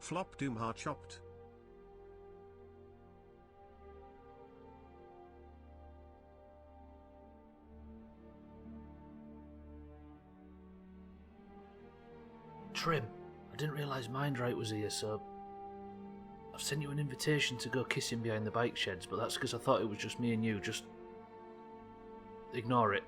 Flop Doomhaus chopped. Trim, I didn't realise Mindright was here, so I've sent you an invitation to go kiss him behind the bike sheds, but that's because I thought it was just me and you. Just ignore it.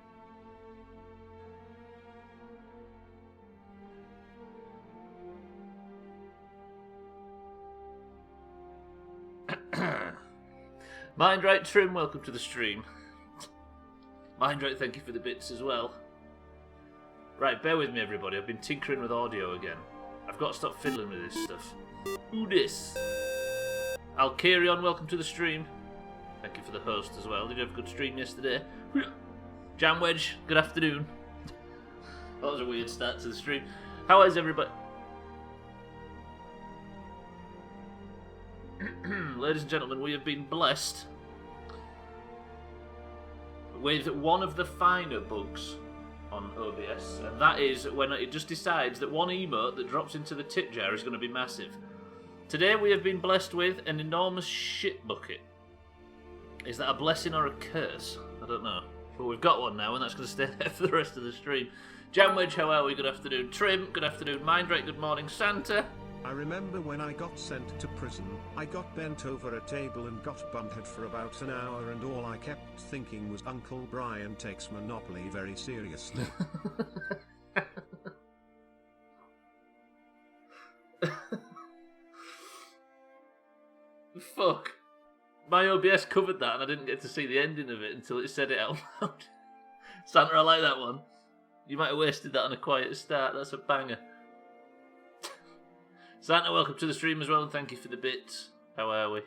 Mindright Trim, welcome to the stream. Mindright, thank you for the bits as well. Right, bear with me everybody, I've been tinkering with audio again. I've got to stop fiddling with this stuff. Who this? Alkarion, welcome to the stream. Thank you for the host as well. Did you have a good stream yesterday? Jamwedge, good afternoon. That was a weird start to the stream. How is everybody? Ladies and gentlemen, we have been blessed with one of the finer bugs on OBS, and that is when it just decides that one emote that drops into the tip jar is going to be massive. Today we have been blessed with an enormous shit bucket. Is that a blessing or a curse? I don't know. But we've got one now, and that's going to stay there for the rest of the stream. Jamwedge, how are we? Good afternoon. Trim, good afternoon. Mindright, good morning. Santa. I remember when I got sent to prison, I got bent over a table and got bumped for about an hour, and all I kept thinking was Uncle Brian takes Monopoly very seriously. Fuck. My OBS covered that and I didn't get to see the ending of it until it said it out loud. Santa, I like that one. You might have wasted that on a quiet start. That's a banger. Santa, welcome to the stream as well, and thank you for the bits. How are we?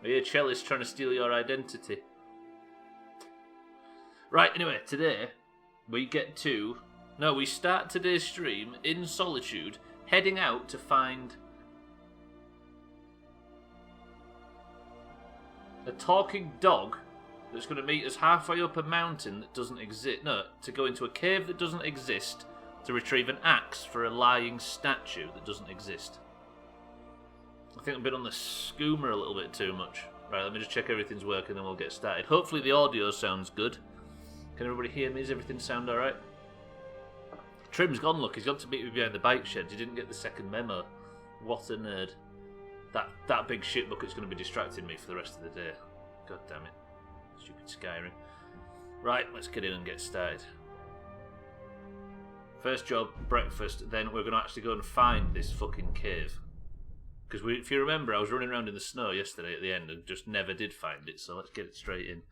I hear Chellis trying to steal your identity. Right, anyway, today we start today's stream in solitude, heading out to find a talking dog that's going to meet us halfway up a mountain that doesn't exist. No, to go into a cave that doesn't exist, to retrieve an axe for a lying statue that doesn't exist. I think I've been on the skoomer a little bit too much. Right, let me just check everything's working and then we'll get started. Hopefully the audio sounds good. Can everybody hear me? Does everything sound alright? Trim's gone, look. He's got to meet me behind the bike shed. He didn't get the second memo. What a nerd. That big shit bucket's going to be distracting me for the rest of the day. God damn it. Stupid Skyrim. Right, let's get in and get started. First job, breakfast, then we're going to actually go and find this fucking cave. Because if you remember, I was running around in the snow yesterday at the end and just never did find it, so let's get it straight in.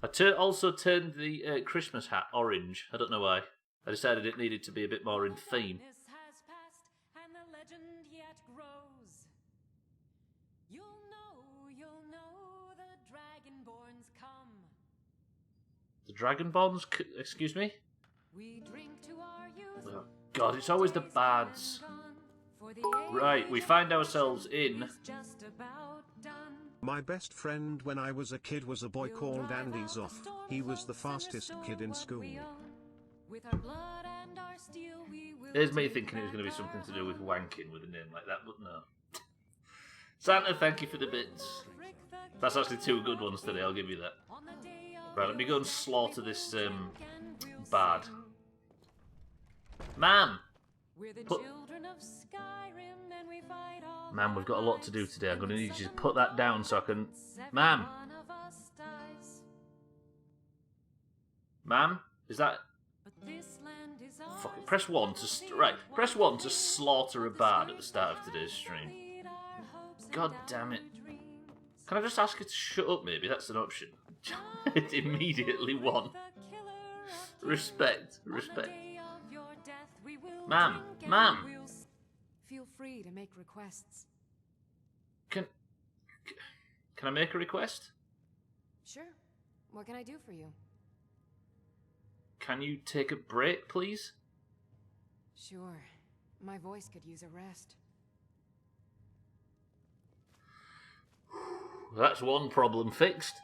I also turned the Christmas hat orange. I don't know why. I decided it needed to be a bit more in theme. The Dragonborns? Excuse me? Oh God, it's always the bads. Right, we find ourselves in... My best friend when I was a kid was a boy called Andy Zoff. He was the fastest kid in school. There's me thinking it was going to be something to do with wanking with a name like that, but no. Santa, thank you for the bits. That's actually two good ones today, I'll give you that. Right, let me go and slaughter this bard. Ma'am! Ma'am, we've got a lot to do today. I'm going to need you to put that down so I can... Ma'am! Ma'am? Is that... Fuck it. Press 1 to... Right, press 1 to slaughter a bard at the start of today's stream. God damn it. Can I just ask her to shut up, maybe? That's an option. It immediately won. Respect. Ma'am. Feel free to make requests. Can I make a request? Sure. What can I do for you? Can you take a break, please? Sure. My voice could use a rest. That's one problem fixed.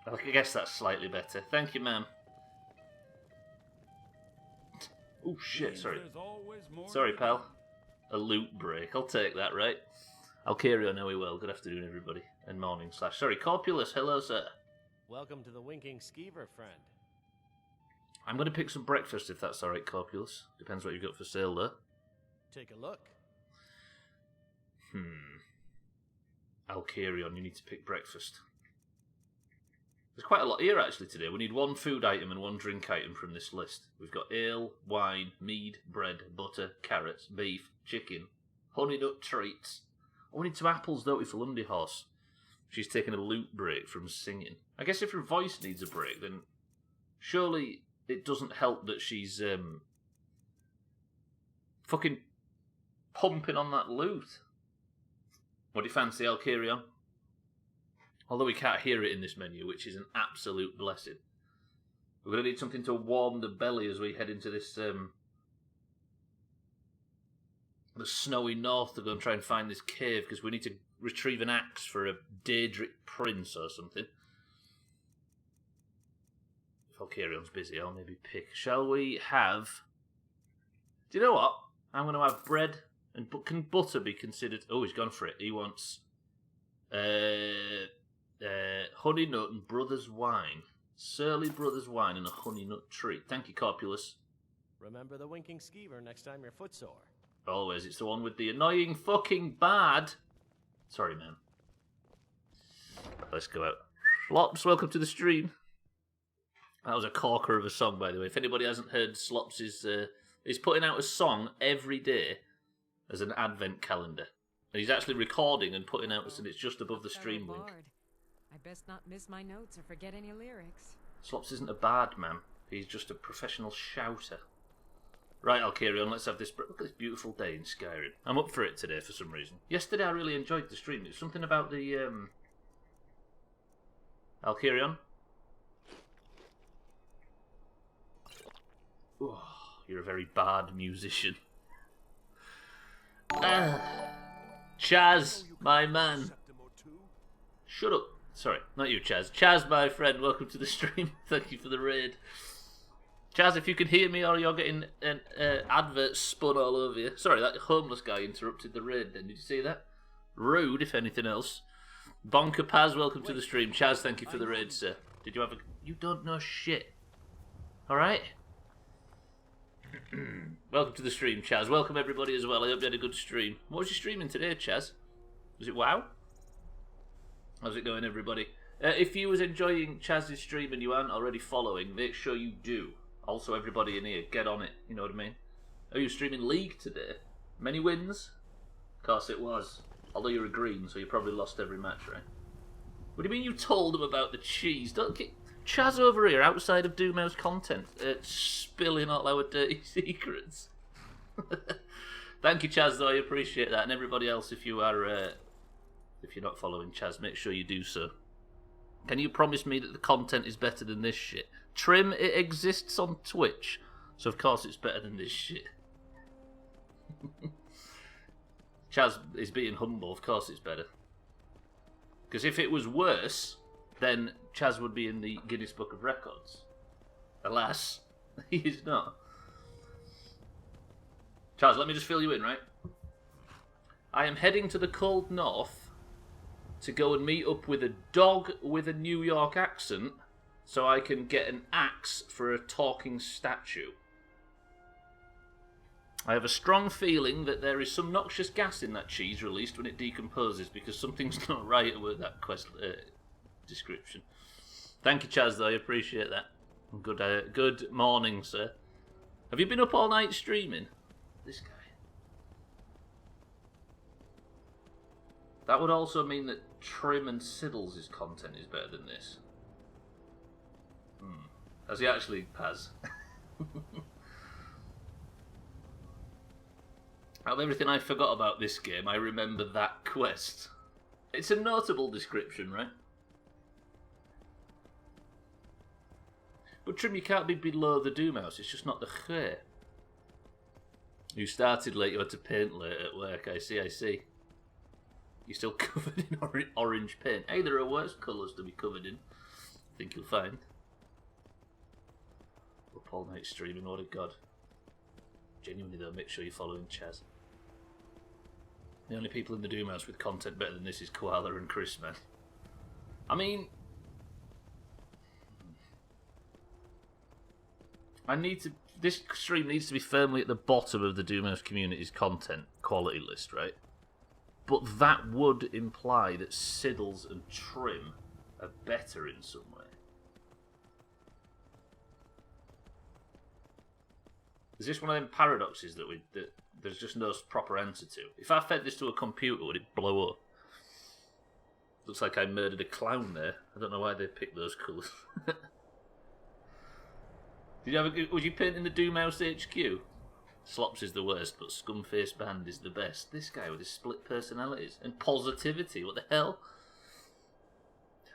I guess that's slightly better. Thank you, ma'am. Oh shit, sorry. Sorry, pal. A loot break. I'll take that, right? I'll carry on how we will. Good afternoon, everybody. And morning slash. Sorry, Corpulus. Hello, sir. Welcome to the Winking Skeever, friend. I'm going to pick some breakfast if that's alright, Corpulus. Depends what you've got for sale there. Take a look. Alcarion, you need to pick breakfast. There's quite a lot here actually today. We need one food item and one drink item from this list. We've got ale, wine, mead, bread, butter, carrots, beef, chicken, honey nut treats. Oh, we need some apples, don't we, for Doomhaus? She's taking a loot break from singing. I guess if her voice needs a break, then surely it doesn't help that she's fucking pumping on that loot. What do you fancy, Alcarion? Although we can't hear it in this menu, which is an absolute blessing. We're going to need something to warm the belly as we head into this the snowy north to go and try and find this cave, because we need to retrieve an axe for a Daedric prince or something. If Alcarion's busy, I'll maybe pick. Shall we have... Do you know what? I'm going to have bread, and can butter be considered... Oh, he's gone for it. He wants... honey nut and brothers wine. Surly brothers wine and a honey nut treat. Thank you, Corpulus. Remember the Winking Skeever next time you're footsore. Always, it's the one with the annoying fucking bad. Sorry, man. Let's go out. Slops, welcome to the stream. That was a corker of a song, by the way. If anybody hasn't heard, Slops is he's putting out a song every day as an advent calendar. And he's actually recording and putting out, and it's just above the stream link. I best not miss my notes or forget any lyrics. Slops isn't a bard, man. He's just a professional shouter. Right, Alcarion, let's have this... Look at this beautiful day in Skyrim. I'm up for it today for some reason. Yesterday I really enjoyed the stream. There's something about the... Alcarion? Oh, you're a very bard musician. Chaz, my man. Shut up. Sorry, not you, Chaz. Chaz, my friend, welcome to the stream. Thank you for the raid. Chaz, if you can hear me or you're getting an advert spun all over you. Sorry, that homeless guy interrupted the raid then. Did you see that? Rude, if anything else. Bonker Paz, welcome to the stream. Chaz, thank you for the raid, sir. Did you have a... You don't know shit. Alright? Welcome to the stream, Chaz. Welcome everybody as well. I hope you had a good stream. What was you streaming today, Chaz? Was it WoW? How's it going, everybody? If you was enjoying Chaz's stream and you aren't already following, make sure you do. Also, everybody in here, get on it. You know what I mean? Are you streaming League today? Many wins? Of course it was. Although you're a green, so you probably lost every match, right? What do you mean you told them about the cheese? Don't get... Chaz over here, outside of Doomhaus content, spilling all our dirty secrets. Thank you, Chaz, though. I appreciate that. And everybody else, if you are... if you're not following Chaz, make sure you do so. Can you promise me that the content is better than this shit? Trim, it exists on Twitch, so of course it's better than this shit. Chaz is being humble, of course it's better. Because if it was worse, then Chaz would be in the Guinness Book of Records. Alas, he is not. Chaz, let me just fill you in, right? I am heading to the cold north to go and meet up with a dog with a New York accent so I can get an axe for a talking statue. I have a strong feeling that there is some noxious gas in that cheese released when it decomposes, because something's not right with that quest description. Thank you, Chaz, though. I appreciate that. Good morning, sir. Have you been up all night streaming? This guy. That would also mean that Trim and Siddles' content is better than this. Has he actually, Paz? Out of everything I forgot about this game, I remember that quest. It's a notable description, right? But Trim, you can't be below the Doomhaus, it's just not the Khe. You started late, you had to paint late at work, I see. You're still covered in orange paint. Hey, there are worse colours to be covered in. think you'll find. Up all night streaming, what a god. Genuinely though, make sure you're following Chaz. The only people in the Doomhaus with content better than this is Koala and Chris, man. I mean... This stream needs to be firmly at the bottom of the Doomhaus community's content quality list, right? But that would imply that Siddles and Trim are better in some way. Is this one of them paradoxes that there's just no proper answer to? If I fed this to a computer, would it blow up? Looks like I murdered a clown there. I don't know why they picked those colours. Was you painting the Doomhaus HQ? Slops is the worst, but Scumface Band is the best. This guy with his split personalities and positivity, what the hell?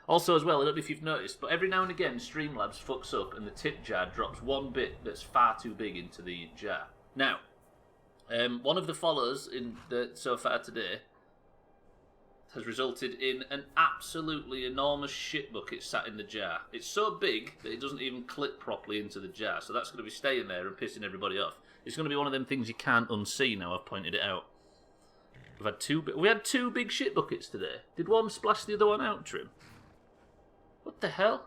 Also as well, I don't know if you've noticed, but every now and again Streamlabs fucks up and the tip jar drops one bit that's far too big into the jar. Now, one of the followers so far today has resulted in an absolutely enormous shit bucket sat in the jar. It's so big that it doesn't even clip properly into the jar, so that's going to be staying there and pissing everybody off. It's going to be one of them things you can't unsee now I've pointed it out. We had two big shit buckets today. Did one splash the other one out, Trim? What the hell?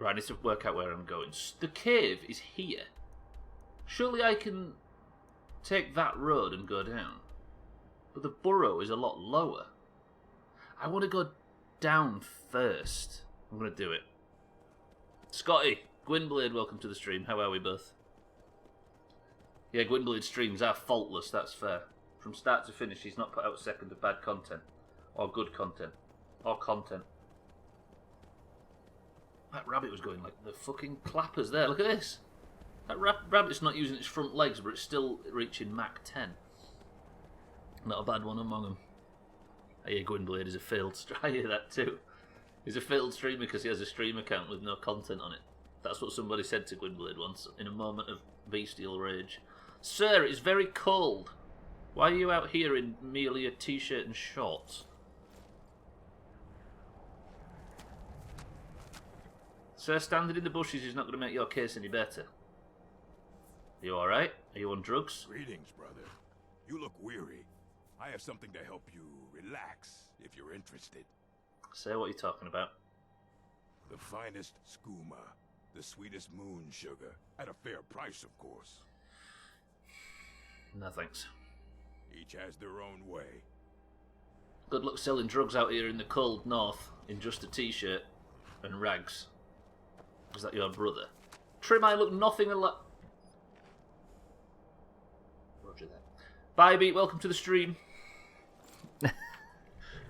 Right, I need to work out where I'm going. The cave is here. Surely I can take that road and go down. But the burrow is a lot lower. I want to go down first. I'm going to do it. Scotty, Gwynblade, welcome to the stream. How are we both? Yeah, Gwynblade streams are faultless, that's fair. From start to finish, he's not put out a second of bad content. Or good content. Or content. That rabbit was going like the fucking clappers there. Look at this. That rabbit's not using its front legs, but it's still reaching Mach 10. Not a bad one among them. I hear Gwynblade is a failed streamer. I hear that too. He's a failed streamer because he has a stream account with no content on it. That's what somebody said to Gwynblade once, in a moment of bestial rage. Sir, it's very cold. Why are you out here in merely a t-shirt and shorts? Sir, standing in the bushes is not going to make your case any better. Are you alright? Are you on drugs? Greetings, brother. You look weary. I have something to help you relax, if you're interested. Sir, what are you talking about? The finest skooma, the sweetest moon sugar, at a fair price, of course. No thanks. Each has their own way. Good luck selling drugs out here in the cold north in just a t-shirt and rags. Is that your brother? Trim, I look nothing alike. Roger that. Bye, Beat, welcome to the stream.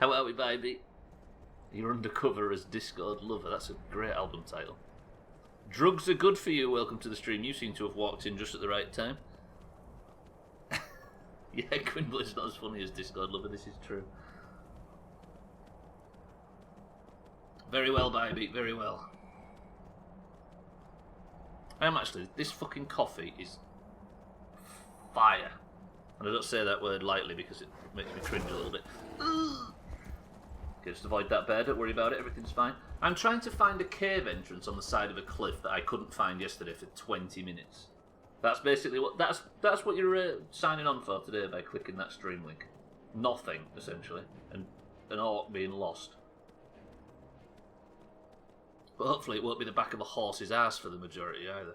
How are we, Bye, Beat? You're undercover as Discord Lover. That's a great album title. Drugs are good for you. Welcome to the stream. You seem to have walked in just at the right time. Yeah, Gwynblade's not as funny as Discord Lover. This is true. Very well, Bye, Beat. Very well. This fucking coffee is fire. And I don't say that word lightly because it makes me cringe a little bit. Okay, just avoid that bear, don't worry about it, everything's fine. I'm trying to find a cave entrance on the side of a cliff that I couldn't find yesterday for 20 minutes. That's basically what, that's what you're signing on for today by clicking that stream link. Nothing, essentially, and an orc being lost. But hopefully it won't be the back of a horse's ass for the majority either.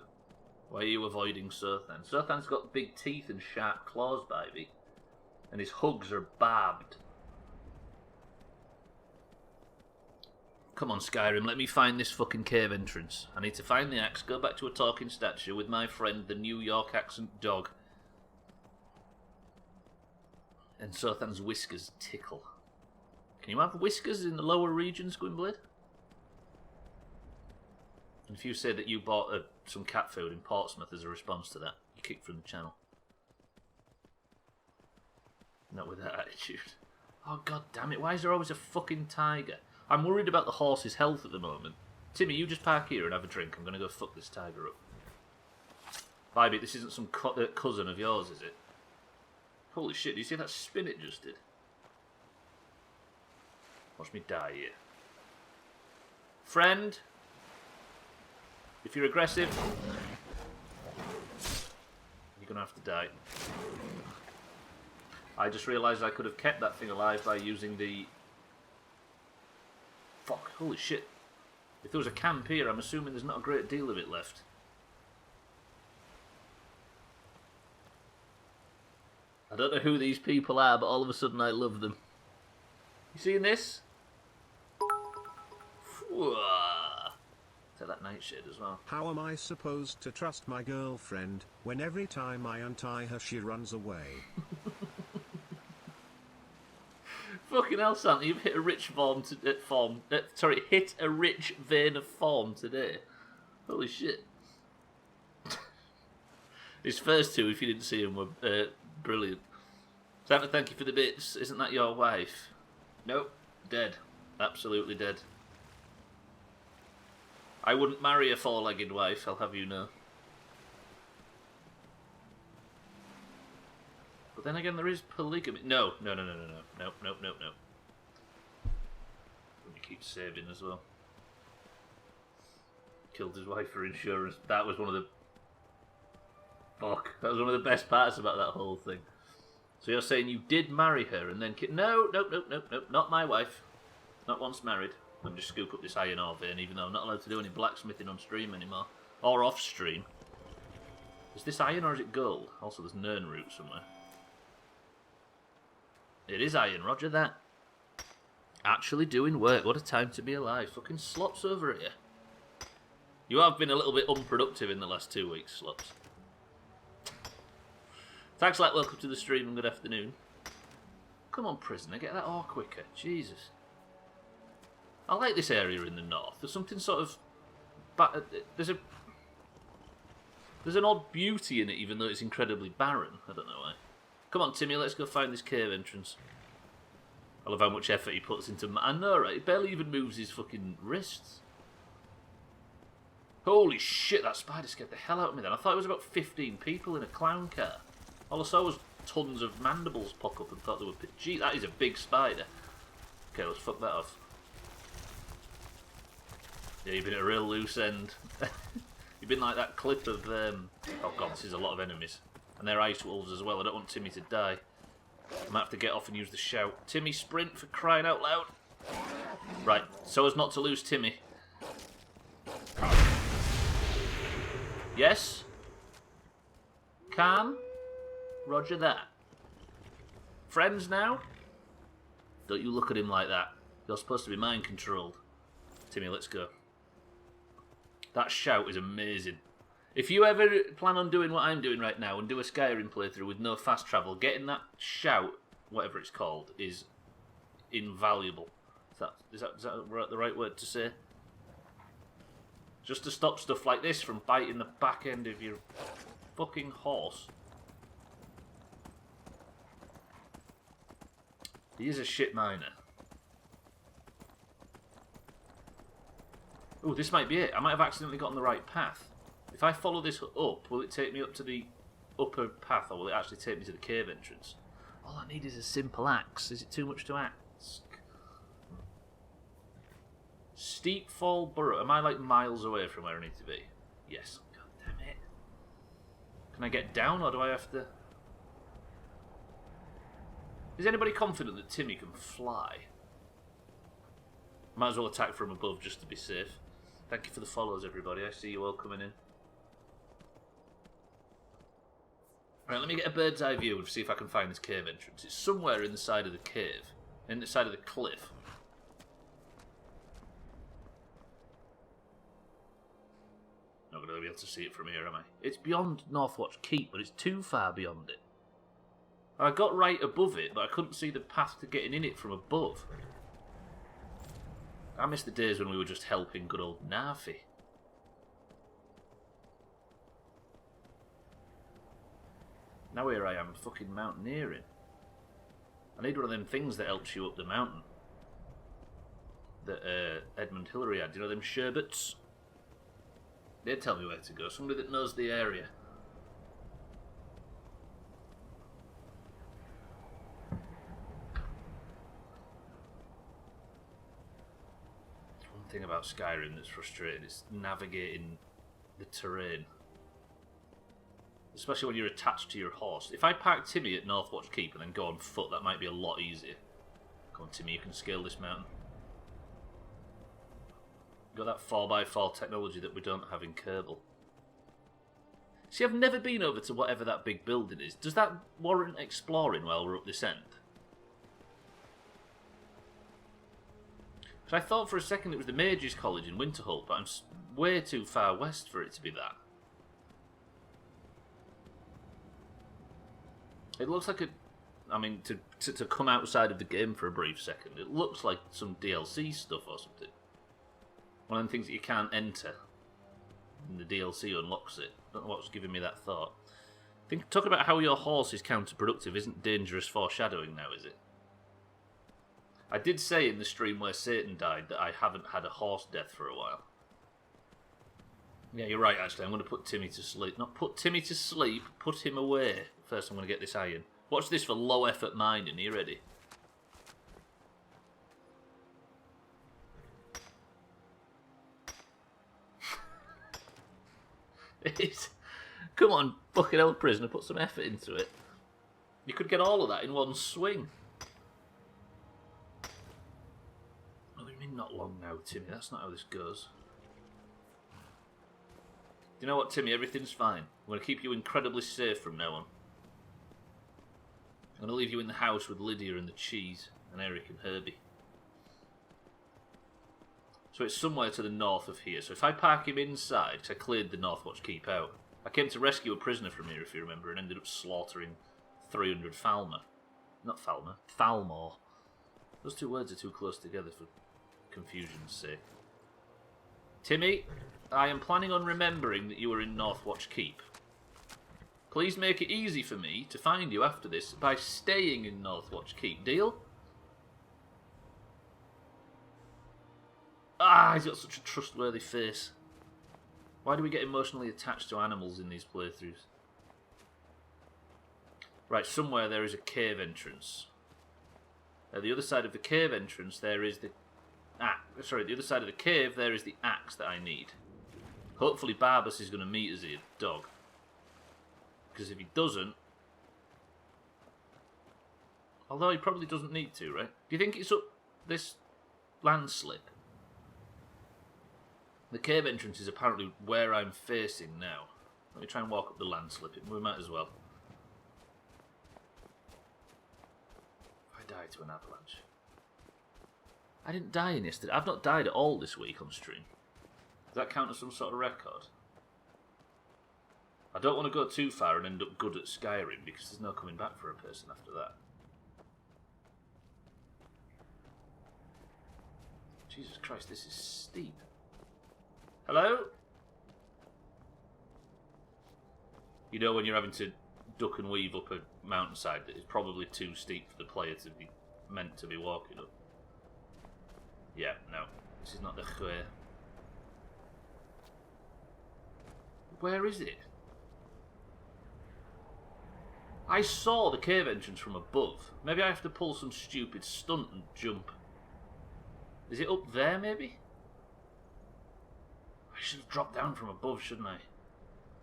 Why are you avoiding Sothan? Sothan's got big teeth and sharp claws, baby. And his hugs are barbed. Come on, Skyrim, let me find this fucking cave entrance. I need to find the axe, go back to a talking statue with my friend, the New York accent dog. And Sothan's whiskers tickle. Can you have whiskers in the lower regions, Gwynblade? And if you say that you bought some cat food in Portsmouth as a response to that, you kick from the channel. Not with that attitude. Oh, god damn it, why is there always a fucking tiger? I'm worried about the horse's health at the moment. Timmy, you just park here and have a drink. I'm going to go fuck this tiger up. Bybie, this isn't some cousin of yours, is it? Holy shit, do you see that spin it just did? Watch me die here. Friend, if you're aggressive, you're gonna have to die. I just realised I could have kept that thing alive by using the... Fuck, holy shit. If there was a camp here, I'm assuming there's not a great deal of it left. I don't know who these people are, but all of a sudden I love them. You seeing this? Take that nightshade as well. How am I supposed to trust my girlfriend when every time I untie her she runs away? Fucking hell, Santa, you've hit a rich hit a rich vein of form today. Holy shit. His first two, if you didn't see them, were brilliant. Santa, thank you for the bits. Isn't that your wife? Nope. Dead. Absolutely dead. I wouldn't marry a four-legged wife, I'll have you know. But then again, there is polygamy. No. Nope. Let me keep saving as well. Killed his wife for insurance. That was one of the... Fuck. That was one of the best parts about that whole thing. So you're saying you did marry her and then... No. Not my wife. Not once married. Let me just scoop up this iron ore vein, even though I'm not allowed to do any blacksmithing on stream anymore. Or off stream. Is this iron or is it gold? Also, there's Nern root somewhere. It is iron, roger that. Actually doing work. What a time to be alive. Fucking Slops over here. You have been a little bit unproductive in the last 2 weeks, Slops. Thanks, like, welcome to the stream and good afternoon. Come on, prisoner, get that ore quicker. Jesus. I like this area in the north. There's something sort of... There's an odd beauty in it, even though it's incredibly barren. I don't know why. Come on, Timmy, let's go find this cave entrance. I love how much effort he puts into... I know, right? He barely even moves his fucking wrists. Holy shit, that spider scared the hell out of me then. I thought it was about 15 people in a clown car. All I saw was tons of mandibles pop up and thought they were... Gee, that is a big spider. Okay, let's fuck that off. Yeah, you've been at a real loose end. You've been like that clip of... Oh god, this is a lot of enemies. And they're ice wolves as well. I don't want Timmy to die. I might have to get off and use the shout. Timmy, sprint for crying out loud. Right, so as not to lose Timmy. Yes? Calm? Roger that. Friends now? Don't you look at him like that. You're supposed to be mind controlled. Timmy, let's go. That shout is amazing. If you ever plan on doing what I'm doing right now and do a Skyrim playthrough with no fast travel, getting that shout, whatever it's called, is invaluable. Is that the right word to say? Just to stop stuff like this from biting the back end of your fucking horse. He is a shit miner. Oh, this might be it. I might have accidentally gotten the right path. If I follow this up, will it take me up to the upper path, or will it actually take me to the cave entrance? All I need is a simple axe. Is it too much to ask? Steep Fall Burrow. Am I like miles away from where I need to be? Yes. God damn it. Can I get down, or do I have to... Is anybody confident that Timmy can fly? Might as well attack from above just to be safe. Thank you for the follows, everybody. I see you all coming in. Right, let me get a bird's eye view and see if I can find this cave entrance. It's somewhere in the side of the cave. In the side of the cliff. Not going to be able to see it from here, am I? It's beyond Northwatch Keep, but it's too far beyond it. I got right above it, but I couldn't see the path to getting in it from above. I miss the days when we were just helping good old Narfi. Now here I am, fucking mountaineering. I need one of them things that helps you up the mountain. That Edmund Hillary had. Do you know them sherbets? They'd tell me where to go. Somebody that knows the area. thing about Skyrim that's frustrating. It's navigating the terrain. Especially when you're attached to your horse. If I park Timmy at Northwatch Keep and then go on foot, that might be a lot easier. Come on, Timmy, you can scale this mountain. Got that 4x4 technology that we don't have in Kerbal. See, I've never been over to whatever that big building is. Does that warrant exploring while we're up this end? Because I thought for a second it was the Mages College in Winterhull, but I'm way too far west for it to be that. It looks like I mean, to come outside of the game for a brief second, it looks like some DLC stuff or something. One of the things that you can't enter, and the DLC unlocks it. Don't know what's giving me that thought. Talking about how your horse is counterproductive isn't dangerous foreshadowing now, is it? I did say in the stream where Satan died that I haven't had a horse death for a while. Yeah, you're right, actually. I'm going to put Timmy to sleep. Not put Timmy to sleep, put him away. First, I'm going to get this iron. Watch this for low-effort mining. Are you ready? Come on, fucking hell, prisoner. Put some effort into it. You could get all of that in one swing. What do you mean not long now, Timmy? That's not how this goes. You know what, Timmy? Everything's fine. I'm going to keep you incredibly safe from now on. I'm going to leave you in the house with Lydia and the cheese, and Eric and Herbie. So it's somewhere to the north of here. So if I park him inside, because I cleared the Northwatch Keep out, I came to rescue a prisoner from here, if you remember, and ended up slaughtering 300 Falmer. Not Falmer, Falmor. Those two words are too close together for confusion's sake. Timmy, I am planning on remembering that you were in Northwatch Keep. Please make it easy for me to find you after this by staying in Northwatch Keep. Deal? Ah, he's got such a trustworthy face. Why do we get emotionally attached to animals in these playthroughs? Right, somewhere there is a cave entrance. At the other side of the cave entrance there is the... the other side of the cave there is the axe that I need. Hopefully Barbas is going to meet us here, dog. Because if he doesn't... Although he probably doesn't need to, right? Do you think it's up this landslip? The cave entrance is apparently where I'm facing now. Let me try and walk up the landslip. We might as well. If I die to an avalanche. I didn't die in yesterday. I've not died at all this week on stream. Does that count as some sort of record? I don't want to go too far and end up good at Skyrim because there's no coming back for a person after that. Jesus Christ, this is steep. Hello? You know when you're having to duck and weave up a mountainside that is probably too steep for the player to be meant to be walking up. Yeah, no. This is not the square. Where is it? I saw the cave entrance from above. Maybe I have to pull some stupid stunt and jump. Is it up there, maybe? I should have dropped down from above, shouldn't I?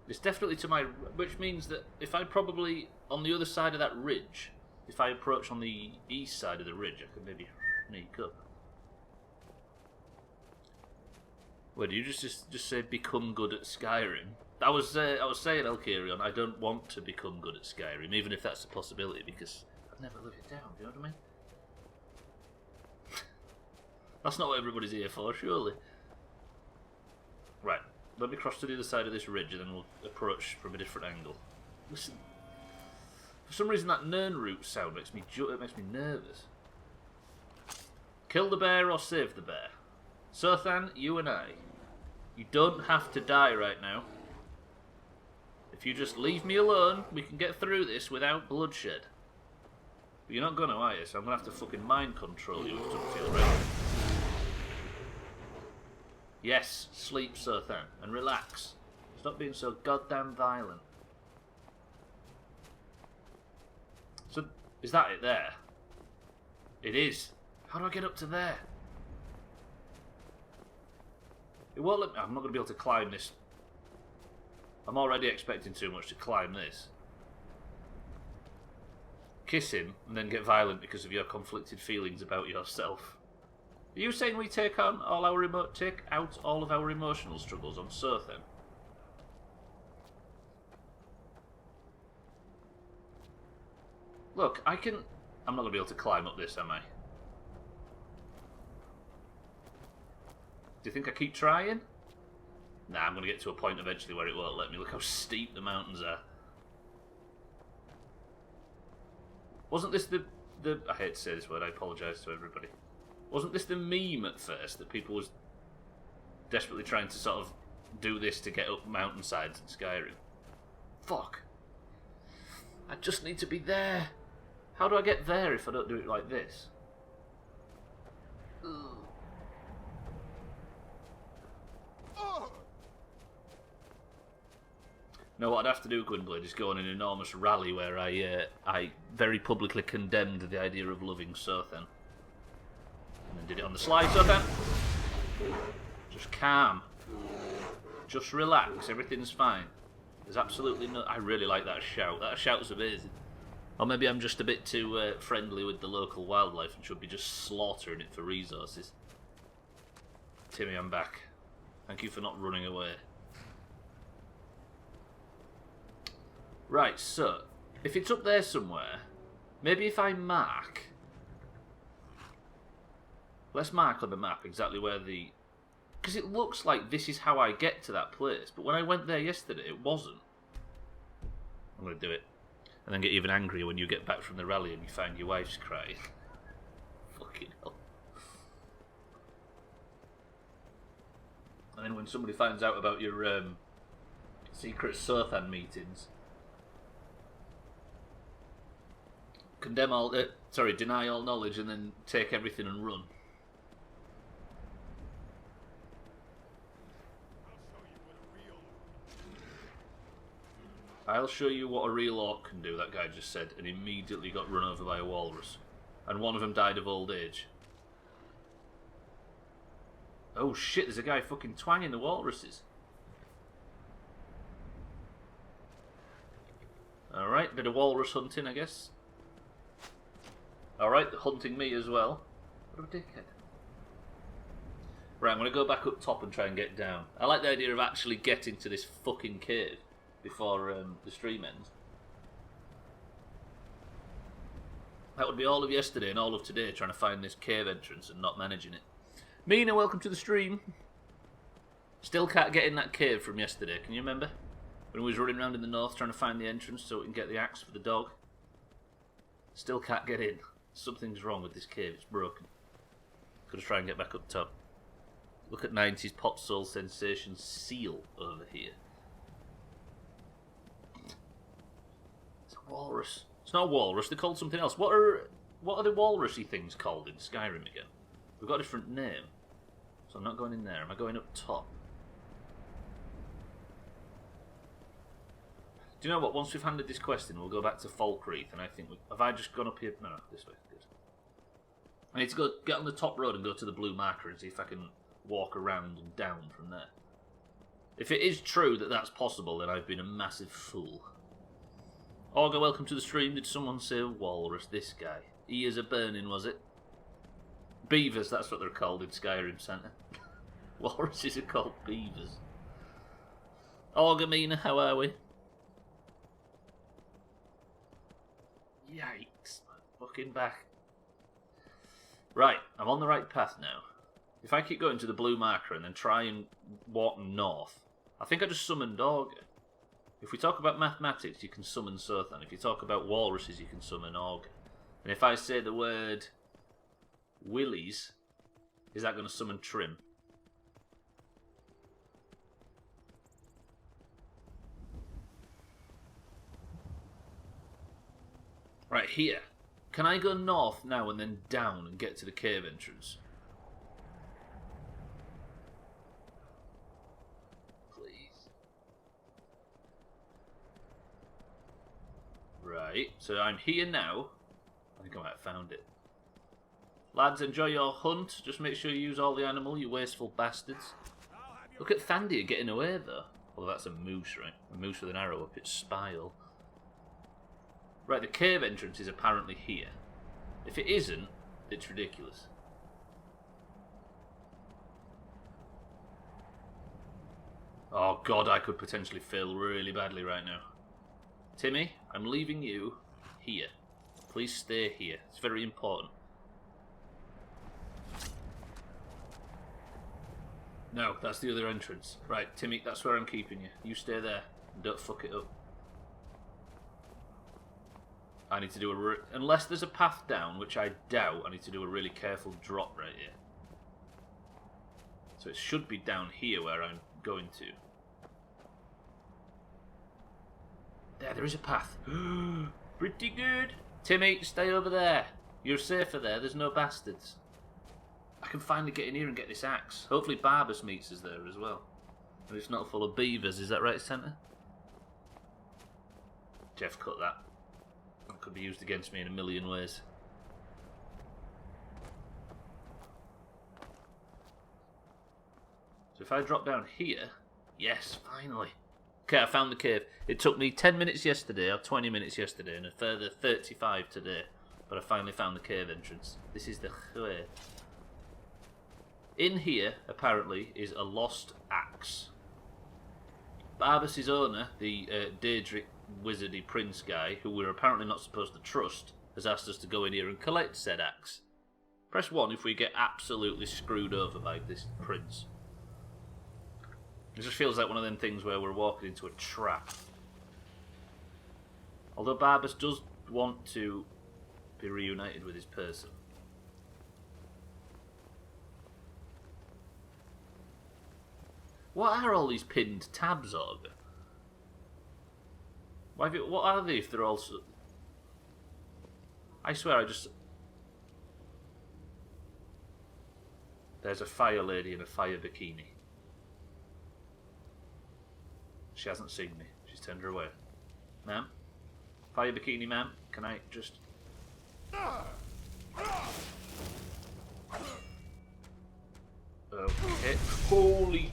It's definitely to my... Which means that if I probably... On the other side of that ridge, if I approach on the east side of the ridge, I could maybe sneak up. Wait, did you just say become good at Skyrim? I was saying, Elkarion, I don't want to become good at Skyrim, even if that's a possibility, because I'd never live it down, do you know what I mean? That's not what everybody's here for, surely. Right, let me cross to the other side of this ridge and then we'll approach from a different angle. Listen, for some reason that Nirnroot sound makes me nervous. Kill the bear or save the bear? Sothan, you and I. You don't have to die right now. If you just leave me alone, we can get through this without bloodshed. But you're not gonna, are you? So I'm gonna have to fucking mind control you, which doesn't feel right. Yes, sleep, Sothan, and relax. Stop being so goddamn violent. So, is that it there? It is. How do I get up to there? It won't let me. I'm not going to be able to climb this. I'm already expecting too much to climb this. Kiss him and then get violent because of your conflicted feelings about yourself. Are you saying we take out all of our emotional struggles on Sothan? Look, I'm not going to be able to climb up this, am I? Do you think I keep trying? Nah, I'm going to get to a point eventually where it won't let me. Look how steep the mountains are. Wasn't this the I hate to say this word, I apologise to everybody. Wasn't this the meme at first that people was desperately trying to sort of do this to get up mountainsides in Skyrim? Fuck. I just need to be there. How do I get there if I don't do it like this? Ugh. No, what I'd have to do, Gwynblade, is go on an enormous rally where I very publicly condemned the idea of loving Sothan. And then did it on the slide, Sothan. Just calm. Just relax, everything's fine. There's absolutely no... I really like that shout. That shout was amazing. Or maybe I'm just a bit too friendly with the local wildlife and should be just slaughtering it for resources. Timmy, I'm back. Thank you for not running away. Right, so, if it's up there somewhere, maybe if I mark... Let's mark on the map exactly where the... Because it looks like this is how I get to that place, but when I went there yesterday, it wasn't. I'm going to do it. And then get even angrier when you get back from the rally and you find your wife's crying. Fucking hell. And then when somebody finds out about your secret Sothan meetings... Deny all knowledge and then take everything and run. I'll show you what a real orc can do, that guy just said, and immediately got run over by a walrus. And one of them died of old age. Oh shit, there's a guy fucking twanging the walruses. Alright, bit of walrus hunting, I guess. Alright, hunting me as well. What a dickhead. Right, I'm going to go back up top and try and get down. I like the idea of actually getting to this fucking cave before the stream ends. That would be all of yesterday and all of today trying to find this cave entrance and not managing it. Mina, welcome to the stream. Still can't get in that cave from yesterday, can you remember? When we was running around in the north trying to find the entrance so we can get the axe for the dog. Still can't get in. Something's wrong with this cave, it's broken. Gotta try and get back up top. Look at 90s pop soul sensation Seal over here. It's a walrus. It's not a walrus, they're called something else. What are the walrusy things called in Skyrim again? We've got a different name. So I'm not going in there, am I going up top? Do you know what? Once we've handed this quest in, we'll go back to Falkreath, and I think... Have I just gone up here? No, this way. Good. I need to go get on the top road and go to the blue marker and see if I can walk around and down from there. If it is true that that's possible, then I've been a massive fool. Olga, welcome to the stream. Did someone say walrus? This guy. Ears are burning, was it? Beavers, that's what they're called in Skyrim Centre. Walruses are called beavers. Olga, Mina, how are we? Yikes, man. Fucking back. Right, I'm on the right path now. If I keep going to the blue marker and then try and walk north, I think I just summoned Augur. If we talk about mathematics, you can summon Sothan. If you talk about walruses, you can summon Augur. And if I say the word willies, is that going to summon Trim? Right, here. Can I go north now and then down and get to the cave entrance? Please. Right, so I'm here now. I think I might have found it. Lads, enjoy your hunt. Just make sure you use all the animal, you wasteful bastards. Look at Thandia getting away, though. Well, that's a moose, right? A moose with an arrow up its spile. Right, the cave entrance is apparently here. If it isn't, it's ridiculous. Oh god, I could potentially fail really badly right now. Timmy, I'm leaving you here. Please stay here. It's very important. No, that's the other entrance. Right, Timmy, that's where I'm keeping you. You stay there and don't fuck it up. I need to do a... Unless there's a path down, which I doubt, I need to do a really careful drop right here. So it should be down here where I'm going to. There is a path. Pretty good. Timmy, stay over there. You're safer there. There's no bastards. I can finally get in here and get this axe. Hopefully Barbas meets us there as well. And it's not full of beavers. Is that right, Centre? Jeff, cut that. That could be used against me in a million ways. So if I drop down here... Yes, finally. Okay, I found the cave. It took me 10 minutes yesterday, or 20 minutes yesterday, and a further 35 today. But I finally found the cave entrance. This is the way. In here, apparently, is a lost axe. Barbas' owner, the Daedric wizardy prince guy, who we're apparently not supposed to trust, has asked us to go in here and collect said axe. Press 1 if we get absolutely screwed over by this prince. It just feels like one of them things where we're walking into a trap. Although Barbas does want to be reunited with his person. What are all these pinned tabs, Orga? What are they if they're all... I swear I just... There's a fire lady in a fire bikini. She hasn't seen me. She's turned her away. Ma'am? Fire bikini, ma'am? Can I just... Okay. Holy...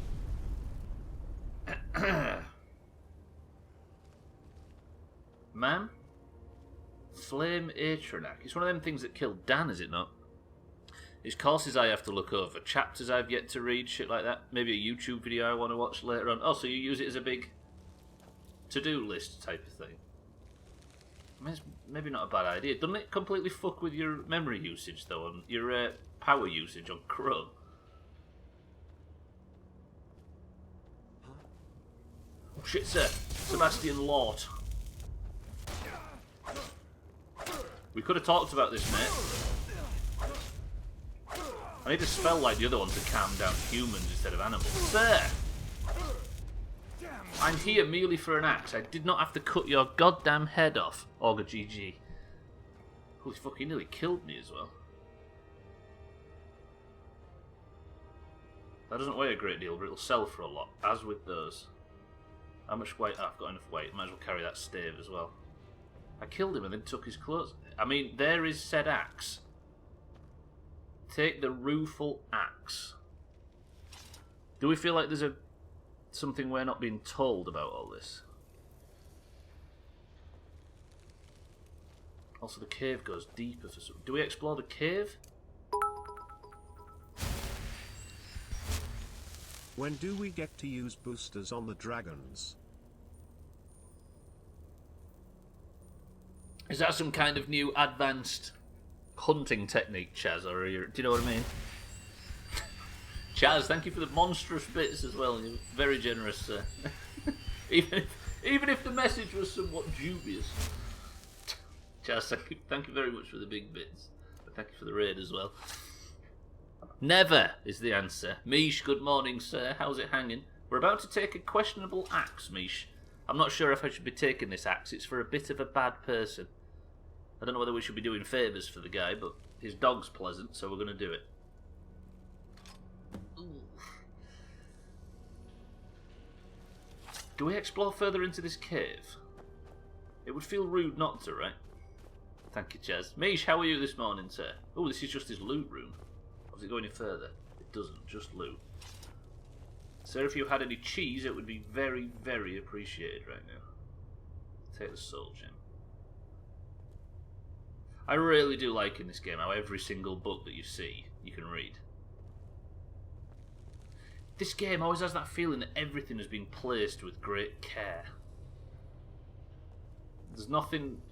Ma'am? Flame Atronak. It's one of them things that killed Dan, is it not? It's courses I have to look over, chapters I've yet to read, shit like that. Maybe a YouTube video I want to watch later on. Oh, so you use it as a big to-do list type of thing. I mean, it's maybe not a bad idea. Doesn't it completely fuck with your memory usage, though, and your power usage on Chrome? Oh, shit, sir. Sebastian Lort. We could have talked about this, mate. I need a spell like the other one to calm down humans instead of animals. Sir! I'm here merely for an axe. I did not have to cut your goddamn head off. Auga GG. Holy fuck, he nearly killed me as well. That doesn't weigh a great deal, but it'll sell for a lot, as with those. How much weight? Oh, I've got enough weight. Might as well carry that stave as well. I killed him and then took his clothes. I mean, there is said axe. Take the rueful axe. Do we feel like there's something we're not being told about all this? Also, the cave goes deeper for some... Do we explore the cave? When do we get to use boosters on the dragons? Is that some kind of new advanced hunting technique, Chaz, or do you know what I mean? Chaz, thank you for the monstrous bits as well. You're very generous, sir. even if the message was somewhat dubious. Chaz, thank you very much for the big bits. But thank you for the raid as well. Never is the answer. Mish, good morning, sir. How's it hanging? We're about to take a questionable axe, Mish. I'm not sure if I should be taking this axe. It's for a bit of a bad person. I don't know whether we should be doing favours for the guy, but his dog's pleasant, so we're going to do it. Ooh. Do we explore further into this cave? It would feel rude not to, right? Thank you, Chaz. Mish, how are you this morning, sir? Oh, this is just his loot room. Does it go any further? It doesn't, just loot. So if you had any cheese, it would be very, very appreciated right now. Take the soul gem. I really do like in this game how every single book that you see, you can read. This game always has that feeling that everything has been placed with great care. There's nothing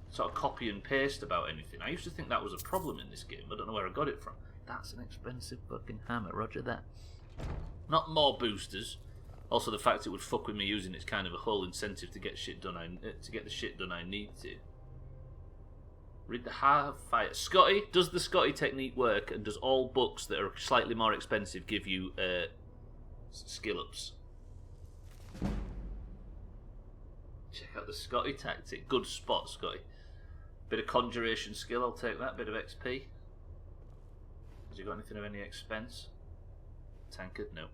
sort of copy and paste about anything. I used to think that was a problem in this game. I don't know where I got it from. That's an expensive fucking hammer, roger that. Not more boosters. Also, the fact it would fuck with me using it's kind of a whole incentive to get shit done. To get the shit done I need to. Read the half fighter. Scotty, does the Scotty technique work? And does all books that are slightly more expensive give you skill ups? Check out the Scotty tactic. Good spot, Scotty. Bit of conjuration skill. I'll take that. Bit of XP. Has you got anything of any expense? Tankard? No.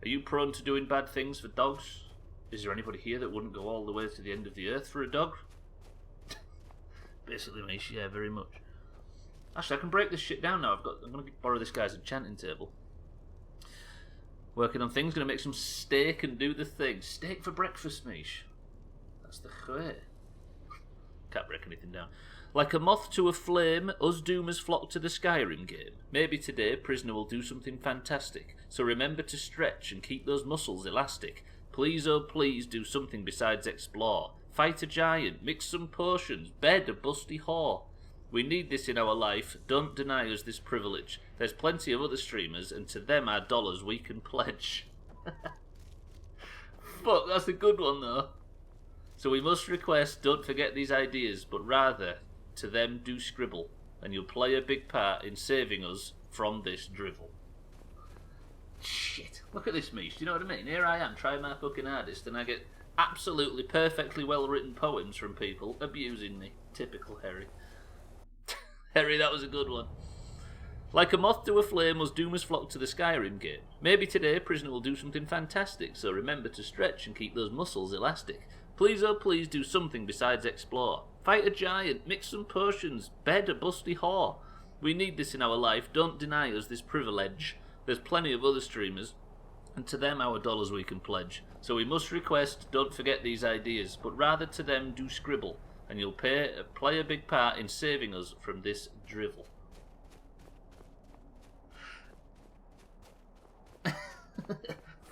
Are you prone to doing bad things for dogs? Is there anybody here that wouldn't go all the way to the end of the earth for a dog? Basically, mate, yeah, very much. Actually, I can break this shit down now. I'm going to borrow this guy's enchanting table. Working on things. Going to make some steak and do the thing. Steak for breakfast, Mish. That's the way. Can't break anything down. Like a moth to a flame, us doomers flock to the Skyrim game. Maybe today, Prisoner will do something fantastic. So remember to stretch and keep those muscles elastic. Please, oh please, do something besides explore. Fight a giant, mix some potions, bed a busty whore. We need this in our life, don't deny us this privilege. There's plenty of other streamers, and to them our dollars we can pledge. Fuck, that's a good one though. So we must request, don't forget these ideas, but rather, to them do scribble, and you'll play a big part in saving us from this drivel. Shit, look at this, Mish, do you know what I mean? Here I am, trying my fucking hardest, and I get absolutely perfectly well-written poems from people abusing me. Typical Harry. Harry, that was a good one. Like a moth to a flame, us doomers flock to the Skyrim game. Maybe today, Prisoner will do something fantastic, so remember to stretch and keep those muscles elastic. Please, oh please, do something besides explore. Fight a giant, mix some potions, bed a busty whore. We need this in our life, don't deny us this privilege. There's plenty of other streamers, and to them our dollars we can pledge. So we must request, don't forget these ideas, but rather to them do scribble, and you'll play a big part in saving us from this drivel.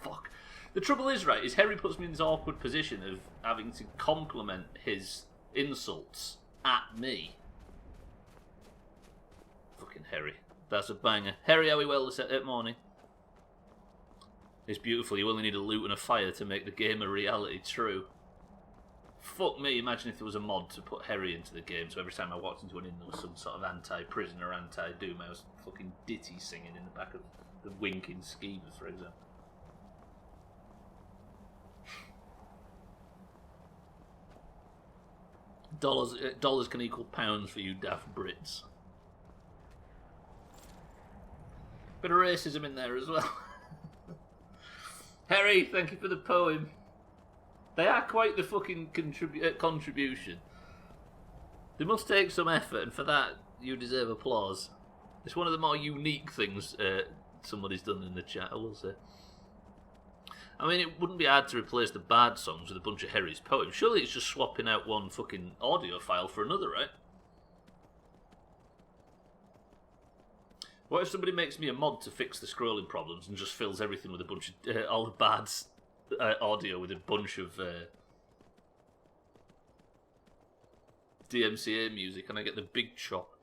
Fuck. The trouble is, right, is Harry puts me in this awkward position of having to compliment his insults at me. Fucking Harry. That's a banger. Harry, how we well this morning? It's beautiful. You only need a loot and a fire to make the game a reality. True. Fuck me, imagine if there was a mod to put Harry into the game, so every time I walked into an inn there was some sort of anti-prisoner, anti-Doomhaus fucking ditty singing in the back of the winking skeever, for example. Dollars can equal pounds for you daft Brits. Bit of racism in there as well. Harry, thank you for the poem. They are quite the fucking contribution. They must take some effort, and for that, you deserve applause. It's one of the more unique things somebody's done in the chat, I will say. I mean, it wouldn't be hard to replace the bard songs with a bunch of Harry's poems. Surely it's just swapping out one fucking audio file for another, right? What if somebody makes me a mod to fix the scrolling problems and just fills everything with a bunch of all the Bard's audio with a bunch of DMCA music, and I get the big chop?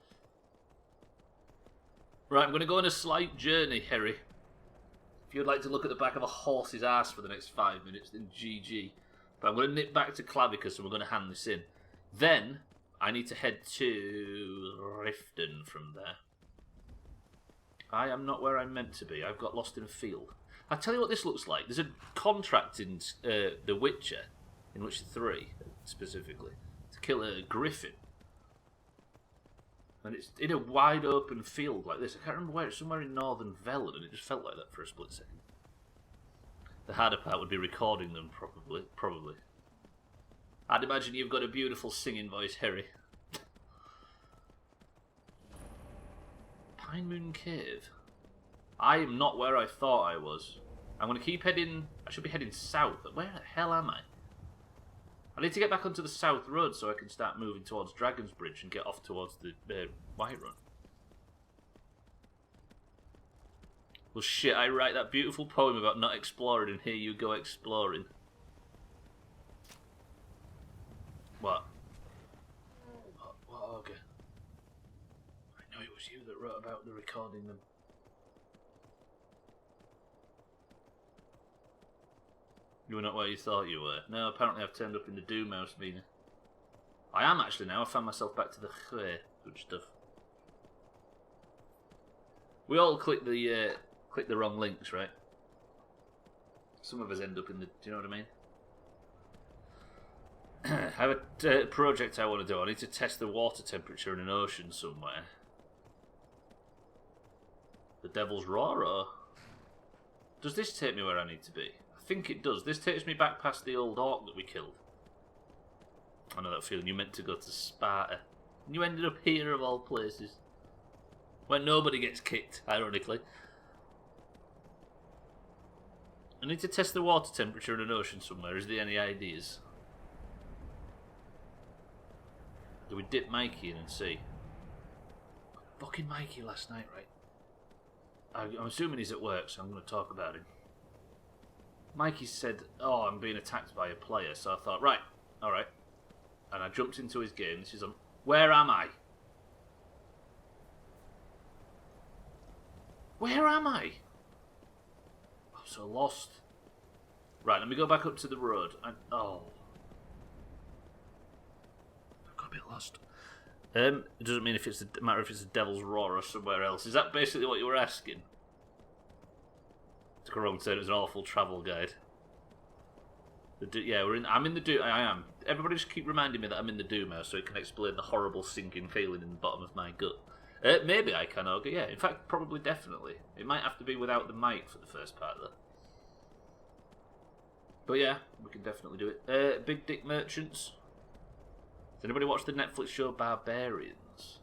Right, I'm going to go on a slight journey, Harry. If you'd like to look at the back of a horse's ass for the next 5 minutes, then GG. But I'm going to nip back to Clavicus and we're going to hand this in. Then, I need to head to Riften from there. I am not where I'm meant to be. I've got lost in a field. I'll tell you what this looks like. There's a contract in The Witcher, in Witcher 3 specifically, to kill a griffin. And it's in a wide open field like this. I can't remember where. It's somewhere in northern Velen, and it just felt like that for a split second. The harder part would be recording them, probably. I'd imagine you've got a beautiful singing voice, Harry. Pine Moon Cave. I am not where I thought I was. I'm going to keep heading... I should be heading south, but where the hell am I? I need to get back onto the south road so I can start moving towards Dragon's Bridge and get off towards the Whiterun. Well, shit, I write that beautiful poem about not exploring, and here you go exploring. What? What ogre? I know it was you that wrote about the recording them. You were not where you thought you were. No, apparently I've turned up in the Doomhaus, Mina. I am actually now. I found myself back to the good stuff. We all click the wrong links, right? Some of us end up in the... Do you know what I mean? I have a project I want to do. I need to test the water temperature in an ocean somewhere. The Devil's Roar, or... Does this take me where I need to be? I think it does. This takes me back past the old orc that we killed. I know that feeling. You meant to go to Sparta. And you ended up here of all places. Where nobody gets kicked, ironically. I need to test the water temperature in an ocean somewhere. Is there any ideas? Do we dip Mikey in and see? Fucking Mikey last night, right? I'm assuming he's at work, so I'm going to talk about him. Mikey said, oh, I'm being attacked by a player, so I thought, right, alright. And I jumped into his game. This is on... Where am I? Where am I? I'm so lost. Right, let me go back up to the road. Oh. I've got a bit lost. It doesn't mean if it's matter if it's the Devil's Roar or somewhere else. Is that basically what you were asking? Took a wrong turn. It was an awful travel guide. Yeah, I'm in the Doom. I am. Everybody just keep reminding me that I'm in the Doomhaus so it can explain the horrible sinking feeling in the bottom of my gut. Maybe I can, Ogre. Yeah, in fact, probably, definitely. It might have to be without the mic for the first part, though. But yeah, we can definitely do it. Big Dick Merchants. Has anybody watched the Netflix show Barbarians?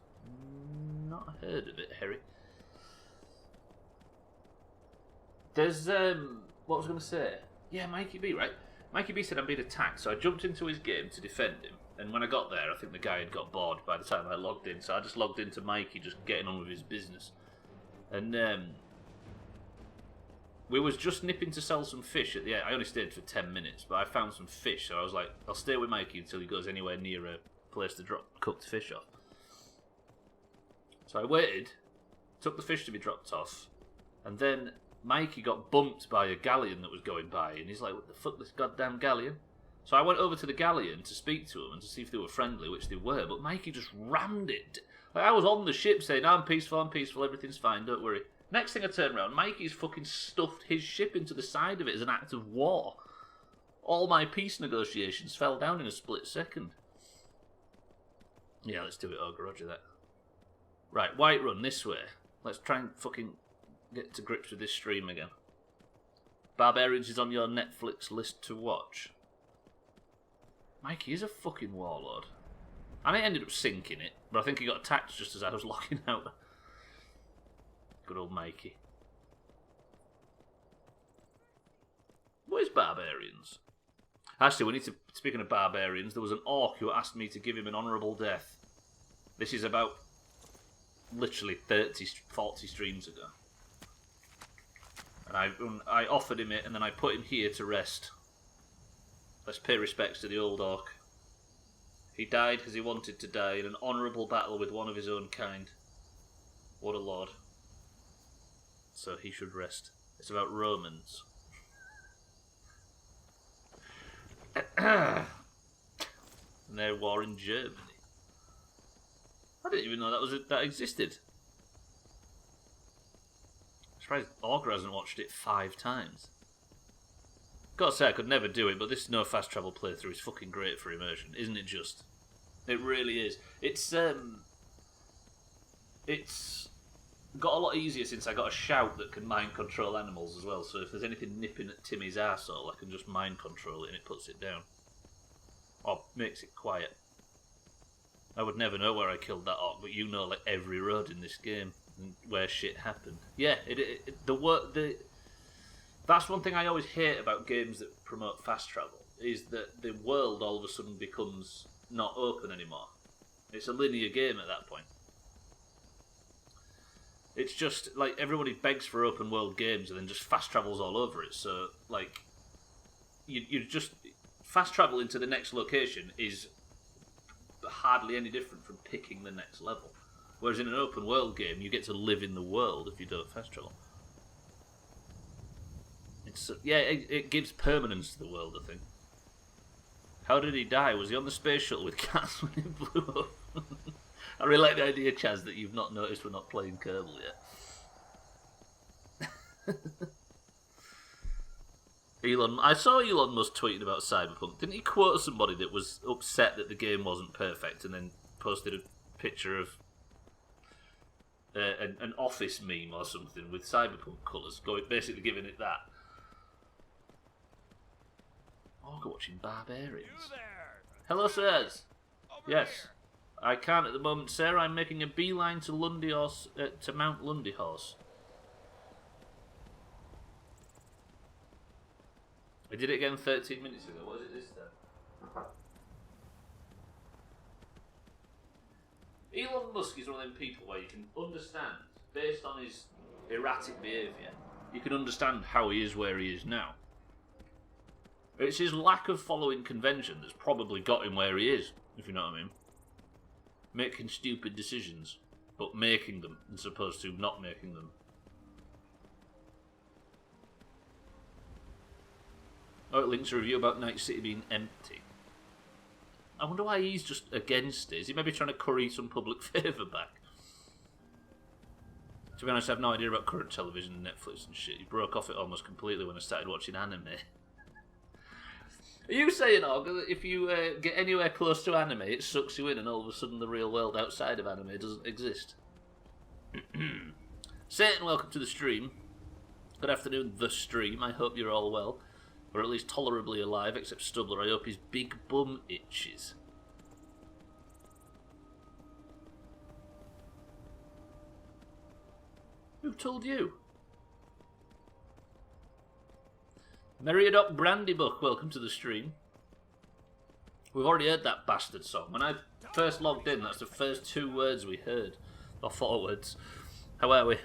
Not heard of it, Harry. There's, what was I going to say? Yeah, Mikey B, right? Mikey B said I'm being attacked, so I jumped into his game to defend him. And when I got there, I think the guy had got bored by the time I logged in, so I just logged into Mikey, just getting on with his business. And, we was just nipping to sell some fish at the end. I only stayed for 10 minutes, but I found some fish, so I was like, I'll stay with Mikey until he goes anywhere near a place to drop cooked fish off. So I waited, took the fish to be dropped off, and then Mikey got bumped by a galleon that was going by, and he's like, what the fuck, this goddamn galleon? So I went over to the galleon to speak to him and to see if they were friendly, which they were, but Mikey just rammed it. Like, I was on the ship saying, I'm peaceful, everything's fine, don't worry. Next thing I turned around, Mikey's fucking stuffed his ship into the side of it as an act of war. All my peace negotiations fell down in a split second. Yeah, let's do it, Ogre, roger that. Right, Whiterun, this way. Let's try and fucking get to grips with this stream again. Barbarians is on your Netflix list to watch. Mikey is a fucking warlord. And I ended up sinking it, but I think he got attacked just as I was locking out. Good old Mikey. What is Barbarians? Actually, we need to... Speaking of Barbarians, there was an orc who asked me to give him an honourable death. This is about... literally 30, 40 streams ago. And I offered him it, and then I put him here to rest. Let's pay respects to the old orc. He died because he wanted to die in an honourable battle with one of his own kind. What a lord. So he should rest. It's about Romans. And their war in Germany. I didn't even know that existed. I'm surprised Orca hasn't watched it 5 times. Gotta say, I could never do it, but this no fast travel playthrough is fucking great for immersion, isn't it just? It really is. It's got a lot easier since I got a shout that can mind control animals as well, so if there's anything nipping at Timmy's arsehole, I can just mind control it and it puts it down. Or makes it quiet. I would never know where I killed that orc, but you know like every road in this game and where shit happened. Yeah, the That's one thing I always hate about games that promote fast travel, is that the world all of a sudden becomes not open anymore. It's a linear game at that point. It's just, like, everybody begs for open world games and then just fast travels all over it, so, like, you just... Fast travel into the next location is hardly any different from picking the next level. Whereas in an open world game, you get to live in the world if you don't fast travel. It's it gives permanence to the world, I think. How did he die? Was he on the space shuttle with cats when it blew up? I really like the idea, Chaz, that you've not noticed we're not playing Kerbal yet. I saw Elon Musk tweeting about Cyberpunk. Didn't he quote somebody that was upset that the game wasn't perfect and then posted a picture of an office meme or something with Cyberpunk colours, basically giving it that? Oh, I'm watching Barbarians. Hello, sirs. Yes. Here. I can't at the moment, sir. I'm making a beeline to to Mount Lundyhorse. I did it again 13 minutes ago. What is it this time? Elon Musk is one of them people where you can understand, based on his erratic behaviour, you can understand how he is where he is now. It's his lack of following convention that's probably got him where he is, if you know what I mean. Making stupid decisions, but making them, as opposed to not making them. Oh, it links a review about Night City being empty. I wonder why he's just against it. Is he maybe trying to curry some public favour back? To be honest, I have no idea about current television and Netflix and shit. He broke off it almost completely when I started watching anime. Are you saying, Og, that if you get anywhere close to anime, it sucks you in and all of a sudden the real world outside of anime doesn't exist? Satan, welcome to the stream. Good afternoon, the stream. I hope you're all well. Or at least tolerably alive, except Stubbler. I hope his big bum itches. Who told you? Meriadoc Brandybuck, welcome to the stream. We've already heard that bastard song. When I first logged in, that's the first 2 words we heard. Or 4 words. How are we?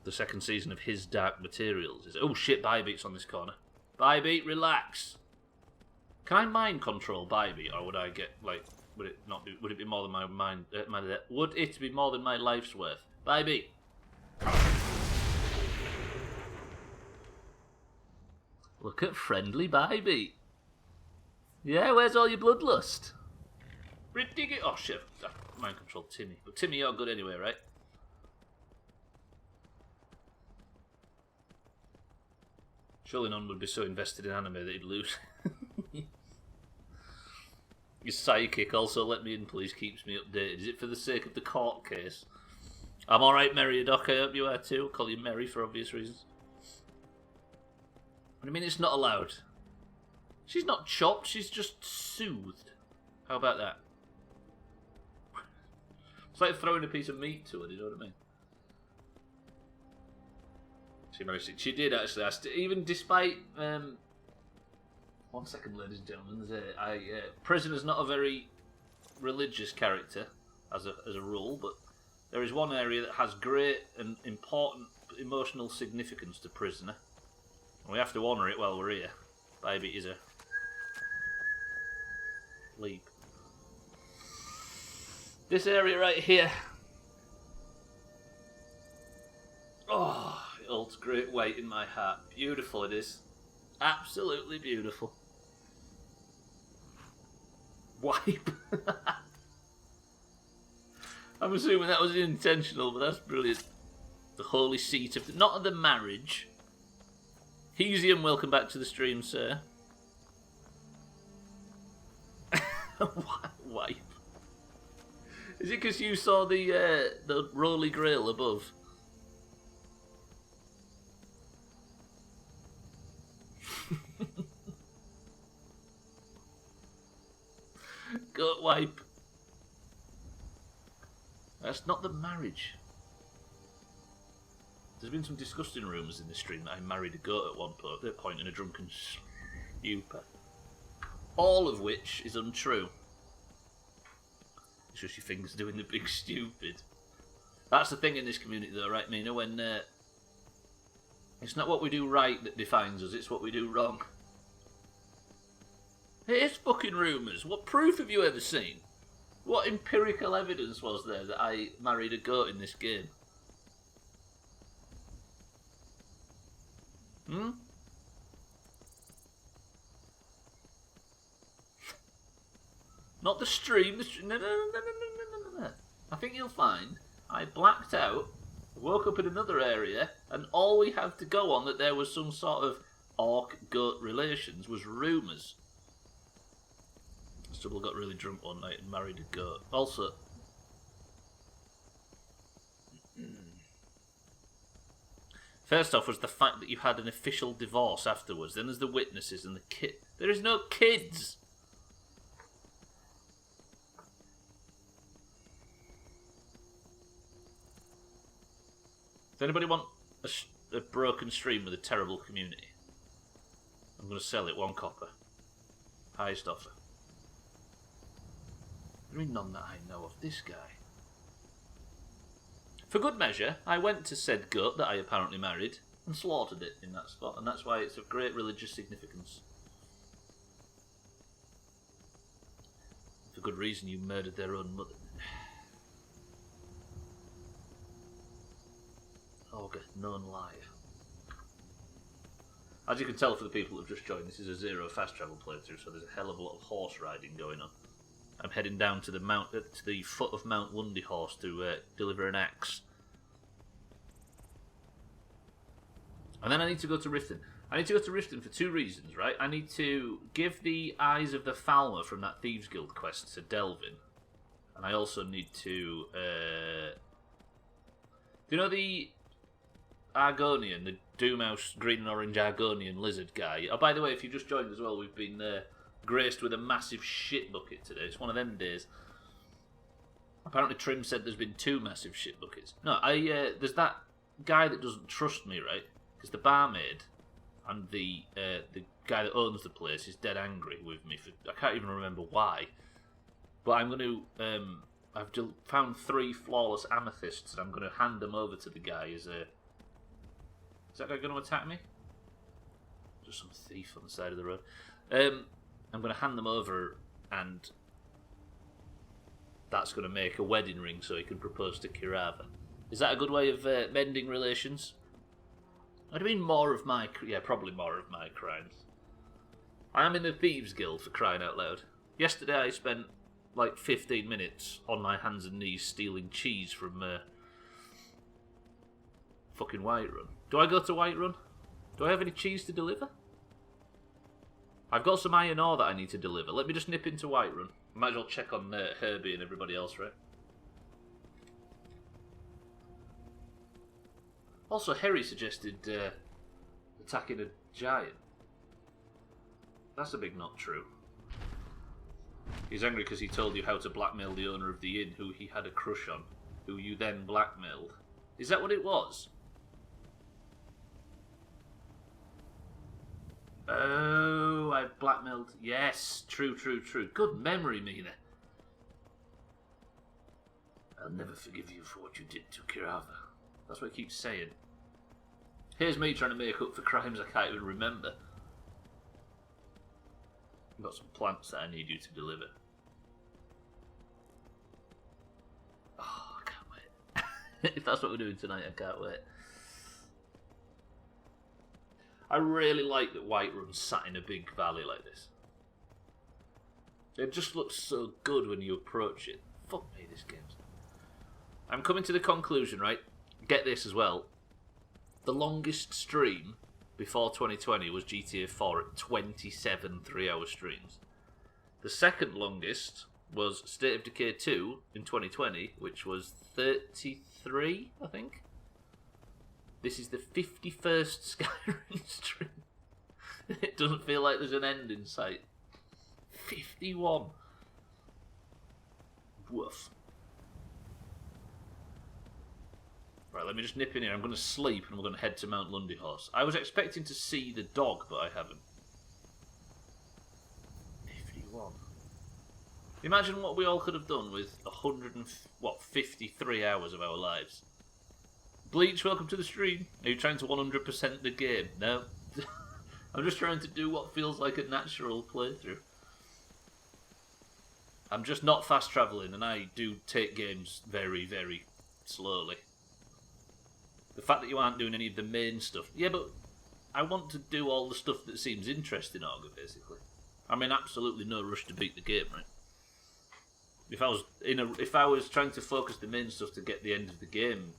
The second season of His Dark Materials is... Oh shit, Bybeat's on this corner. Bybeat, relax. Can I mind control Bybeat, or would I get, like... Would it not be... Would it be more than my mind... would it be more than my life's worth? Bybeat. Look at friendly Bybeat. Yeah, where's all your bloodlust? Ridiculous. Oh shit, I mind control Timmy. But Timmy, you're good anyway, right? Surely none would be so invested in anime that he'd lose. His sidekick also let me in, please, keeps me updated. Is it for the sake of the court case? I'm alright, Meriadoc, I hope you are too. I'll call you Mary for obvious reasons. What do you mean it's not allowed? She's not chopped, she's just soothed. How about that? It's like throwing a piece of meat to her, do you know what I mean? She did actually. Even despite 1 second, ladies and gentlemen. Prisoner's not a very religious character as a rule, but there is one area that has great and important emotional significance to Prisoner, and we have to honour it while we're here. Baby is a leap. This area right here. Oh. It holds great weight in my heart. Beautiful it is. Absolutely beautiful. Wipe. I'm assuming that was intentional, but that's brilliant. The holy seat of... Not of the marriage. Hesium, welcome back to the stream, sir. Wipe. Is it because you saw the Holy Grail above? Goat wipe. That's not the marriage. There's been some disgusting rumours in this stream that I married a goat at one point in a drunken stupor. All of which is untrue. It's just your fingers doing the big stupid. That's the thing in this community though, right, Mina? When it's not what we do right that defines us, it's what we do wrong. It's fucking rumours. What proof have you ever seen? What empirical evidence was there that I married a goat in this game? Not the stream. No. I think you'll find I blacked out, woke up in another area, and all we have to go on that there was some sort of orc-goat relations was rumours. Stubbler got really drunk one night and married a goat. Also, first off was the fact that you had an official divorce afterwards. Then there's the witnesses and the kid. There is no kids! Does anybody want a broken stream with a terrible community? I'm going to sell it, 1 copper. Highest offer. I mean, none that I know of. This guy. For good measure, I went to said goat that I apparently married and slaughtered it in that spot, and that's why it's of great religious significance. For good reason, you murdered their own mother. Ogre, known liar. As you can tell for the people who have just joined, this is a zero fast travel playthrough, so there's a hell of a lot of horse riding going on. I'm heading down to the foot of Mount Wundyhorse to deliver an axe. And then I need to go to Riften. I need to go to Riften for 2 reasons, right? I need to give the Eyes of the Falmer from that Thieves Guild quest to Delvin. And I also need to... do you know the Argonian, the Doomhaus green and orange Argonian lizard guy? Oh, by the way, if you just joined as well, we've been... graced with a massive shit bucket today. It's one of them days. Apparently Trim said there's been 2 massive shit buckets. No, there's that guy that doesn't trust me, right? Because the barmaid and the guy that owns the place is dead angry with me for I can't even remember why. But I'm going to I've found 3 flawless amethysts and I'm going to hand them over to the guy as a... Is that guy going to attack me? Just some thief on the side of the road. I'm going to hand them over, and that's going to make a wedding ring so he can propose to Kirava. Is that a good way of mending relations? I'd mean more of my... Yeah, probably more of my crimes. I am in the Thieves Guild, for crying out loud. Yesterday I spent like 15 minutes on my hands and knees stealing cheese from fucking Whiterun. Do I go to Whiterun? Do I have any cheese to deliver? I've got some iron ore that I need to deliver. Let me just nip into Whiterun. Might as well check on Herbie and everybody else, right? Also, Harry suggested attacking a giant. That's a big not true. He's angry because he told you how to blackmail the owner of the inn who he had a crush on, who you then blackmailed. Is that what it was? Oh, I blackmailed... Yes, true. Good memory, Mina. I'll never forgive you for what you did to Kirava. That's what he keeps saying. Here's me trying to make up for crimes I can't even remember. I've got some plants that I need you to deliver. Oh, I can't wait. If that's what we're doing tonight, I can't wait. I really like that Whiterun's sat in a big valley like this. It just looks so good when you approach it. Fuck me, this game's... I'm coming to the conclusion, right? Get this as well. The longest stream before 2020 was GTA 4 at 27 3-hour streams. The second longest was State of Decay 2 in 2020, which was 33, I think. This is the 51st Skyrim stream. It doesn't feel like there's an end in sight. 51. Woof. Right, let me just nip in here. I'm going to sleep and we're going to head to Mount Lundyhorse. I was expecting to see the dog, but I haven't. 51. Imagine what we all could have done with 53 hours of our lives. Bleach, welcome to the stream. Are you trying to 100% the game? No. I'm just trying to do what feels like a natural playthrough. I'm just not fast travelling, and I do take games very, very slowly. The fact that you aren't doing any of the main stuff... Yeah, but I want to do all the stuff that seems interesting, Augur, basically. I'm in absolutely no rush to beat the game, right? If I was trying to focus the main stuff to get the end of the game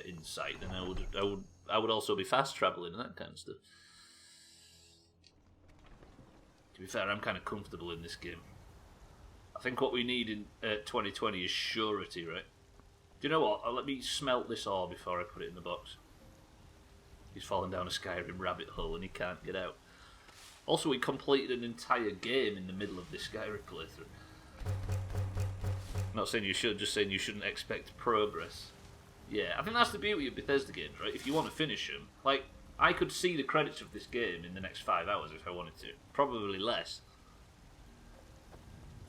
in sight, then I would also be fast travelling and that kind of stuff. To be fair, I'm kind of comfortable in this game. I think what we need in 2020 is surety, right? Do you know what? Let me smelt this ore before I put it in the box. He's fallen down a Skyrim rabbit hole and he can't get out. Also, we completed an entire game in the middle of this Skyrim playthrough. I'm not saying you should, just saying you shouldn't expect progress. Yeah, I think that's the beauty of Bethesda games, right? If you want to finish them, like, I could see the credits of this game in the next 5 hours if I wanted to. Probably less.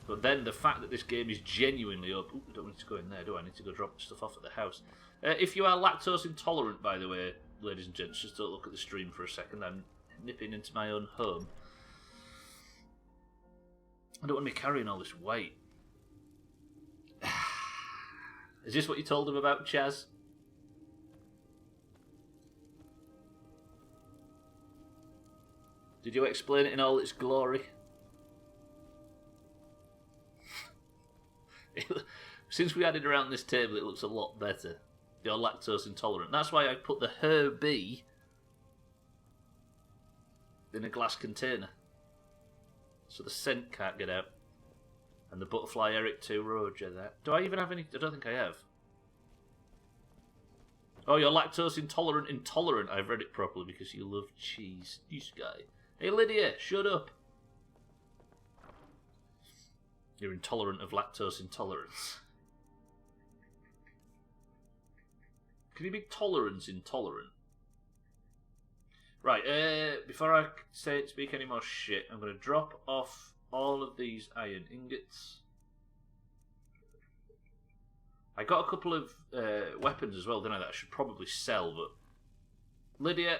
But then the fact that this game is genuinely open... Ooh, I don't need to go in there, do I? I need to go drop stuff off at the house. If you are lactose intolerant, by the way, ladies and gents, just don't look at the stream for a second. I'm nipping into my own home. I don't want to be carrying all this weight. Is this what you told him about, Chaz? Did you explain it in all its glory? Since we added around this table, it looks a lot better. You're lactose intolerant. That's why I put the Herbie in a glass container, so the scent can't get out. And the butterfly Eric 2 Roger that. Do I even have any? I don't think I have. Oh, you're lactose intolerant. I've read it properly because you love cheese. This guy. Hey Lydia, shut up. You're intolerant of lactose intolerance. Can you be tolerance intolerant? Right, before I speak any more shit, I'm going to drop off all of these iron ingots. I got a couple of weapons as well, didn't I, that I should probably sell, but... Lydia...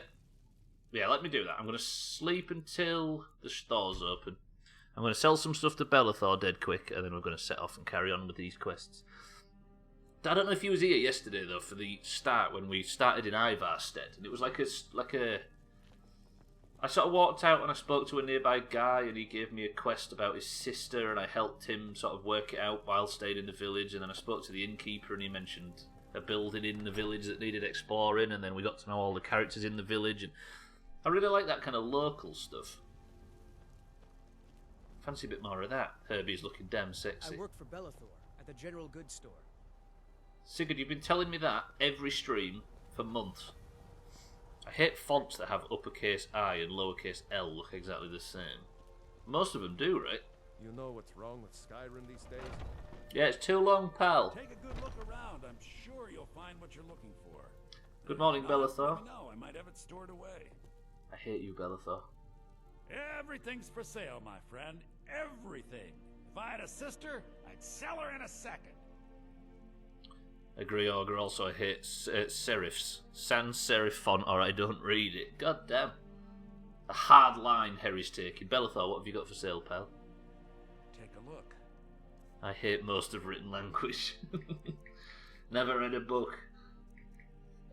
Yeah, let me do that. I'm going to sleep until the store's open. I'm going to sell some stuff to Bellathor dead quick, and then we're going to set off and carry on with these quests. I don't know if you was here yesterday, though, for the start, when we started in Ivarstead, and it was like a... I sort of walked out and I spoke to a nearby guy, and he gave me a quest about his sister, and I helped him sort of work it out while staying in the village, and then I spoke to the innkeeper, and he mentioned a building in the village that needed exploring, and then we got to know all the characters in the village, and I really like that kind of local stuff. Fancy a bit more of that. Herbie's looking damn sexy. I work for Bellathor at the general goods store. Sigurd, you've been telling me that every stream for months. I hate fonts that have uppercase I and lowercase L look exactly the same. Most of them do, right? You know what's wrong with Skyrim these days? Yeah, it's too long, pal. Take a good look around. I'm sure you'll find what you're looking for. Good morning, Bellathor. No, I might have it stored away. I hate you, Bellathor. Everything's for sale, my friend. Everything. If I had a sister, I'd sell her in a second. Agree, Augur. Also, I hate serifs. Sans serif font, or I don't read it. God damn. A hard line Harry's taking. Bellathor, what have you got for sale, pal? Take a look. I hate most of written language. Never read a book.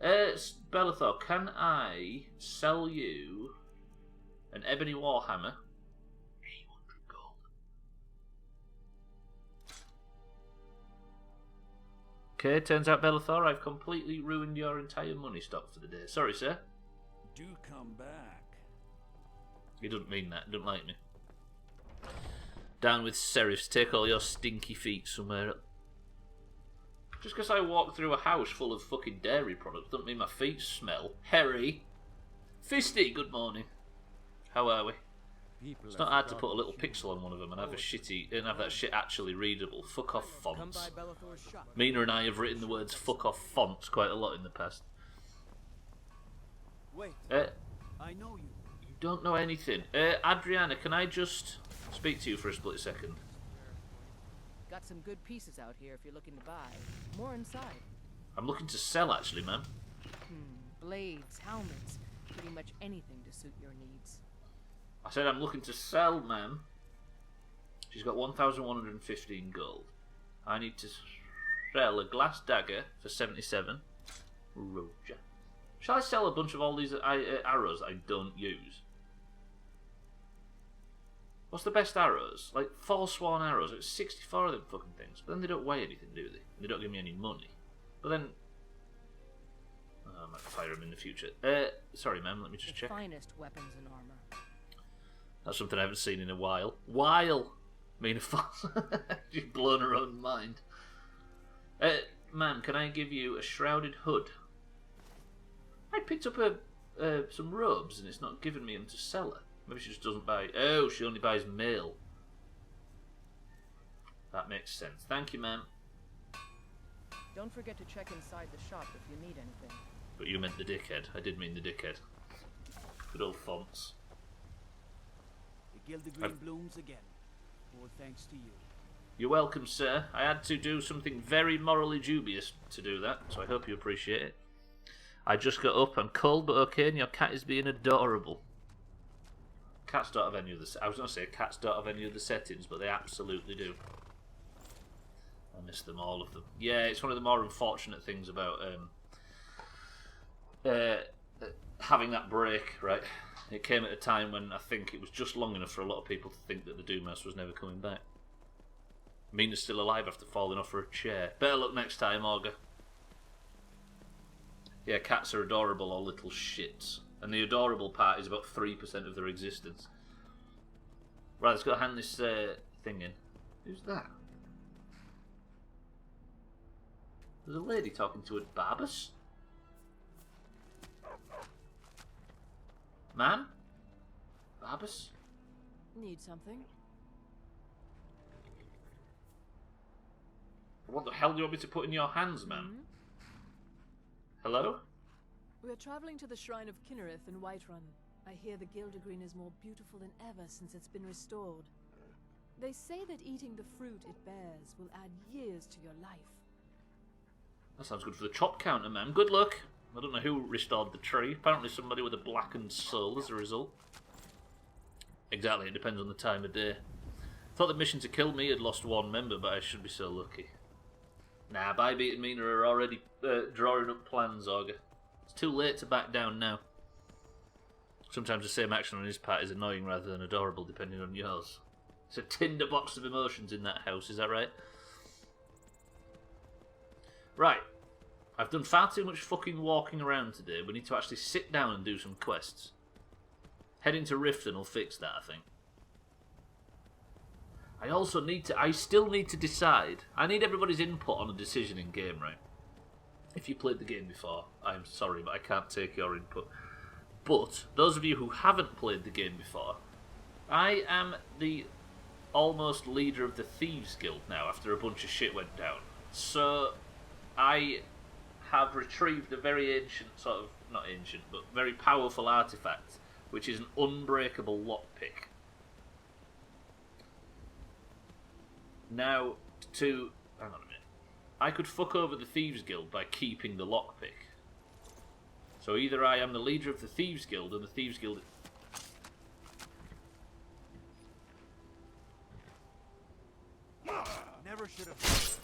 Bellathor, can I sell you an ebony warhammer? 800 gold. Okay, turns out, Bellathor, I've completely ruined your entire money stock for the day. Sorry, sir. Do come back. He doesn't mean that. He doesn't like me. Down with serifs. Take all your stinky feet somewhere else. Just because I walk through a house full of fucking dairy products doesn't mean my feet smell. Harry. Fisty, good morning. How are we? People It's not hard to put a little pixel on one of them and have that shit actually readable. Fuck off fonts. Mina and I have written the words fuck off fonts quite a lot in the past. Wait, I know you. You don't know anything. Adriana, can I just speak to you for a split second? Got some good pieces out here if you're looking to buy. More inside. I'm looking to sell, actually, ma'am. Blades, helmets, pretty much anything to suit your needs. I said I'm looking to sell, ma'am. She's got 1,115 gold. I need to sell a glass dagger for 77. Roger. Shall I sell a bunch of all these arrows that I don't use? What's the best arrows? Like forsworn arrows. It's 64 of them fucking things. But then they don't weigh anything, do they? They don't give me any money. But then... I might fire them in the future. Sorry, ma'am, let me just check. Finest weapons and armor. That's something I haven't seen in a while. Mean a false. She's blown her own mind. Ma'am, can I give you a shrouded hood? I picked up some robes and it's not given me them to sell her. Maybe she just doesn't buy... Oh, she only buys mail. That makes sense. Thank you, ma'am. Don't forget to check inside the shop if you need anything. But you meant the dickhead. I did mean the dickhead. Good old fonts. The Gildegreen blooms again. All thanks to you. You're welcome, sir. I had to do something very morally dubious to do that, so I hope you appreciate it. I just got up. I'm cold but okay, and your cat is being adorable. Cats don't have any of the... I was going to say cats don't have any of the settings, but they absolutely do. I miss them, all of them. Yeah, it's one of the more unfortunate things about having that break, right? It came at a time when I think it was just long enough for a lot of people to think that the Doomhaus was never coming back. Mina's still alive after falling off her chair. Better luck next time, Augur. Yeah, cats are adorable, or little shits. And the adorable part is about 3% of their existence. Right, let's go hand this thing in. Who's that? There's a lady talking to a Barbus. Ma'am? Barbus? Need something? What the hell do you want me to put in your hands, ma'am? Hello? We are traveling to the Shrine of Kinnereth in Whiterun. I hear the Gildegreen is more beautiful than ever since it's been restored. They say that eating the fruit it bears will add years to your life. That sounds good for the chop counter, ma'am. Good luck. I don't know who restored the tree. Apparently somebody with a blackened soul as a result. Exactly, it depends on the time of day. Thought the mission to kill me had lost one member, but I should be so lucky. Nah, Bybeat and Mina are already drawing up plans, Augur. It's too late to back down now. Sometimes the same action on his part is annoying rather than adorable, depending on yours. It's a tinderbox of emotions in that house, is that right? Right. I've done far too much fucking walking around today. We need to actually sit down and do some quests. Heading to Riften will fix that, I think. I still need to decide. I need everybody's input on a decision in game, right? If you played the game before, I'm sorry, but I can't take your input. But, those of you who haven't played the game before, I am the almost leader of the Thieves Guild now, after a bunch of shit went down. So, I have retrieved a very ancient, not ancient, but very powerful artifact, which is an unbreakable lockpick. Now, hang on a minute. I could fuck over the Thieves Guild by keeping the lockpick. So either I am the leader of the Thieves Guild, and the Thieves Guild... Never should have...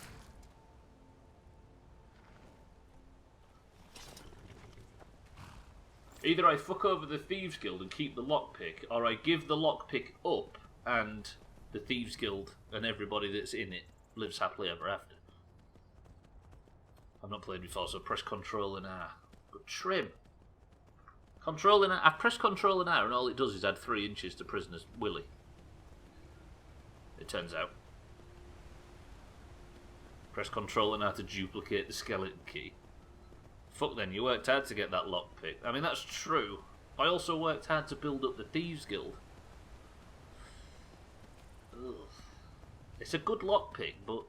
Either I fuck over the Thieves Guild and keep the lockpick, or I give the lockpick up, and the Thieves Guild and everybody that's in it lives happily ever after. I've not played before, so press Control and R. But trim. Control and R. I press Control and R, and all it does is add 3 inches to Prisoner's Willy. It turns out. Press Control and R to duplicate the skeleton key. Fuck then, you worked hard to get that lockpick. I mean, that's true. I also worked hard to build up the Thieves Guild. Ugh. It's a good lockpick, but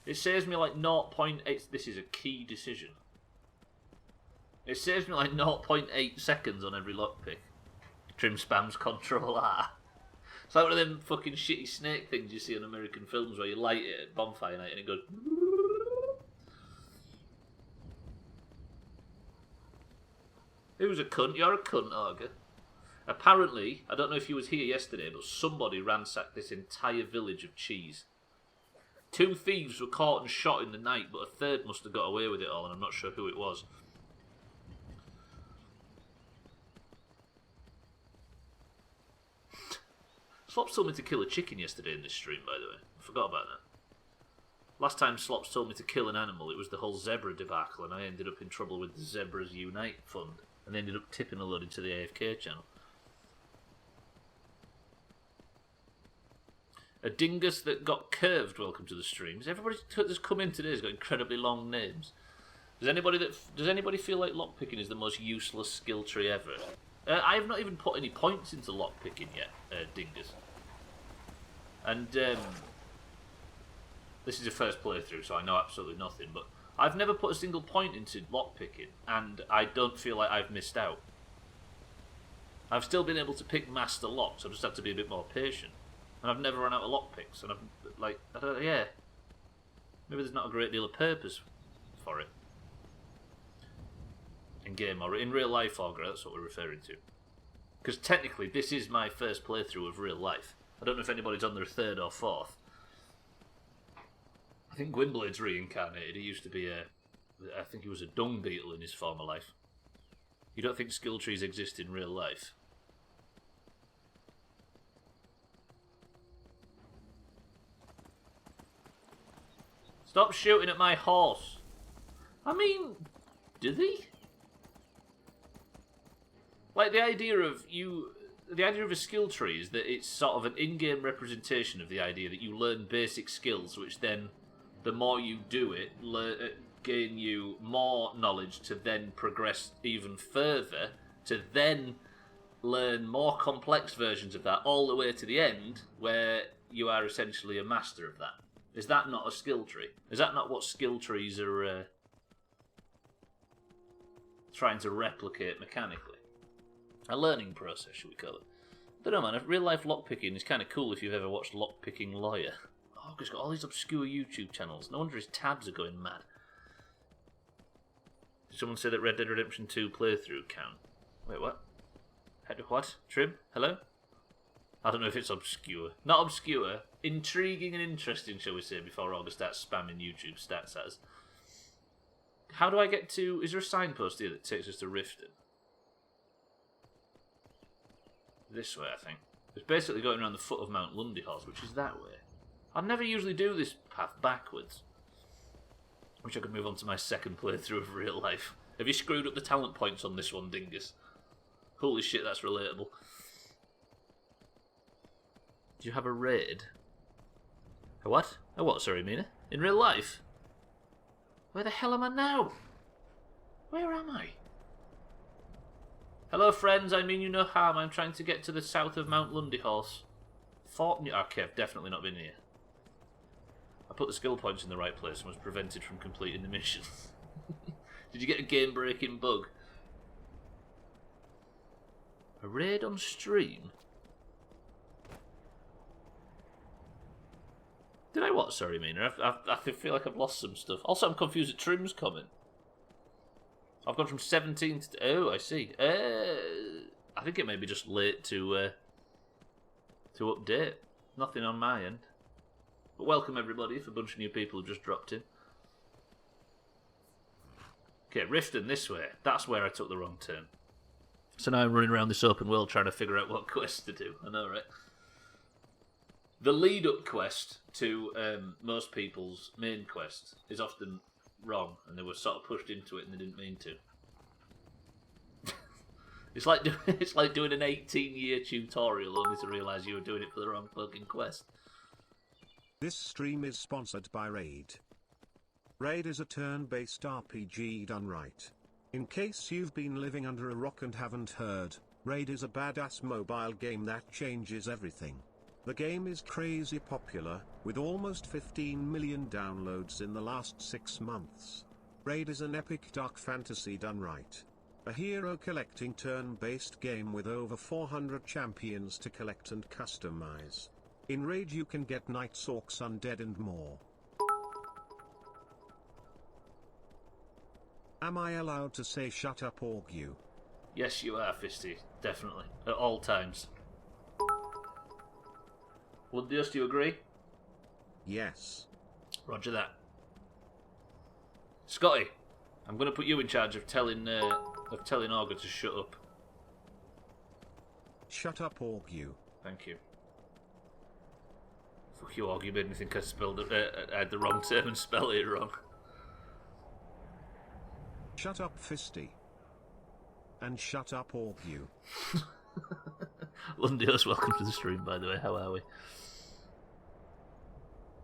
it saves me like 0.8. This is a key decision. It saves me like 0.8 seconds on every lockpick. Trim spams Control R. It's like one of them fucking shitty snake things you see in American films where you light it at bonfire night and it goes. Who's a cunt? You're a cunt, Auger. Apparently, I don't know if you was here yesterday, but somebody ransacked this entire village of cheese. 2 thieves were caught and shot in the night, but a third must have got away with it all, and I'm not sure who it was. Slops told me to kill a chicken yesterday in this stream, by the way. I forgot about that. Last time Slops told me to kill an animal, it was the whole zebra debacle, and I ended up in trouble with the Zebras Unite Fund, and ended up tipping a load into the AFK channel. A dingus that got curved, welcome to the streams. Everybody that's come in today has got incredibly long names. Does anybody feel like lockpicking is the most useless skill tree ever? I have not even put any points into lockpicking yet, dingus. And this is a first playthrough, so I know absolutely nothing, but I've never put a single point into lockpicking, and I don't feel like I've missed out. I've still been able to pick master locks, I've just had to be a bit more patient. And I've never run out of lockpicks, and yeah. Maybe there's not a great deal of purpose for it. In game, or in real life, Augur, that's what we're referring to. Because technically, this is my first playthrough of real life. I don't know if anybody's on their 3rd or 4th. I think Gwynblade's reincarnated. He used to be I think he was a dung beetle in his former life. You don't think skill trees exist in real life? Stop shooting at my horse. I mean, do they? Like, the idea of a skill tree is that it's sort of an in-game representation of the idea that you learn basic skills, which then, the more you do it, gain you more knowledge to then progress even further, to then learn more complex versions of that, all the way to the end, where you are essentially a master of that. Is that not a skill tree? Is that not what skill trees are trying to replicate mechanically? A learning process, should we call it? I don't know, man. Real life lockpicking is kind of cool if you've ever watched Lockpicking Lawyer. Oh, he's got all these obscure YouTube channels. No wonder his tabs are going mad. Did someone say that Red Dead Redemption 2 playthrough count? Wait, what? What? Trim? Hello? I don't know if it's obscure. Not obscure. Intriguing and interesting, shall we say, before August starts spamming YouTube stats at us. How do I get to... Is there a signpost here that takes us to Riften? This way, I think. It's basically going around the foot of Mount Lundyhorse, which is that way. I never usually do this path backwards. Wish I could move on to my second playthrough of real life. Have you screwed up the talent points on this one, dingus? Holy shit, that's relatable. Do you have a raid? A what? A what, sorry, Mina? In real life? Where the hell am I now? Where am I? Hello, friends. I mean you no harm. I'm trying to get to the south of Mount Lundyhorse. Okay, I've definitely not been here. I put the skill points in the right place and was prevented from completing the mission. Did you get a game-breaking bug? A raid on stream? Did I what? Sorry, Mina. I feel like I've lost some stuff. Also, I'm confused at Trim's comment. I've gone from 17 to... Oh, I see. I think it may be just late to update. Nothing on my end. But welcome, everybody, if a bunch of new people have just dropped in. Okay, Riften, this way. That's where I took the wrong turn. So now I'm running around this open world trying to figure out what quest to do. I know, right? The lead-up quest to most people's main quest is often wrong, and they were sort of pushed into it and they didn't mean to. It's like doing an 18-year tutorial only to realise you were doing it for the wrong fucking quest. This stream is sponsored by Raid. Raid is a turn-based RPG done right. In case you've been living under a rock and haven't heard, Raid is a badass mobile game that changes everything. The game is crazy popular, with almost 15 million downloads in the last 6 months. Raid is an epic dark fantasy done right. A hero collecting turn-based game with over 400 champions to collect and customize. In Raid you can get knights, orcs, undead and more. Am I allowed to say shut up, Orgu? Yes, you are, Fisty. Definitely. At all times. Wooddeus, do you agree? Yes. Roger that. Scotty, I'm going to put you in charge of telling Augur to shut up. Shut up, Orgu. Thank you. Fuck you, Augur. You made me think I had the wrong term and spelled it wrong. Shut up, Fisty. And shut up, Orgu. Lundios, welcome to the stream, by the way. How are we?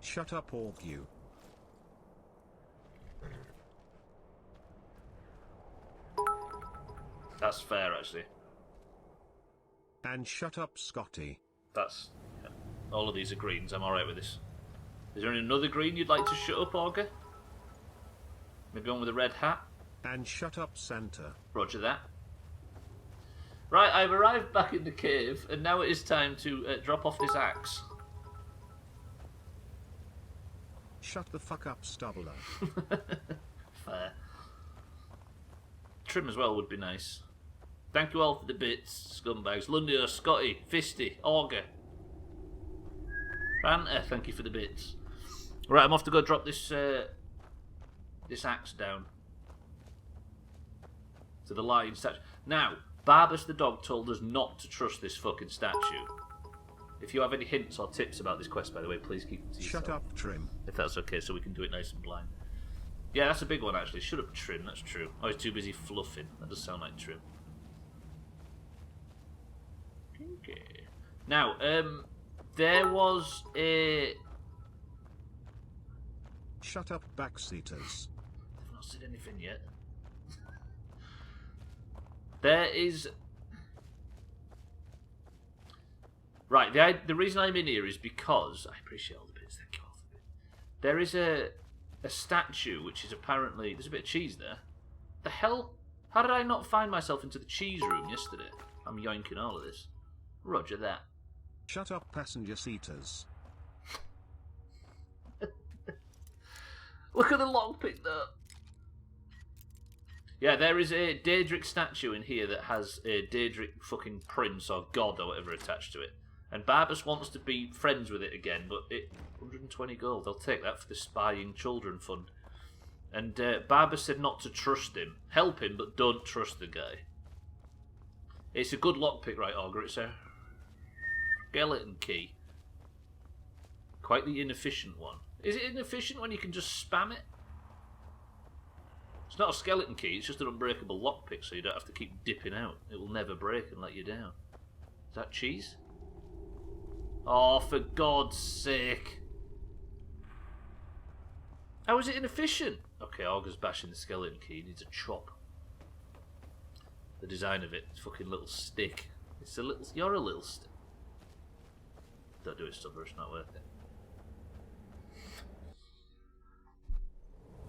Shut up, Orgu. That's fair, actually. And shut up, Scotty. That's... Yeah. All of these are greens. I'm alright with this. Is there another green you'd like to shut up, Augur? Maybe one with a red hat? And shut up, Santa. Roger that. Right, I've arrived back in the cave, and now it is time to drop off this axe. Shut the fuck up, Stubbler. Fair. Trim as well would be nice. Thank you all for the bits, scumbags. Lundio, Scotty, Fisty, Augur. Ranta, thank you for the bits. Right, I'm off to go drop this this axe down to the lion statue. Now, Barbus the dog told us not to trust this fucking statue. If you have any hints or tips about this quest, by the way, please keep them to yourself. Shut up, Trim. If that's okay, so we can do it nice and blind. Yeah, that's a big one, actually. Shut up, Trim, that's true. Oh, he's too busy fluffing. That does sound like Trim. Okay. Now, there was a... Shut up, backseaters. I've not said anything yet. There is... Right, the reason I'm in here is because... I appreciate all the bits, thank you all for it. There is a statue which is apparently... There's a bit of cheese there. The hell? How did I not find myself into the cheese room yesterday? I'm yoinking all of this. Roger that. Shut up, passenger seaters. Look at the lockpick there. Yeah, there is a Daedric statue in here that has a Daedric fucking prince or god or whatever attached to it. And Barbus wants to be friends with it again, but 120 gold. I'll take that for the Spying Children Fund. And Barbus said not to trust him. Help him, but don't trust the guy. It's a good lockpick, right, Augur? It's a skeleton key. Quite the inefficient one. Is it inefficient when you can just spam it? It's not a skeleton key, it's just an unbreakable lockpick, so you don't have to keep dipping out. It will never break and let you down. Is that cheese? Oh, for God's sake. How is it inefficient? Okay, Augur's bashing the skeleton key. He needs a chop. The design of it, it's a fucking little stick. It's a little... You're a little stick. Don't do it, Stubbler, it's not worth it.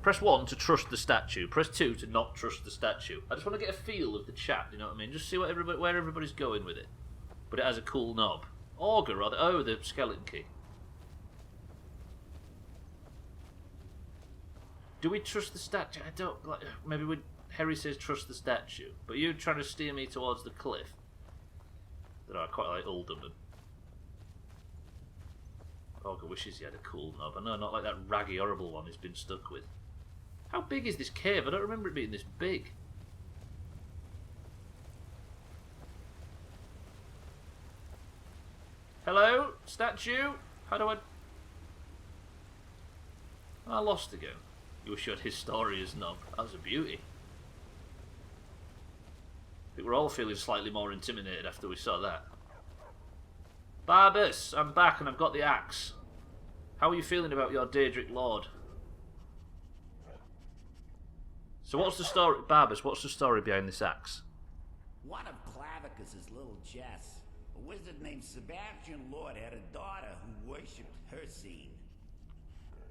Press 1 to trust the statue. Press 2 to not trust the statue. I just want to get a feel of the chat, you know what I mean? Just see what where everybody's going with it. But it has a cool knob. Augur, rather. Oh, the skeleton key. Do we trust the statue? I don't... Like, maybe Harry says trust the statue. But you're trying to steer me towards the cliff. I don't know, I quite like Ulderman. Augur wishes he had a cool knob. I know, not like that raggy, horrible one he's been stuck with. How big is this cave? I don't remember it being this big. Hello? Statue? How do I lost again. You wish you had Historia's knob. That was a beauty. I think we're all feeling slightly more intimidated after we saw that. Barbus, I'm back and I've got the axe. How are you feeling about your Daedric Lord? So what's the story, Barbus, what's the story behind this axe? What a Clavicus's little Jess. A wizard named Sebastian Lord had a daughter who worshipped her scene.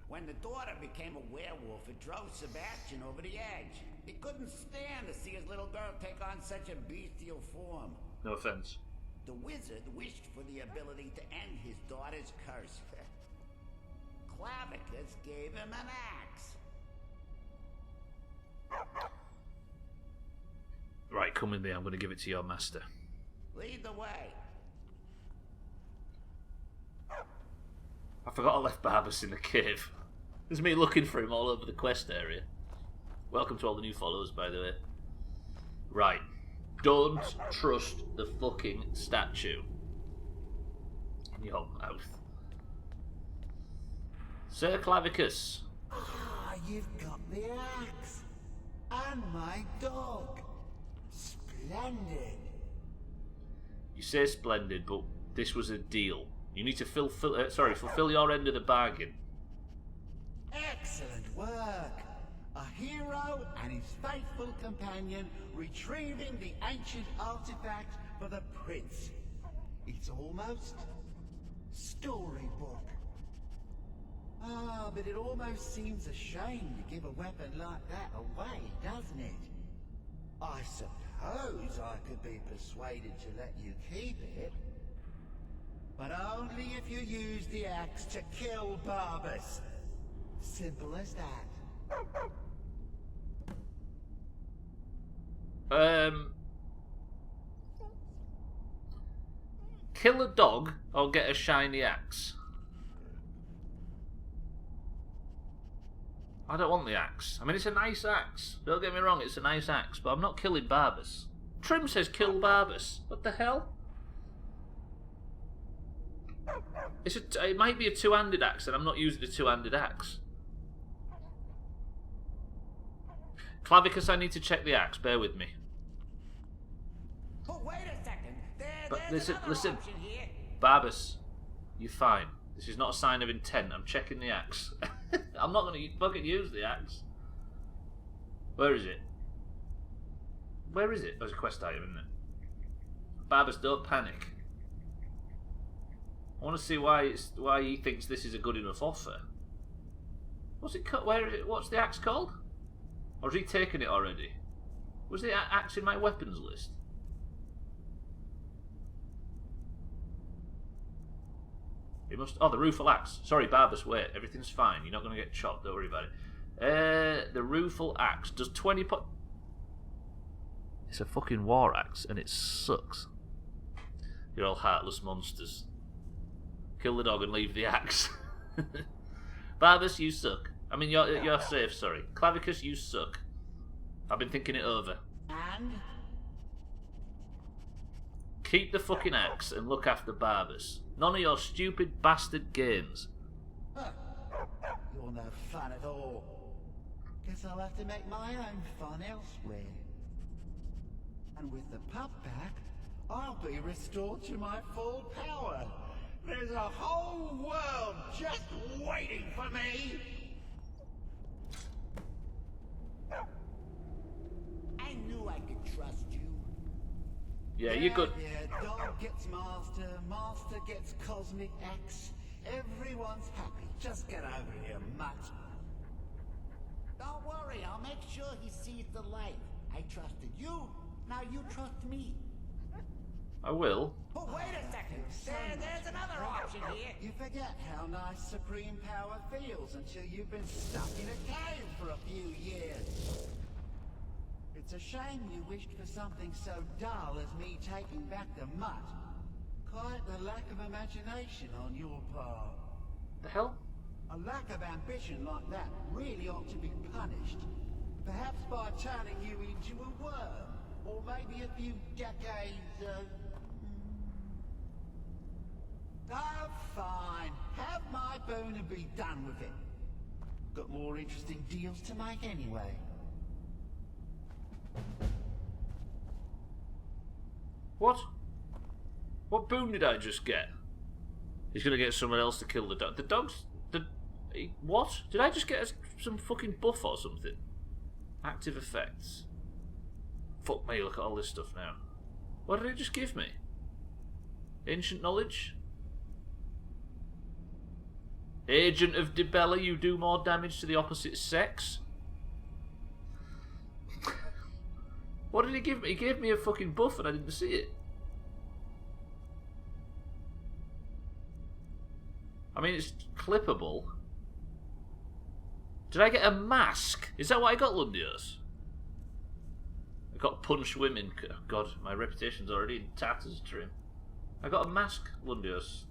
When the daughter became a werewolf, it drove Sebastian over the edge. He couldn't stand to see his little girl take on such a bestial form. No offense. The wizard wished for the ability to end his daughter's curse. Clavicus gave him an axe. Right, come with me. I'm going to give it to your master. Lead the way. I forgot I left Barbas in the cave. There's me looking for him all over the quest area. Welcome to all the new followers, by the way. Right. Don't trust the fucking statue. In your mouth. Sir Clavicus. Ah, you've got the axe. And my dog. Splendid. You say splendid, but this was a deal. You need to fulfill your end of the bargain. Excellent work. A hero and his faithful companion retrieving the ancient artifact for the prince. It's almost storybook. Ah, but it almost seems a shame to give a weapon like that away, doesn't it? I suppose I could be persuaded to let you keep it. But only if you use the axe to kill Barbas. Simple as that. Kill a dog or get a shiny axe? I don't want the axe. I mean, it's a nice axe. Don't get me wrong, it's a nice axe, but I'm not killing Barbas. Trim says kill Barbas. What the hell? It might be a two-handed axe, and I'm not using a two-handed axe. Clavicus, I need to check the axe. Bear with me. Oh, wait a second. But There's listen, option here. Barbas, you're fine. This is not a sign of intent. I'm checking the axe. I'm not going to fucking use the axe. Where is it? Where is it? There's a quest item, isn't it? Barbas, don't panic. I want to see why he thinks this is a good enough offer. What's it? Where is it? What's the axe called? Or has he taken it already? Was the axe in my weapons list? It must. Oh, the rueful axe. Sorry, Barbas. Wait, everything's fine. You're not going to get chopped. Don't worry about it. The rueful axe does 20. It's a fucking war axe, and it sucks. You're all heartless monsters. Kill the dog and leave the axe. Barbas, you suck. I mean, you're safe. Sorry, Clavicus, you suck. I've been thinking it over. And keep the fucking axe and look after Barbas. None of your stupid bastard games. huh. You're no fun at all. Guess I'll have to make my own fun elsewhere. And with the pup back, I'll be restored to my full power. There's a whole world just waiting for me. I knew I could trust you. Yeah, you're good. Yeah, dog gets master, master gets cosmic axe. Everyone's happy. Just get over here, Mutt. Don't worry, I'll make sure he sees the light. I trusted you, now you trust me. I will. But wait a second, there's another option here. You forget how nice supreme power feels until you've been stuck in a cave for a few years. It's a shame you wished for something so dull as me taking back the Mutt. Quite the lack of imagination on your part. The hell? A lack of ambition like that really ought to be punished. Perhaps by turning you into a worm, or maybe a few decades of... Oh, fine. Have my boon and be done with it. Got more interesting deals to make anyway. What? What boon did I just get? He's gonna get someone else to kill the dog. The dog's... What? Did I just get some fucking buff or something? Active effects. Fuck me, look at all this stuff now. What did it just give me? Ancient knowledge? Agent of Dibella, you do more damage to the opposite sex? What did he give me? He gave me a fucking buff and I didn't see it. I mean, it's clippable. Did I get a mask? Is that what I got, Lundios? I got punch women. Oh God, my reputation's already in tatters, Trim. I got a mask, Lundios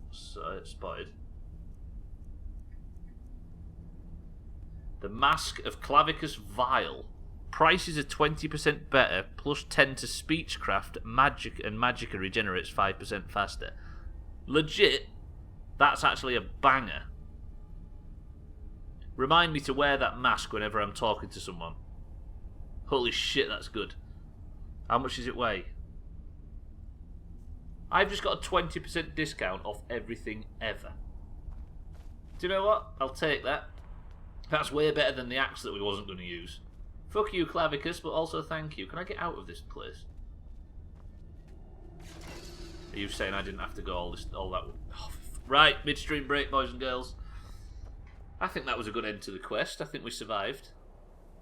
spotted. The Mask of Clavicus Vile. Prices are 20% better, plus 10 to speechcraft, magic, and magicka regenerates 5% faster. Legit, that's actually a banger. Remind me to wear that mask whenever I'm talking to someone. Holy shit, that's good. How much does it weigh? I've just got a 20% discount off everything ever. Do you know what? I'll take that. That's way better than the axe that we wasn't going to use. Fuck you, Clavicus, but also thank you. Can I get out of this place? Are you saying I didn't have to go all that? Oh, right, midstream break, boys and girls. I think that was a good end to the quest. I think we survived.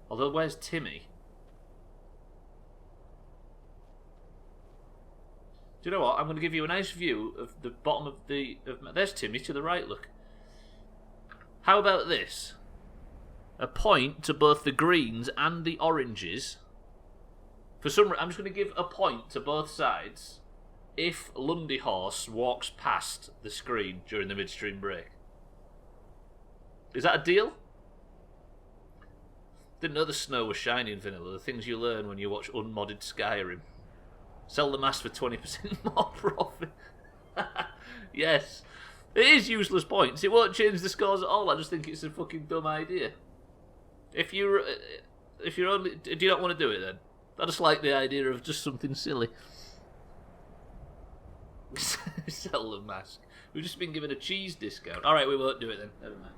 Although, where's Timmy? Do you know what? I'm going to give you a nice view of the bottom of the... there's Timmy to the right, look. How about this? A point to both the greens and the oranges. For some reason, I'm just going to give a point to both sides if Lundyhorse walks past the screen during the midstream break. Is that a deal? Didn't know the snow was shiny in vanilla. The things you learn when you watch unmodded Skyrim. Sell the mask for 20% more profit. Yes. It is useless points. It won't change the scores at all. I just think it's a fucking dumb idea. If you're only... Do you not want to do it then? I just like the idea of just something silly. Sell the mask. We've just been given a cheese discount. Alright, we won't do it then. Never mind.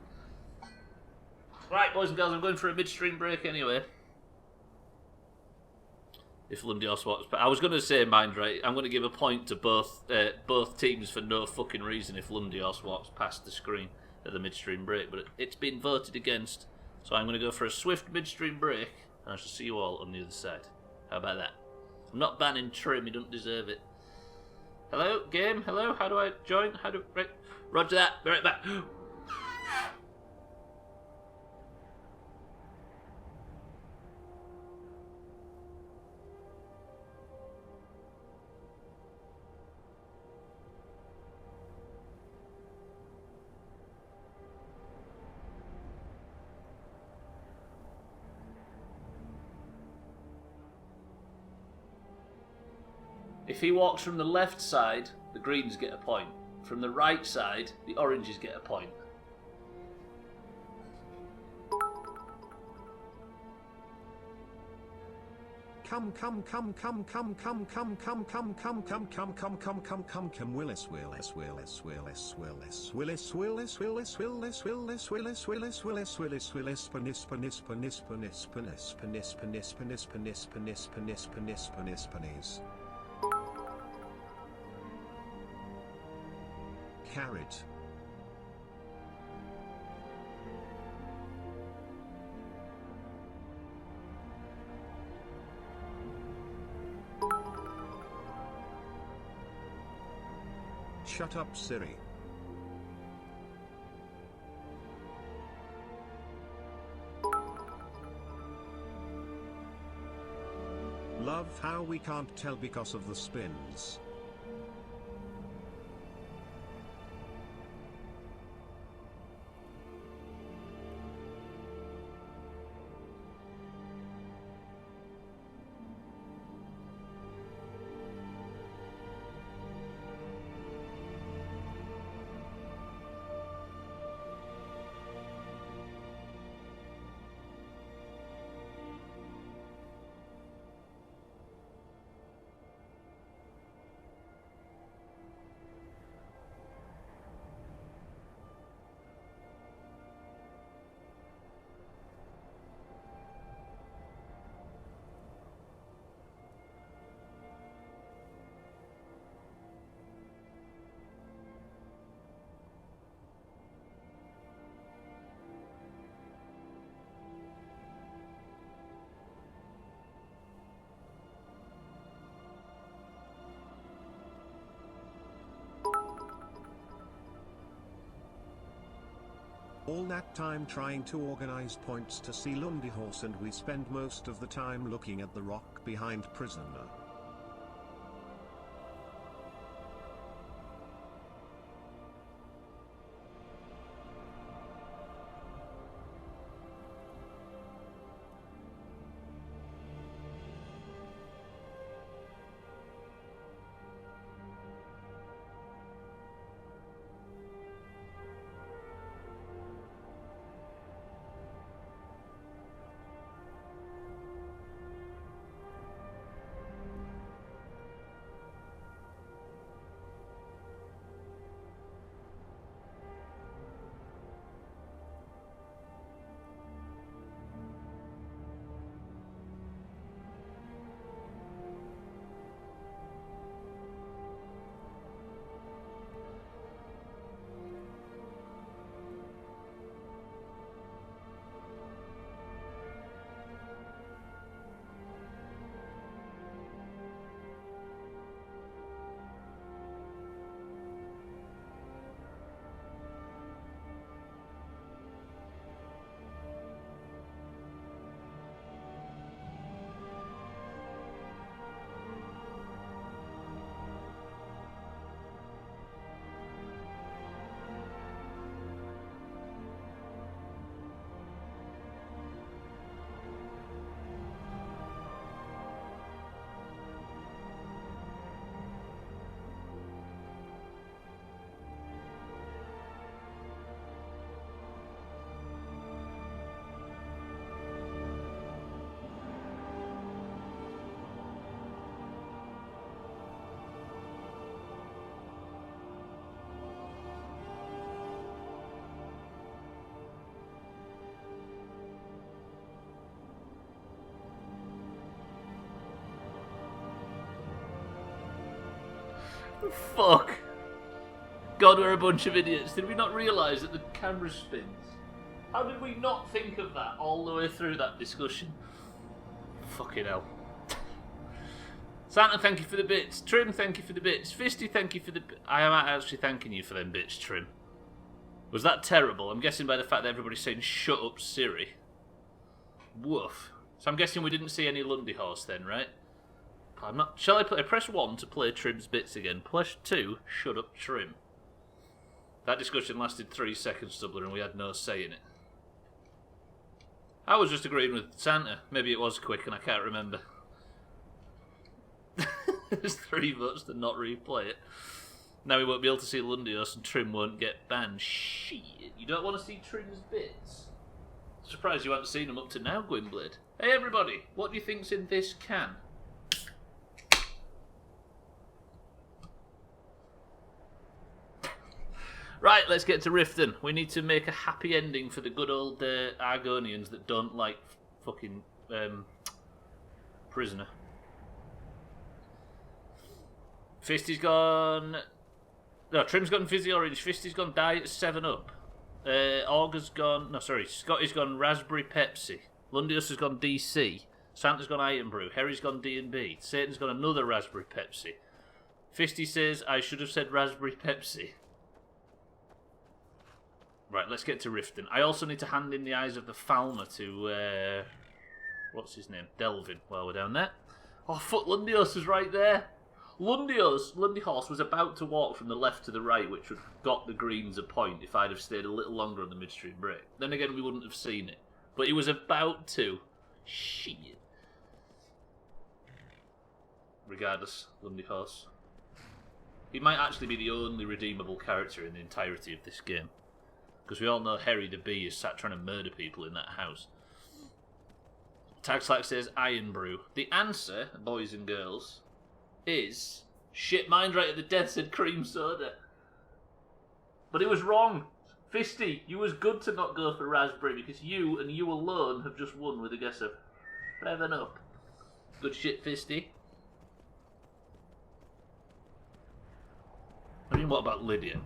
Right, boys and girls, I'm going for a midstream break anyway. If Lundios walks... But I was going to say, mind right, I'm going to give a point to both teams for no fucking reason if Lundios walks past the screen at the midstream break. But it's been voted against, so I'm going to go for a swift midstream break, and I shall see you all on the other side. How about that? I'm not banning Trim, he doesn't deserve it. Hello, game? Hello? How do I join? How do... Right. Roger that. Be right back. If he walks from the left side, the greens get a point. From the right side, the oranges get a point. Come Willis Carrot. Shut up, Siri. Love how we can't tell because of the spins. All that time trying to organize points to see Doomhaus, and we spend most of the time looking at the rock behind prisoner. Fuck. God, we're a bunch of idiots. Did we not realise that the camera spins? How did we not think of that all the way through that discussion? Fucking hell. Santa, thank you for the bits. Trim, thank you for the bits. Fisty, thank you for the bits. I am actually thanking you for them bits, Trim. Was that terrible? I'm guessing by the fact that everybody's saying, shut up, Siri. Woof. So I'm guessing we didn't see any Doomhaus then, right? I'm not. Shall I press 1 to play Trim's bits again? Press 2, shut up, Trim. That discussion lasted 3 seconds, Stubbler, and we had no say in it. I was just agreeing with Santa. Maybe it was quick and I can't remember. There's 3 votes to not replay it. Now we won't be able to see Doomhaus and Trim won't get banned. Shit. You don't want to see Trim's bits? Surprised you haven't seen them up to now, Gwynblade. Hey everybody, what do you think's in this can? Right, let's get to Riften. We need to make a happy ending for the good old Argonians that don't like fucking prisoner. Fisty's gone. No, Trim's gone Fizzy Orange. Fisty's gone Diet 7-Up. Augur's gone. No, sorry. Scotty's gone Raspberry Pepsi. Doomhaus has gone DC. Santa's gone Iron Brew. Harry's gone D&B. Satan's gone another Raspberry Pepsi. Fisty says, I should have said Raspberry Pepsi. Right, let's get to Riften. I also need to hand in the Eyes of the Falmer to, what's his name? Delvin, while we're down there. Oh, fuck, Doomhaus is right there. Doomhaus was about to walk from the left to the right, which would have got the Greens a point if I'd have stayed a little longer on the midstream break. Then again, we wouldn't have seen it. But he was about to. Shit. Regardless, Doomhaus. He might actually be the only redeemable character in the entirety of this game. Because we all know Harry the Bee is sat trying to murder people in that house. Tagslack says Iron Brew. The answer, boys and girls, is shit, mind right at the death said cream soda. But it was wrong. Fisty, you was good to not go for raspberry because you and you alone have just won with a guess of 7-Up. Good shit, Fisty. I mean, what about Lydia?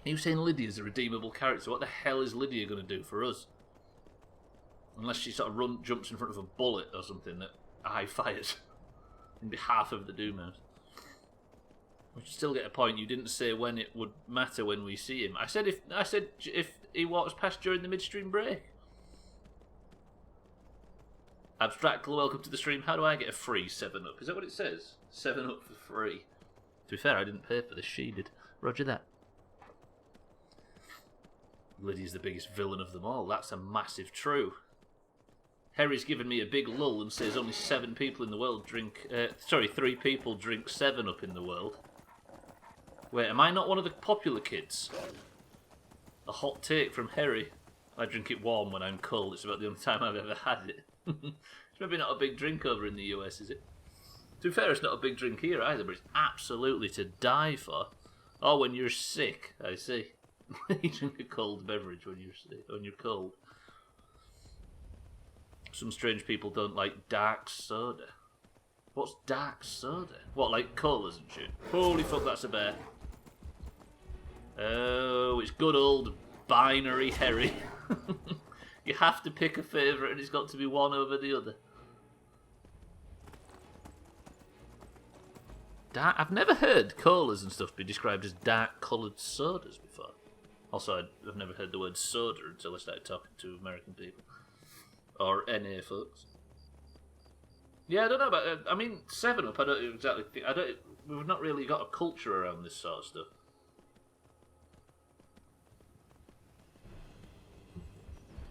He was saying Lydia's a redeemable character. What the hell is Lydia going to do for us? Unless she sort of jumps in front of a bullet or something that I fired in behalf of the Doomhaus. We should still get a point. You didn't say when it would matter when we see him. I said if he walks past during the midstream break. Abstractly, welcome to the stream. How do I get a free 7-Up? Is that what it says? 7-Up for free. To be fair, I didn't pay for this. She did. Roger that. Lydia's the biggest villain of them all. That's a massive true. Harry's given me a big lull and says only 7 people in the world drink... 3 people drink 7-Up in the world. Wait, am I not one of the popular kids? A hot take from Harry. I drink it warm when I'm cold. It's about the only time I've ever had it. It's maybe not a big drink over in the US, is it? To be fair, it's not a big drink here either, but it's absolutely to die for. Oh, when you're sick, I see. You drink a cold beverage when you're sick, when you're cold. Some strange people don't like dark soda. What's dark soda? What, like colas and shit? Holy fuck, that's a bear. Oh, it's good old binary Harry. You have to pick a favourite and it's got to be one over the other. I've never heard colas and stuff be described as dark coloured sodas before. Also, I've never heard the word soda until I started talking to American people. Or NA folks. Yeah, I don't know about... I mean, 7-Up, I don't exactly think... We've not really got a culture around this sort of stuff.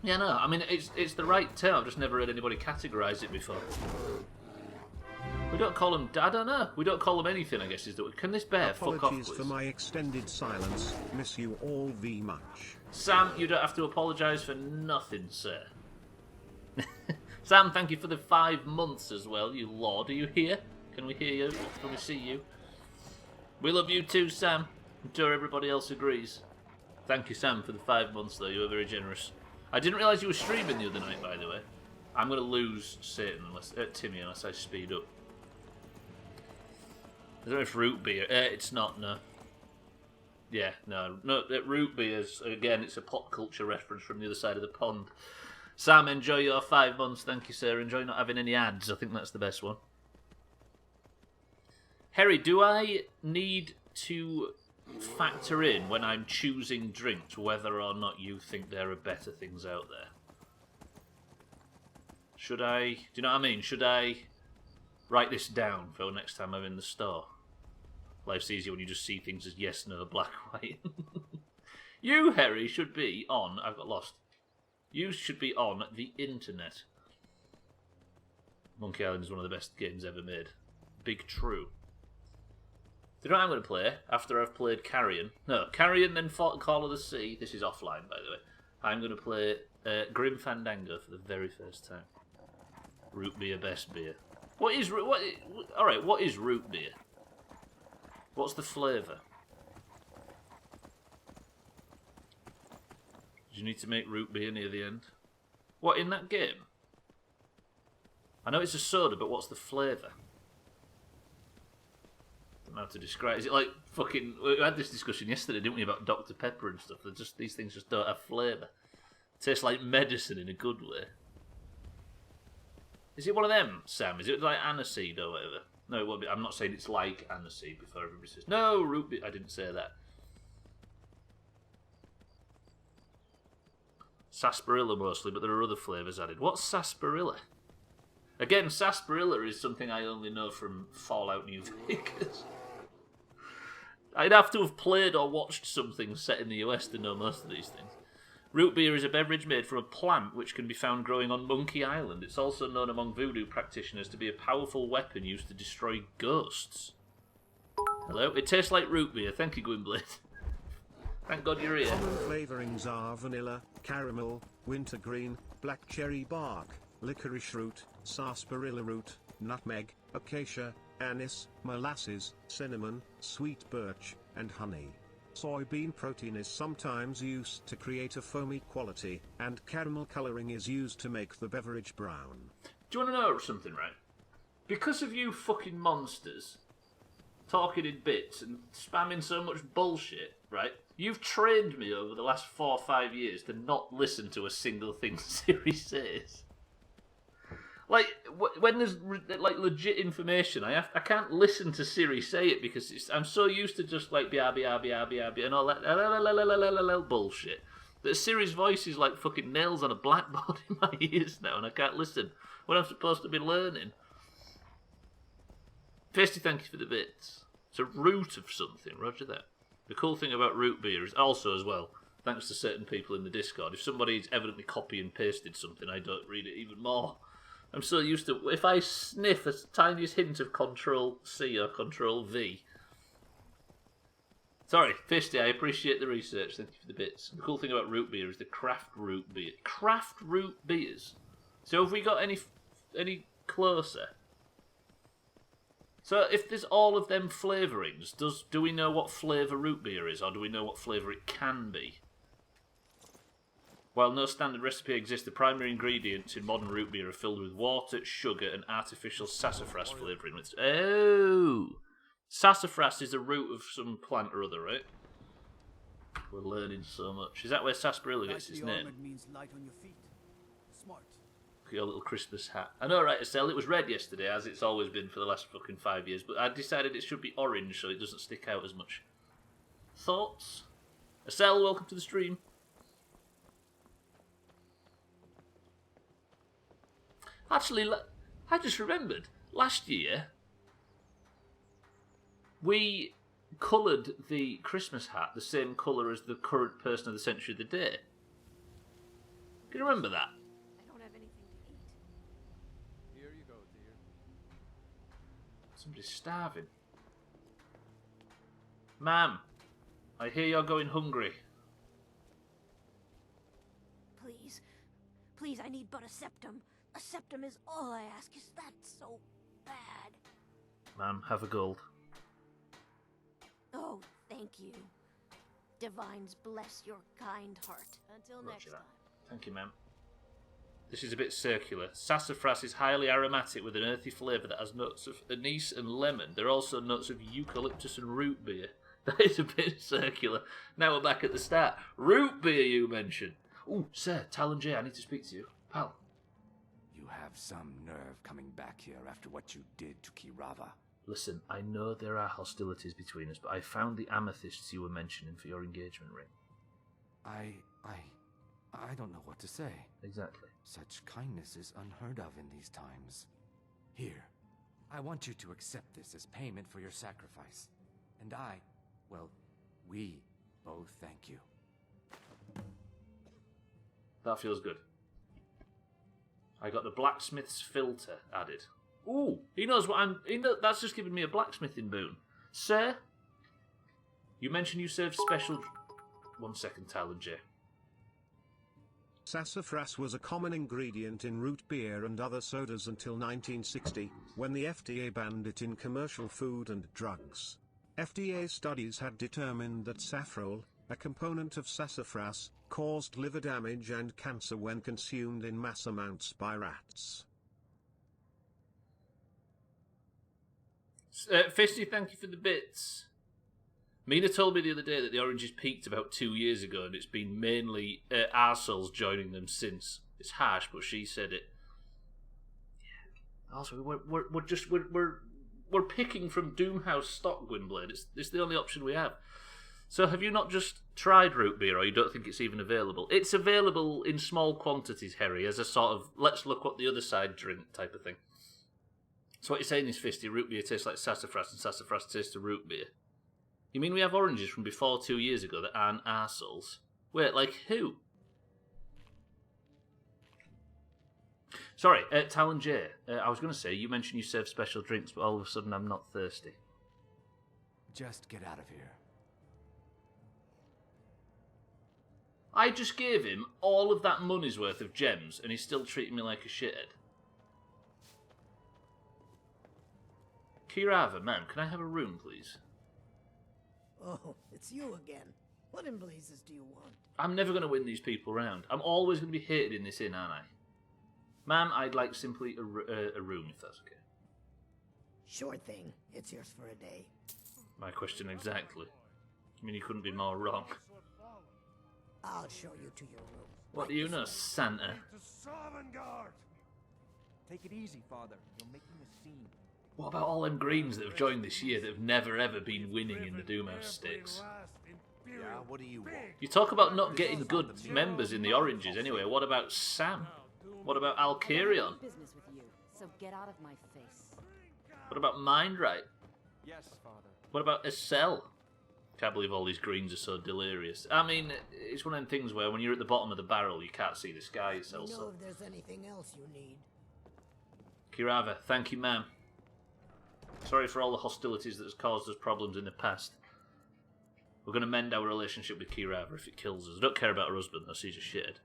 Yeah, no, I mean, it's the right term. I've just never heard anybody categorise it before. We don't call them... I don't know. We don't call them anything, I guess. Can this bear fuck off, Apologies please? for my extended silence. Miss you all very much. Sam, you don't have to apologise for nothing, sir. Sam, thank you for the 5 months as well, you lord. Are you here? Can we hear you? Can we see you? We love you too, Sam. I'm sure everybody else agrees. Thank you, Sam, for the 5 months, though. You were very generous. I didn't realise you were streaming the other night, by the way. I'm going to lose Satan, Timmy, unless I speed up. I don't know if root beer... it's not, no. Yeah, no. Root beers, again, it's a pop culture reference from the other side of the pond. Sam, enjoy your 5 months. Thank you, sir. Enjoy not having any ads. I think that's the best one. Harry, do I need to factor in when I'm choosing drinks whether or not you think there are better things out there? Should I... Do you know what I mean? Should I write this down for next time I'm in the store? Life's easier when you just see things as yes, no, black, white. You, Harry, should be on... I've got lost. You should be on the internet. Monkey Island is one of the best games ever made. Big true. Do you know what I'm going to play after I've played Carrion? No, Carrion, then Call of the Sea. This is offline, by the way. I'm going to play Grim Fandango for the very first time. Root beer, best beer. What is root beer? What's the flavour? Did you need to make root beer near the end? What, in that game? I know it's a soda, but what's the flavour? I don't know how to describe. Is it like fucking... We had this discussion yesterday, didn't we, about Dr. Pepper and stuff. These things just don't have flavour. Tastes like medicine in a good way. Is it one of them, Sam? Is it like aniseed or whatever? No, it won't be. I'm not saying it's like aniseed before everybody says, no, root beer. I didn't say that. Sarsaparilla mostly, but there are other flavours added. What's sarsaparilla? Again, sarsaparilla is something I only know from Fallout New Vegas. I'd have to have played or watched something set in the US to know most of these things. Root beer is a beverage made from a plant which can be found growing on Monkey Island. It's also known among voodoo practitioners to be a powerful weapon used to destroy ghosts. Hello? It tastes like root beer. Thank you, Gwynblade. Thank God you're here. Common flavourings are vanilla, caramel, wintergreen, black cherry bark, licorice root, sarsaparilla root, nutmeg, acacia, anise, molasses, cinnamon, sweet birch, and honey. Soybean protein is sometimes used to create a foamy quality, and caramel colouring is used to make the beverage brown. Do you want to know something, right? Because of you fucking monsters talking in bits and spamming so much bullshit, right? You've trained me over the last 4 or 5 years to not listen to a single thing Siri says. Like, when there's like legit information, I can't listen to Siri say it because I'm so used to just like bia and all that bullshit That Siri's voice is like fucking nails on a blackboard in my ears now, and I can't listen when I'm supposed to be learning. Feisty, thank you for the bits. It's a root of something, roger that. The cool thing about root beer is also, as well, thanks to certain people in the Discord, if somebody's evidently copy and pasted something, I don't read it even more. I'm so used to, if I sniff a tiniest hint of Control-C or Control-V. Sorry, Feisty, I appreciate the research, thank you for the bits. The cool thing about root beer is the craft root beer. Craft root beers? So have we got any closer? So if there's all of them flavourings, do we know what flavour root beer is, or do we know what flavour it can be? While no standard recipe exists, the primary ingredients in modern root beer are filled with water, sugar, and artificial sassafras flavouring. Oh! Sassafras is a root of some plant or other, right? We're learning so much. Is that where sarsaparilla gets his name? Means light on your feet. Smart. Your little Christmas hat. I know, right, Estelle, it was red yesterday, as it's always been for the last fucking 5 years, but I decided it should be orange so it doesn't stick out as much. Thoughts? Estelle, welcome to the stream. Actually, I just remembered, last year, we coloured the Christmas hat the same colour as the current person of the century of the day. Can you remember that? I don't have anything to eat. Here you go, dear. Somebody's starving. Ma'am, I hear you're going hungry. Please. Please, I need but a septum. A septum is all I ask. Is that so bad? Ma'am, have a gold. Oh, thank you. Divines bless your kind heart. Until next time. Thank you, ma'am. This is a bit circular. Sassafras is highly aromatic with an earthy flavour that has notes of anise and lemon. There are also notes of eucalyptus and root beer. That is a bit circular. Now we're back at the start. Root beer, you mentioned. Ooh, sir, Talon J, I need to speak to you. Pal. You have some nerve coming back here after what you did to Kirava. Listen, I know there are hostilities between us, but I found the amethysts you were mentioning for your engagement ring. I don't know what to say. Exactly. Such kindness is unheard of in these times. Here, I want you to accept this as payment for your sacrifice. And we both thank you. That feels good. I got the blacksmith's filter added. Ooh, he knows what I'm... that's just given me a blacksmithing boon. Sir, you mentioned you served special... 1 second, Talon J. Sassafras was a common ingredient in root beer and other sodas until 1960, when the FDA banned it in commercial food and drugs. FDA studies had determined that saffrole, a component of sassafras, caused liver damage and cancer when consumed in mass amounts by rats. Fisty, thank you for the bits. Mina told me the other day that the oranges peaked about 2 years ago, and it's been mainly arseholes joining them since. It's harsh, but she said it. Yeah. Also, we're picking from Doomhaus stock, Gwynblade. It's the only option we have. So have you not just tried root beer, or you don't think it's even available? It's available in small quantities, Harry, as a sort of let's look what the other side drink type of thing. So what you're saying is, Fisty, root beer tastes like sassafras and sassafras tastes of root beer. You mean we have oranges from before 2 years ago that aren't arseholes? Wait, like who? Sorry, Talon J. I was going to say, you mentioned you serve special drinks, but all of a sudden I'm not thirsty. Just get out of here. I just gave him all of that money's worth of gems, and he's still treating me like a shithead. Kirava, ma'am, can I have a room, please? Oh, it's you again. What in blazes do you want? I'm never going to win these people round. I'm always going to be hated in this inn, aren't I? Ma'am, I'd like simply a room, if that's okay. Sure thing. It's yours for a day. My question exactly. I mean, you couldn't be more wrong. I'll show you to your room. What do you know, Santa? Take it easy, Father. You're making a scene. What about all them greens that have joined this year that have never ever been winning in the Doomhaus stakes? Yeah, what do you want? You talk about not getting good members in the Oranges anyway. What about Sam? What about Alkirion? Business with you, so get out of my face. What about Mindright? Yes, Father. What about Estelle? Can't believe all these greens are so delirious. I mean, it's one of them things where when you're at the bottom of the barrel, you can't see the sky itself. Let me know if there's anything else you need. Kirava, thank you, ma'am. Sorry for all the hostilities that has caused us problems in the past. We're going to mend our relationship with Kirava if it kills us. I don't care about her husband, though. She's a shithead.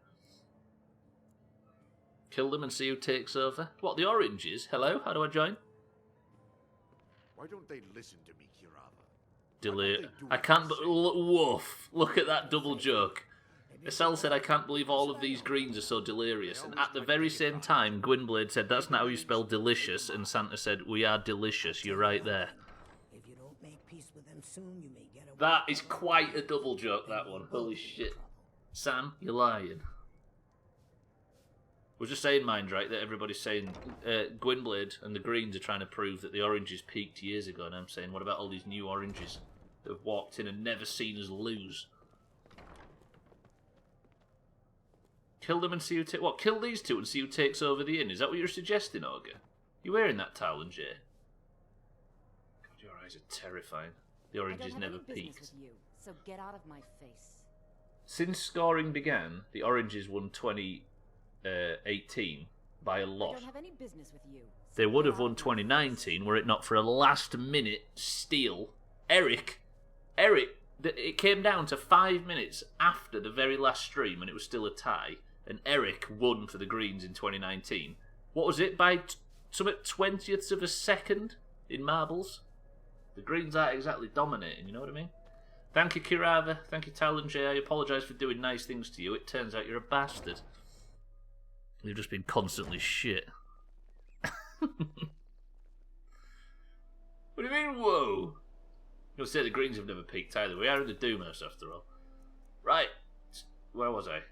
Kill them and see who takes over. What, the Oranges? Hello? How do I join? Why don't they listen to me, Kirava? Delete. I can't... Woof. Look at that double joke. Estelle said, I can't believe all of these greens are so delirious. And at the very same time, Gwynblade said, that's not how you spell delicious. And Santa said, we are delicious. You're right there. If you don't make peace with them soon, you may get away. That is quite a double joke, that one. Holy shit. Sam, you're lying. We're just saying, Mindright, that everybody's saying Gwynblade and the Greens are trying to prove that the Oranges peaked years ago. And I'm saying, what about all these new Oranges that have walked in and never seen us lose? Kill them and see who what? Kill these two and see who takes over the inn. Is that what you're suggesting, Olga? You wearing that towel and Jay? God, your eyes are terrifying. The Oranges never peaked. With you, so get out of my face. Since scoring began, the Oranges won 2018 by a lot. I don't have any business with you. So they would have won 2019 were it not for a last-minute steal. Eric, it came down to 5 minutes after the very last stream and it was still a tie. And Eric won for the Greens in 2019. What was it? By some 20ths of a second in marbles? The Greens aren't exactly dominating, you know what I mean? Thank you, Kirava. Thank you, Talon J. I apologise for doing nice things to you. It turns out you're a bastard. You've just been constantly shit. What do you mean, whoa? You'll say the Greens have never peaked either. We are in the Doomhaus after all. Right. Where was I?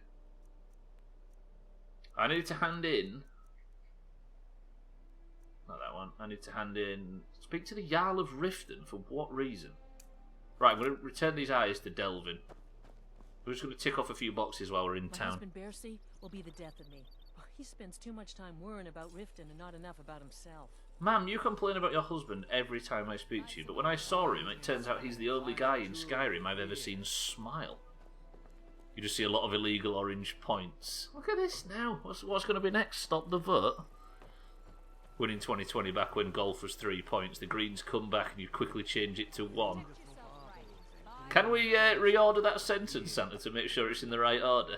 I need to hand in... Not that one. I need to hand in... Speak to the Jarl of Riften. For what reason? Right, I'm going to return these eyes to Delvin. We're just going to tick off a few boxes while we're in town. My husband Bearsea will be the death of me. He spends too much time worrying about Riften and not enough about himself. Ma'am, you complain about your husband every time I speak to you, but when I saw him, it turns out he's the only guy in Skyrim I've ever seen smile. You just see a lot of illegal orange points. Look at this now. What's going to be next? Stop the vote? Winning 2020 back when golf was 3 points. The Greens come back and you quickly change it to 1. Can we reorder that sentence, Santa, to make sure it's in the right order?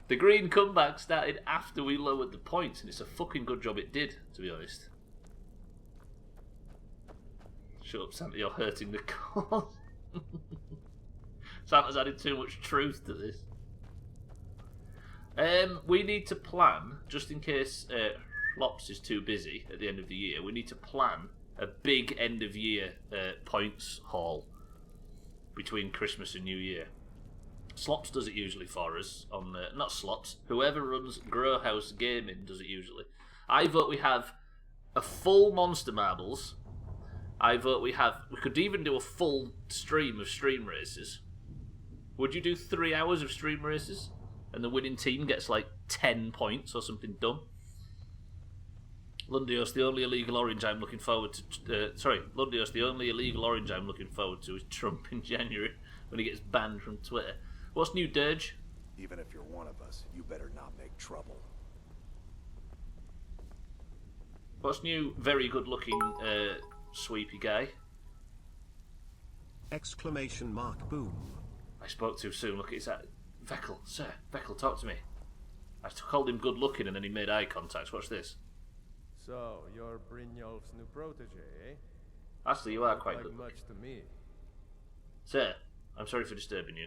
The green comeback started after we lowered the points, and it's a fucking good job it did, to be honest. Shut up, Santa, you're hurting the cause. Santa's added too much truth to this. We need to plan, just in case Flops is too busy at the end of the year, we need to plan a big end of year points haul between Christmas and New Year. Slops does it usually for us on not Slops. Whoever runs DoomhausGaming does it usually. I vote we have a full Monster Marbles. I vote we could even do a full stream of stream races. Would you do 3 hours of stream races and the winning team gets like 10 points or something dumb? Lundios, the only illegal orange I'm looking forward to. Lundios, the only illegal orange I'm looking forward to is Trump in January when he gets banned from Twitter. What's new, Dirge? Even if you're one of us, you better not make trouble. What's new, very good looking sweepy guy? Exclamation mark boom. I spoke too soon, look at his eye. Veckel, sir, Veckel, talk to me. I called him good looking and then he made eye contact. Watch this. So, you're Brynjolf's new protege, eh? Actually, you are quite good much to me. Sir, I'm sorry for disturbing you.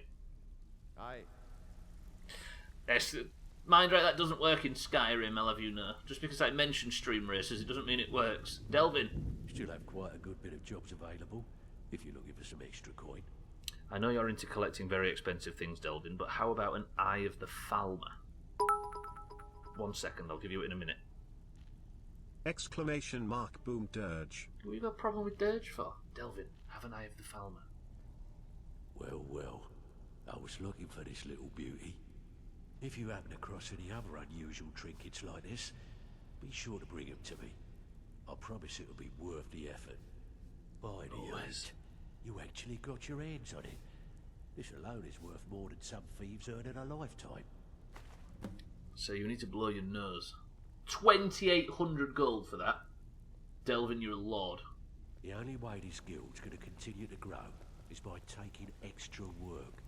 Aye. Yes, mind right, that doesn't work in Skyrim, I'll have you know. Just because I mentioned stream races, it doesn't mean it works. Delvin. Still have quite a good bit of jobs available, if you're looking for some extra coin. I know you're into collecting very expensive things, Delvin, but how about an Eye of the Falmer? 1 second, I'll give you it in a minute. Exclamation mark boom dirge. What have you got a problem with dirge for? Delvin, have an eye of the Falmer. Well, well. I was looking for this little beauty. If you happen across any other unusual trinkets like this, be sure to bring them to me. I promise it'll be worth the effort. By the eight, you actually got your hands on it. This alone is worth more than some thieves earn in a lifetime. So you need to blow your nose. 2,800 gold for that. Delvin, you're a lord. The only way this guild's going to continue to grow is by taking extra work.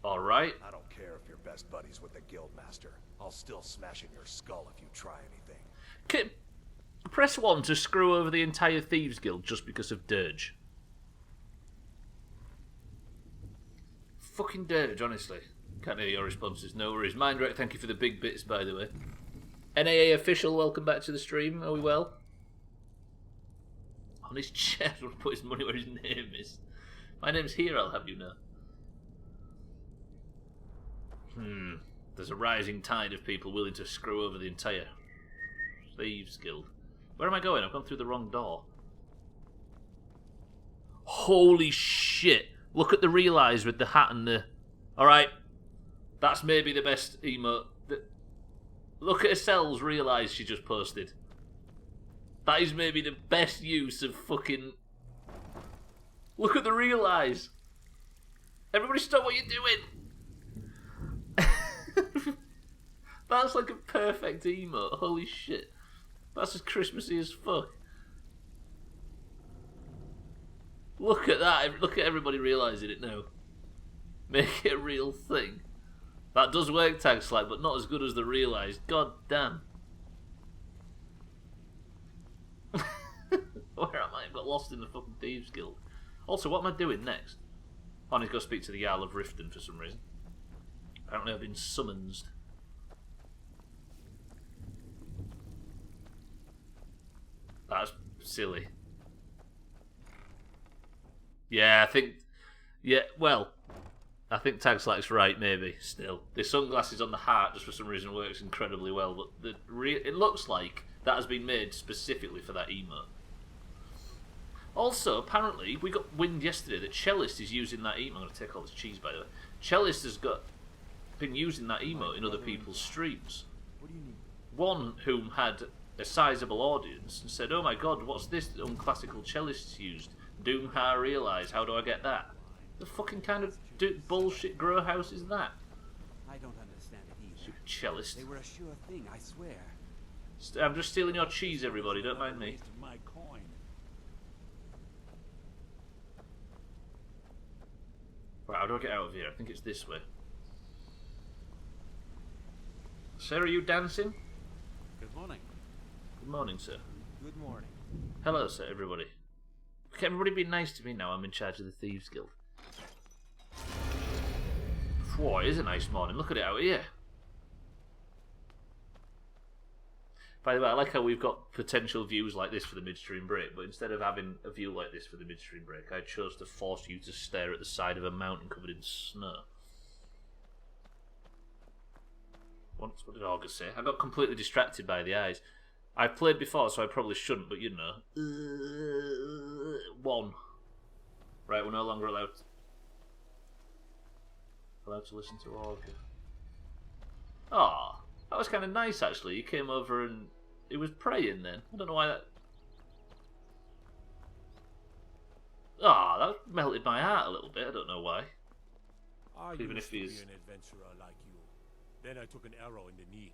Alright. I don't care if you're best buddies with the guildmaster. I'll still smash in your skull if you try anything. Press 1 to screw over the entire Thieves Guild just because of Dirge. Fucking Dirge, honestly. Can't hear your responses. No worries. Mindwreck, thank you for the big bits, by the way. NAA official, welcome back to the stream. Are we well? On his chest, will put his money where his name is. My name's here, I'll have you know. There's a rising tide of people willing to screw over the entire Thieves Guild. Where am I going? I've gone through the wrong door. Holy shit. Look at the Realize with the hat and the... Alright. That's maybe the best emote. Look at Estelle's Realize she just posted. That is maybe the best use of fucking... Look at the Realize. Everybody stop what you're doing. That's like a perfect emote. Holy shit. That's as Christmassy as fuck. Look at that. Look at everybody realising it now. Make it a real thing. That does work, Tag Slack, but not as good as the Realised. God damn. Where am I? I got lost in the fucking Thieves Guild. Also, what am I doing next? I need to go speak to the Jarl of Riften for some reason. Apparently I've been summoned. That's silly. Yeah, I think... Yeah, well... I think Tag Slack's right, maybe, still. The sunglasses on the heart, just for some reason, works incredibly well, but it looks like that has been made specifically for that emote. Also, apparently, we got wind yesterday that Cellist is using that emote. I'm going to take all this cheese, by the way. Cellist has been using that emote in other people's streams. One whom had a sizable audience and said, "Oh my god, what's this that unclassical cellists used? Doomhaus Realize, how do I get that?" The fucking kind of bullshit grow house is that? I don't understand it either. Stupid cellist. They were a sure thing, I swear. I'm just stealing your cheese, everybody, don't mind me. My coin. Right, how do I get out of here? I think it's this way. Sir, are you dancing? Good morning. Good morning, sir. Good morning. Hello, sir, everybody. Okay, everybody be nice to me now. I'm in charge of the Thieves Guild. Whoa, it is a nice morning. Look at it out here. By the way, I like how we've got potential views like this for the midstream break, but instead of having a view like this for the midstream break, I chose to force you to stare at the side of a mountain covered in snow. What did August say? I got completely distracted by the eyes. I've played before, so I probably shouldn't, but you know. 1. Right, we're no longer allowed to listen to August. Ah, that was kind of nice, actually. He came over and he was praying then. I don't know why that... Ah, that melted my heart a little bit. I don't know why. Even if he's... an adventurer like you. Then I took an arrow in the knee.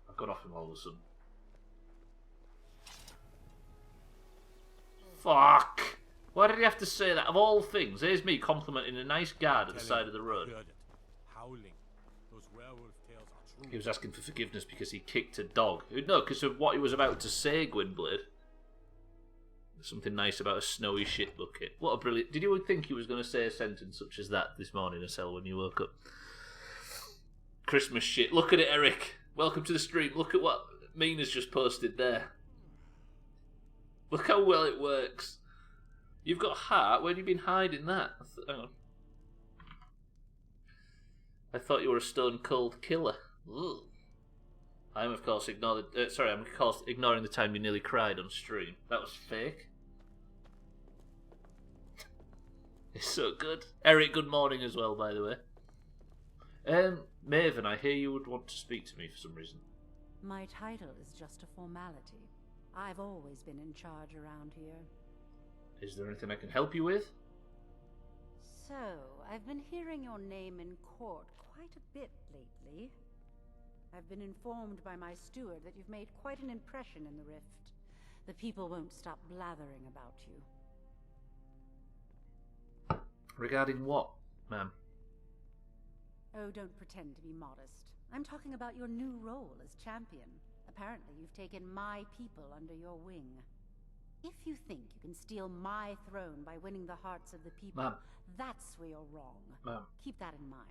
I got off him all of a sudden. Fuck! Why did he have to say that? Of all things, here's me complimenting a nice guard at the side of the road. Howling. Those werewolf tales are true. He was asking for forgiveness because he kicked a dog. No, because of what he was about to say, Gwynblade. Something nice about a snowy shit bucket. What a brilliant... Did you think he was going to say a sentence such as that this morning, Estelle, when you woke up? Christmas shit. Look at it, Eric. Welcome to the stream. Look at what Mina's just posted there. Look how well it works. You've got a heart. Where have you been hiding that? Hang on. I thought you were a stone cold killer. Ugh. I am, of course, ignoring the time you nearly cried on stream. That was fake. It's so good. Eric, good morning as well, by the way. Maven, I hear you would want to speak to me for some reason. My title is just a formality. I've always been in charge around here. Is there anything I can help you with? So, I've been hearing your name in court quite a bit lately. I've been informed by my steward that you've made quite an impression in the Rift. The people won't stop blathering about you. Regarding what, ma'am? Oh, don't pretend to be modest. I'm talking about your new role as champion. Apparently, you've taken my people under your wing. If you think you can steal my throne by winning the hearts of the people, Ma'am. that's where you're wrong. Ma'am. Keep that in mind.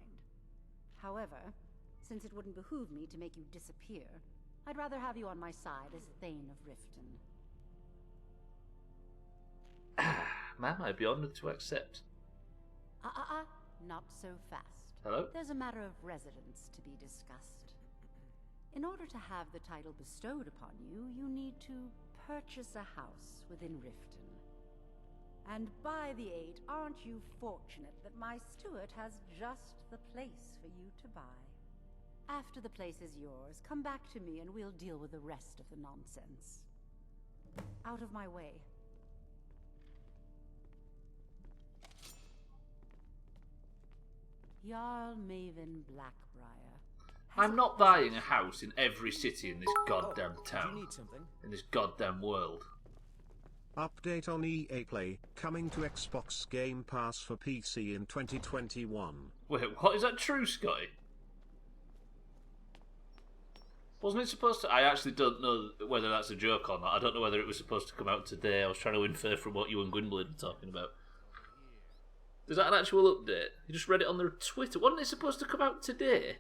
However, since it wouldn't behoove me to make you disappear, I'd rather have you on my side as Thane of Riften. Ma'am, I'd be honoured to accept. Not so fast. Hello? There's a matter of residence to be discussed. In order to have the title bestowed upon you, you need to purchase a house within Riften. And by the 8, aren't you fortunate that my steward has just the place for you to buy? After the place is yours, come back to me and we'll deal with the rest of the nonsense. Out of my way. Jarl Maven Blackbriar. I'm not buying a house in every city in this goddamn town. Do you need something? In this goddamn world. Update on EA Play, coming to Xbox Game Pass for PC in 2021. Wait, what? Is that true, Scotty? Wasn't it supposed to... I actually don't know whether that's a joke or not. I don't know whether it was supposed to come out today. I was trying to infer from what you and Gwynblade were talking about. Is that an actual update? You just read it on their Twitter. Wasn't it supposed to come out today?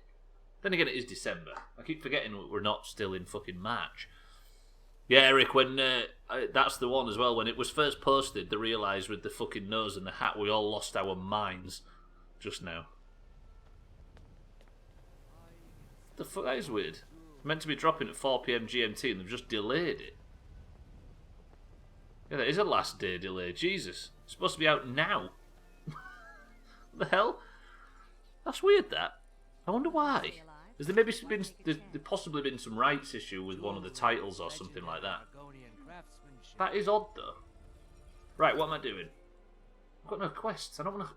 Then again, it is December. I keep forgetting we're not still in fucking March. Yeah, Eric, when that's the one as well. When it was first posted, they realised with the fucking nose and the hat, we all lost our minds just now. The fuck, that is weird. Meant to be dropping at 4 PM GMT and they've just delayed it. Yeah, that is a last day delay. Jesus, it's supposed to be out now. What the hell? That's weird. That. I wonder why. Has there maybe been there's possibly been some rights issue with one of the titles or something like that? That is odd though. Right, what am I doing? I've got no quests. I don't want to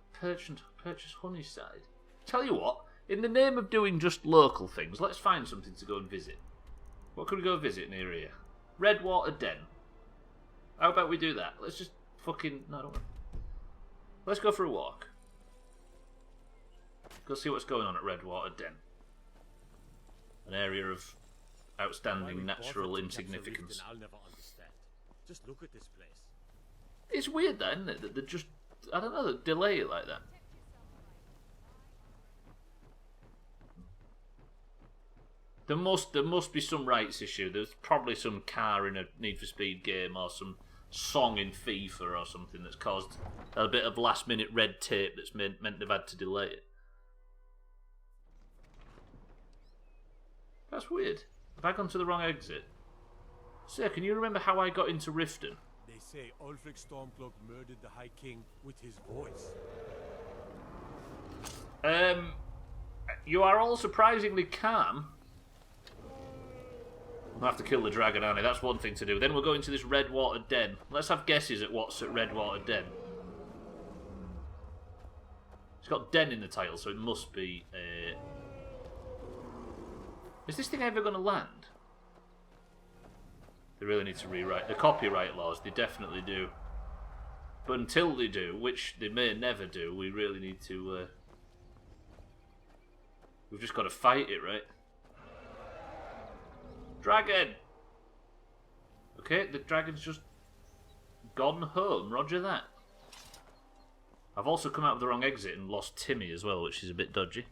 purchase Honeyside. Tell you what, in the name of doing just local things, let's find something to go and visit. What could we go visit near here? Redwater Den. How about we do that? Let's just fucking... No, I don't want... Let's go for a walk. Go see what's going on at Redwater Den. An area of outstanding natural insignificance. I'll never understand. Just look at this place. It's weird that, isn't it? That they just... I don't know, they delay it like that. There must be some rights issue. There's probably some car in a Need for Speed game or some song in FIFA or something that's caused a bit of last minute red tape that's meant they've had to delay it. That's weird. Have I gone to the wrong exit? Sir, can you remember how I got into Riften? They say Ulfric Stormcloak murdered the High King with his voice. You are all surprisingly calm. We'll have to kill the dragon, aren't we? That's one thing to do. Then we'll go into this Redwater Den. Let's have guesses at what's at Redwater Den. It's got Den in the title, so it must be... Is this thing ever going to land? They really need to rewrite the copyright laws. They definitely do. But until they do, which they may never do, we really need to... We've just got to fight it, right? Dragon! Okay, the dragon's just gone home. Roger that. I've also come out of the wrong exit and lost Timmy as well, which is a bit dodgy.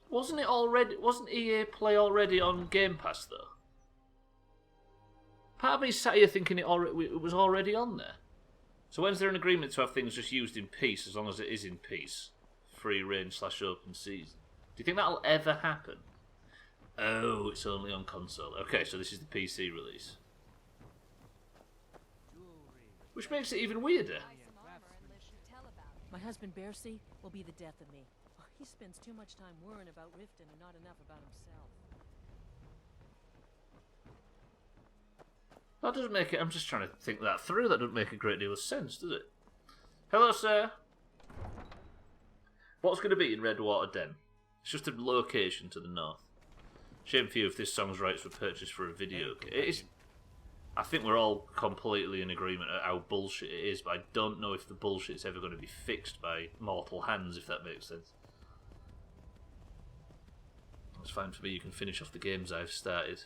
Wasn't EA Play already on Game Pass though? Part of me sat here thinking it was already on there. So when's there an agreement to have things just used in peace as long as it is in peace? Free range / open season. Do you think that'll ever happen? Oh, it's only on console. Okay, so this is the PC release. Which makes it even weirder. My husband Bercy will be the death of me. He spends too much time worrying about Riften and not enough about himself. That doesn't make it... I'm just trying to think that through. That doesn't make a great deal of sense, does it? Hello, sir. What's going to be in Redwater Den? It's just a location to the north. Shame for you if this song's rights were purchased for a video game. It is... I think we're all completely in agreement at how bullshit it is, but I don't know if the bullshit's ever going to be fixed by mortal hands, if that makes sense. That's fine for me, you can finish off the games I've started.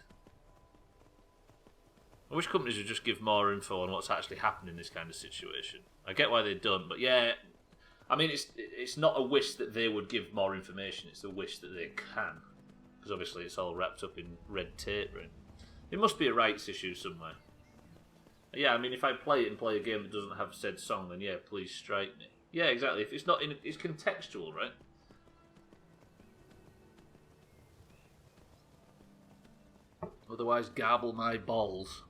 I wish companies would just give more info on what's actually happened in this kind of situation. I get why they don't, but yeah, I mean, it's not a wish that they would give more information, it's a wish that they can. Because obviously it's all wrapped up in red tape, right? It must be a rights issue somewhere. Yeah, I mean, if I play it and play a game that doesn't have said song, then yeah, please strike me. Yeah, exactly. If it's not in, it's contextual, right? Otherwise, garble my balls.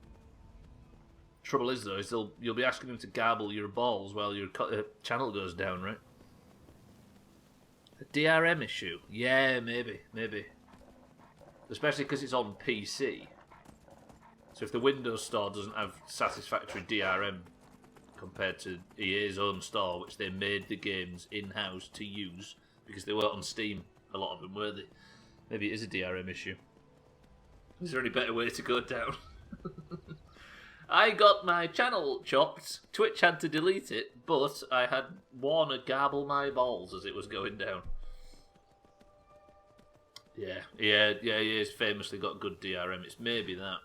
Trouble is, though, is you'll be asking them to garble your balls while your channel goes down, right? A DRM issue? Yeah, maybe. Especially because it's on PC. So if the Windows Store doesn't have satisfactory DRM compared to EA's own store, which they made the games in-house to use, because they weren't on Steam, a lot of them were they? Maybe it is a DRM issue. Is there any better way to go down? I got my channel chopped. Twitch had to delete it, but I had Warner garble my balls as it was going down. Yeah, he's famously got good DRM. It's maybe that.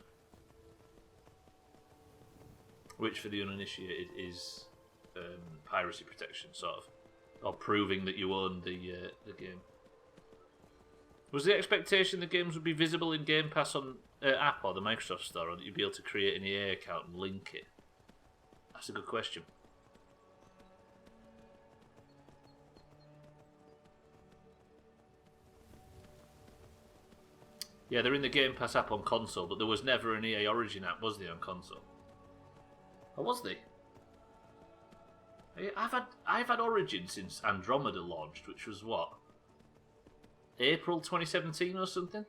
Which, for the uninitiated, is piracy protection, sort of. Or proving that you own the game. Was the expectation the games would be visible in Game Pass on app or the Microsoft Store, or that you'd be able to create an EA account and link it? That's a good question. Yeah, they're in the Game Pass app on console, but there was never an EA Origin app, was there, on console? Or was there? I've had Origin since Andromeda launched, which was what? April 2017 or something?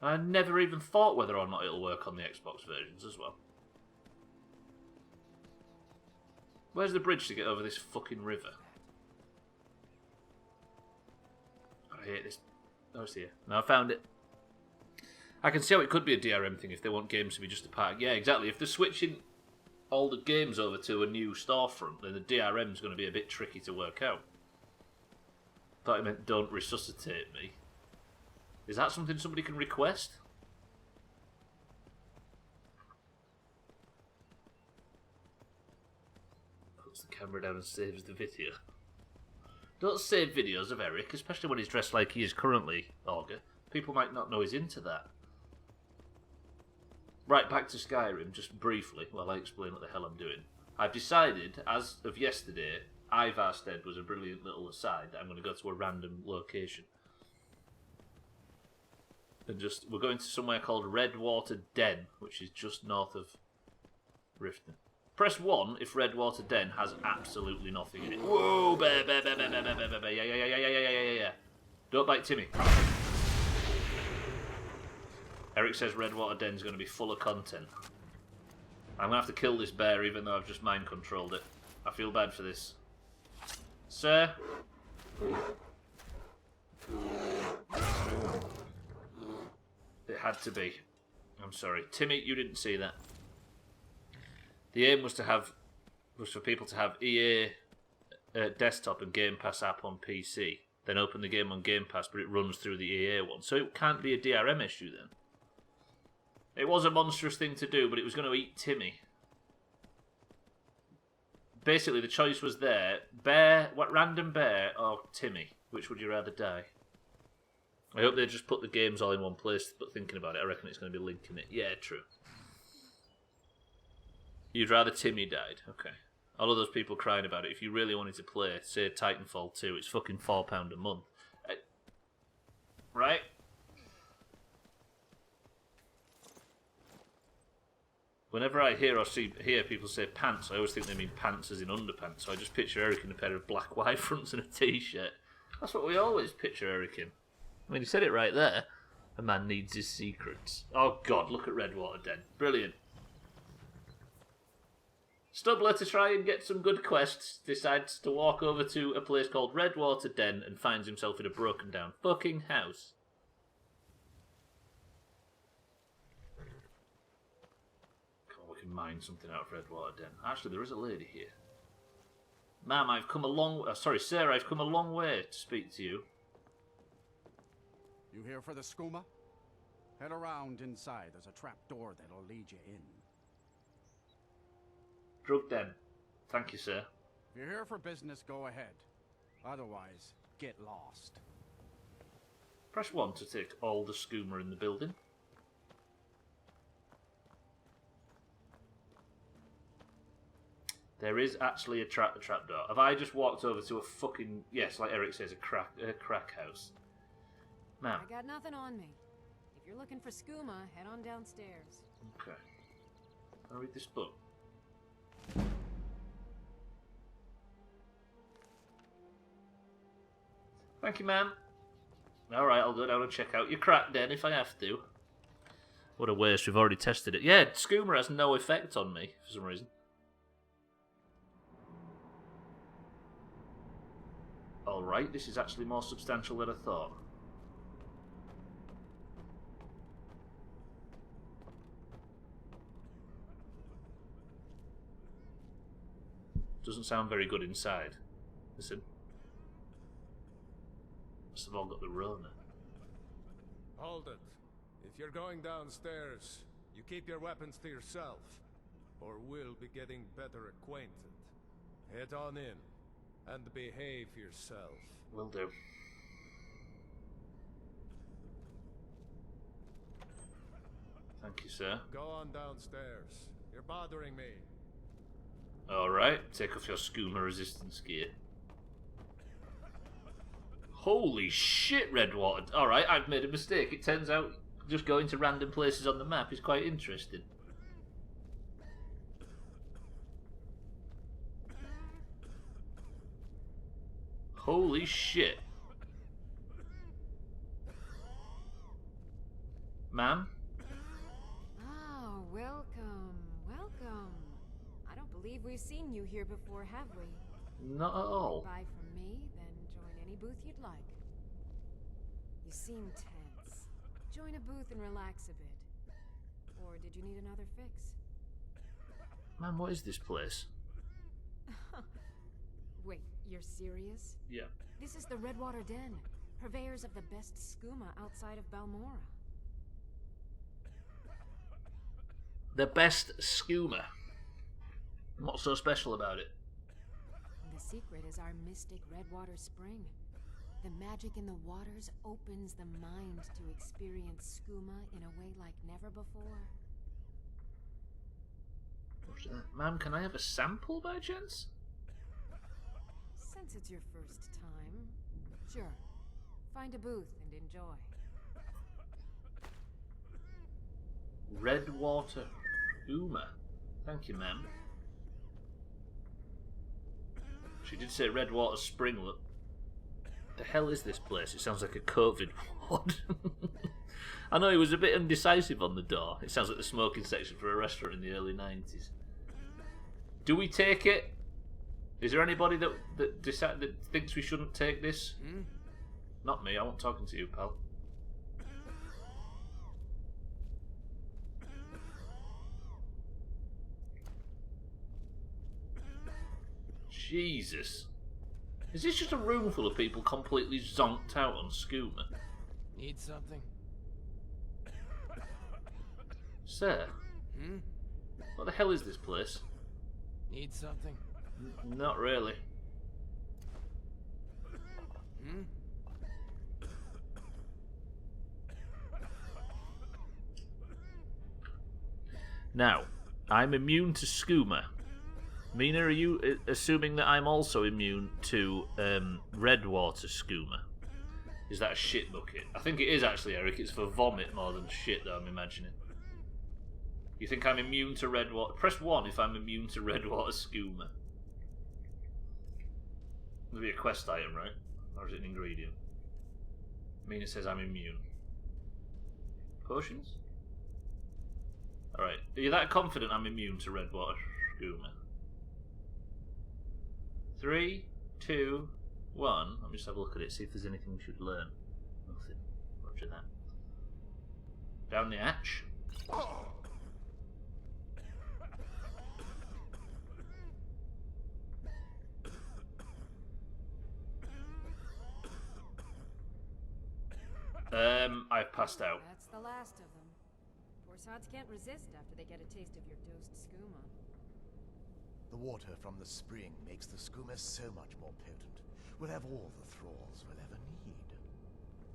I never even thought whether or not it'll work on the Xbox versions as well. Where's the bridge to get over this fucking river? I hate this. Oh, it's here. No, I found it. I can see how it could be a DRM thing if they want games to be just a part. Yeah, exactly. If they're switching all the games over to a new storefront, then the DRM's going to be a bit tricky to work out. Thought it meant don't resuscitate me. Is that something somebody can request? Puts the camera down and saves the video. Don't save videos of Eric, especially when he's dressed like he is currently, Augur. People might not know he's into that. Right, back to Skyrim, just briefly, while I explain what the hell I'm doing. I've decided, as of yesterday, Ivarstead was a brilliant little aside, that I'm going to go to a random location. And we're going to somewhere called Redwater Den, which is just north of Riften. Press 1 if Redwater Den has absolutely nothing in it. Whoa, bear, yeah. Don't bite Timmy. Eric says Redwater Den's going to be full of content. I'm going to have to kill this bear even though I've just mind-controlled it. I feel bad for this. Sir? It had to be. I'm sorry. Timmy, you didn't see that. The aim was for people to have EA desktop and Game Pass app on PC. Then open the game on Game Pass, but it runs through the EA one. So it can't be a DRM issue then. It was a monstrous thing to do, but it was going to eat Timmy. Basically, the choice was there. Random bear or Timmy? Which would you rather die? I hope they just put the games all in one place, but thinking about it, I reckon it's going to be linking it. Yeah, true. You'd rather Timmy died. Okay. All of those people crying about it. If you really wanted to play, say Titanfall 2, it's fucking £4 a month. Right? Whenever I hear people say pants, I always think they mean pants as in underpants. So I just picture Eric in a pair of black Y-fronts and a t-shirt. That's what we always picture Eric in. I mean, he said it right there. A man needs his secrets. Oh God, look at Redwater Den. Brilliant. Stubbler, to try and get some good quests, decides to walk over to a place called Redwater Den and finds himself in a broken down fucking house. Come on, we can mine something out of Redwater Den. Actually, there is a lady here. Ma'am, I've come a long... sorry, sir, I've come a long way to speak to you. You here for the skooma? Head around inside. There's a trap door that'll lead you in. Drug den. Thank you, sir. If you're here for business, go ahead. Otherwise, get lost. Press 1 to take all the skooma in the building. There is actually a trapdoor. Have I just walked over to a fucking... Yes, like Eric says, a crack house. Ma'am. I got nothing on me. If you're looking for skooma, head on downstairs. Okay. I'll read this book. Thank you, ma'am. Alright, I'll go down and check out your crack den if I have to. What a waste, we've already tested it. Yeah, skooma has no effect on me, for some reason. Alright, this is actually more substantial than I thought. Doesn't sound very good inside. Listen. Must have all got the Rona. Hold it. If you're going downstairs, you keep your weapons to yourself, or we'll be getting better acquainted. Head on in, and behave yourself. Will do. Thank you, sir. Go on downstairs. You're bothering me. Alright, take off your skooma resistance gear. Holy shit, Redwater. Alright, I've made a mistake. It turns out just going to random places on the map is quite interesting. Holy shit. Ma'am? Oh, welcome, welcome. I don't believe we've seen you here before, have we? Not at all. Buy from me, then join any booth you'd like. You seem tense. Join a booth and relax a bit. Or did you need another fix? Man, what is this place? Wait, you're serious? Yeah. This is the Redwater Den, purveyors of the best skooma outside of Balmora. The best skooma. What's so special about it? The secret is our mystic Redwater Spring. The magic in the waters opens the mind to experience skooma in a way like never before. Ma'am, can I have a sample by chance? Since it's your first time, sure. Find a booth and enjoy. Redwater skooma. Thank you, ma'am. She did say Redwater Spring, look. The hell is this place? It sounds like a COVID ward. I know he was a bit undecisive on the door. It sounds like the smoking section for a restaurant in the early 90s. Do we take it? Is there anybody that thinks we shouldn't take this? Not me, I wasn't talking to you, pal. Jesus. Is this just a room full of people completely zonked out on skooma? Need something? Sir? What the hell is this place? Need something? Not really. Now, I'm immune to skooma. Mina, are you assuming that I'm also immune to redwater skooma? Is that a shit bucket? I think it is actually, Eric. It's for vomit more than shit that I'm imagining. You think I'm immune to redwater? Press 1 if I'm immune to redwater skooma. It'll be a quest item, right? Or is it an ingredient? Mina says I'm immune. Potions? Alright. Are you that confident I'm immune to redwater skooma? 3, 2, 1. Let me just have a look at it, see if there's anything we should learn. Nothing. Roger that. Down the hatch. I've passed out. That's the last of them. Poor sods can't resist after they get a taste of your dosed skooma. The water from the spring makes the skooma so much more potent. We'll have all the thralls we'll ever need.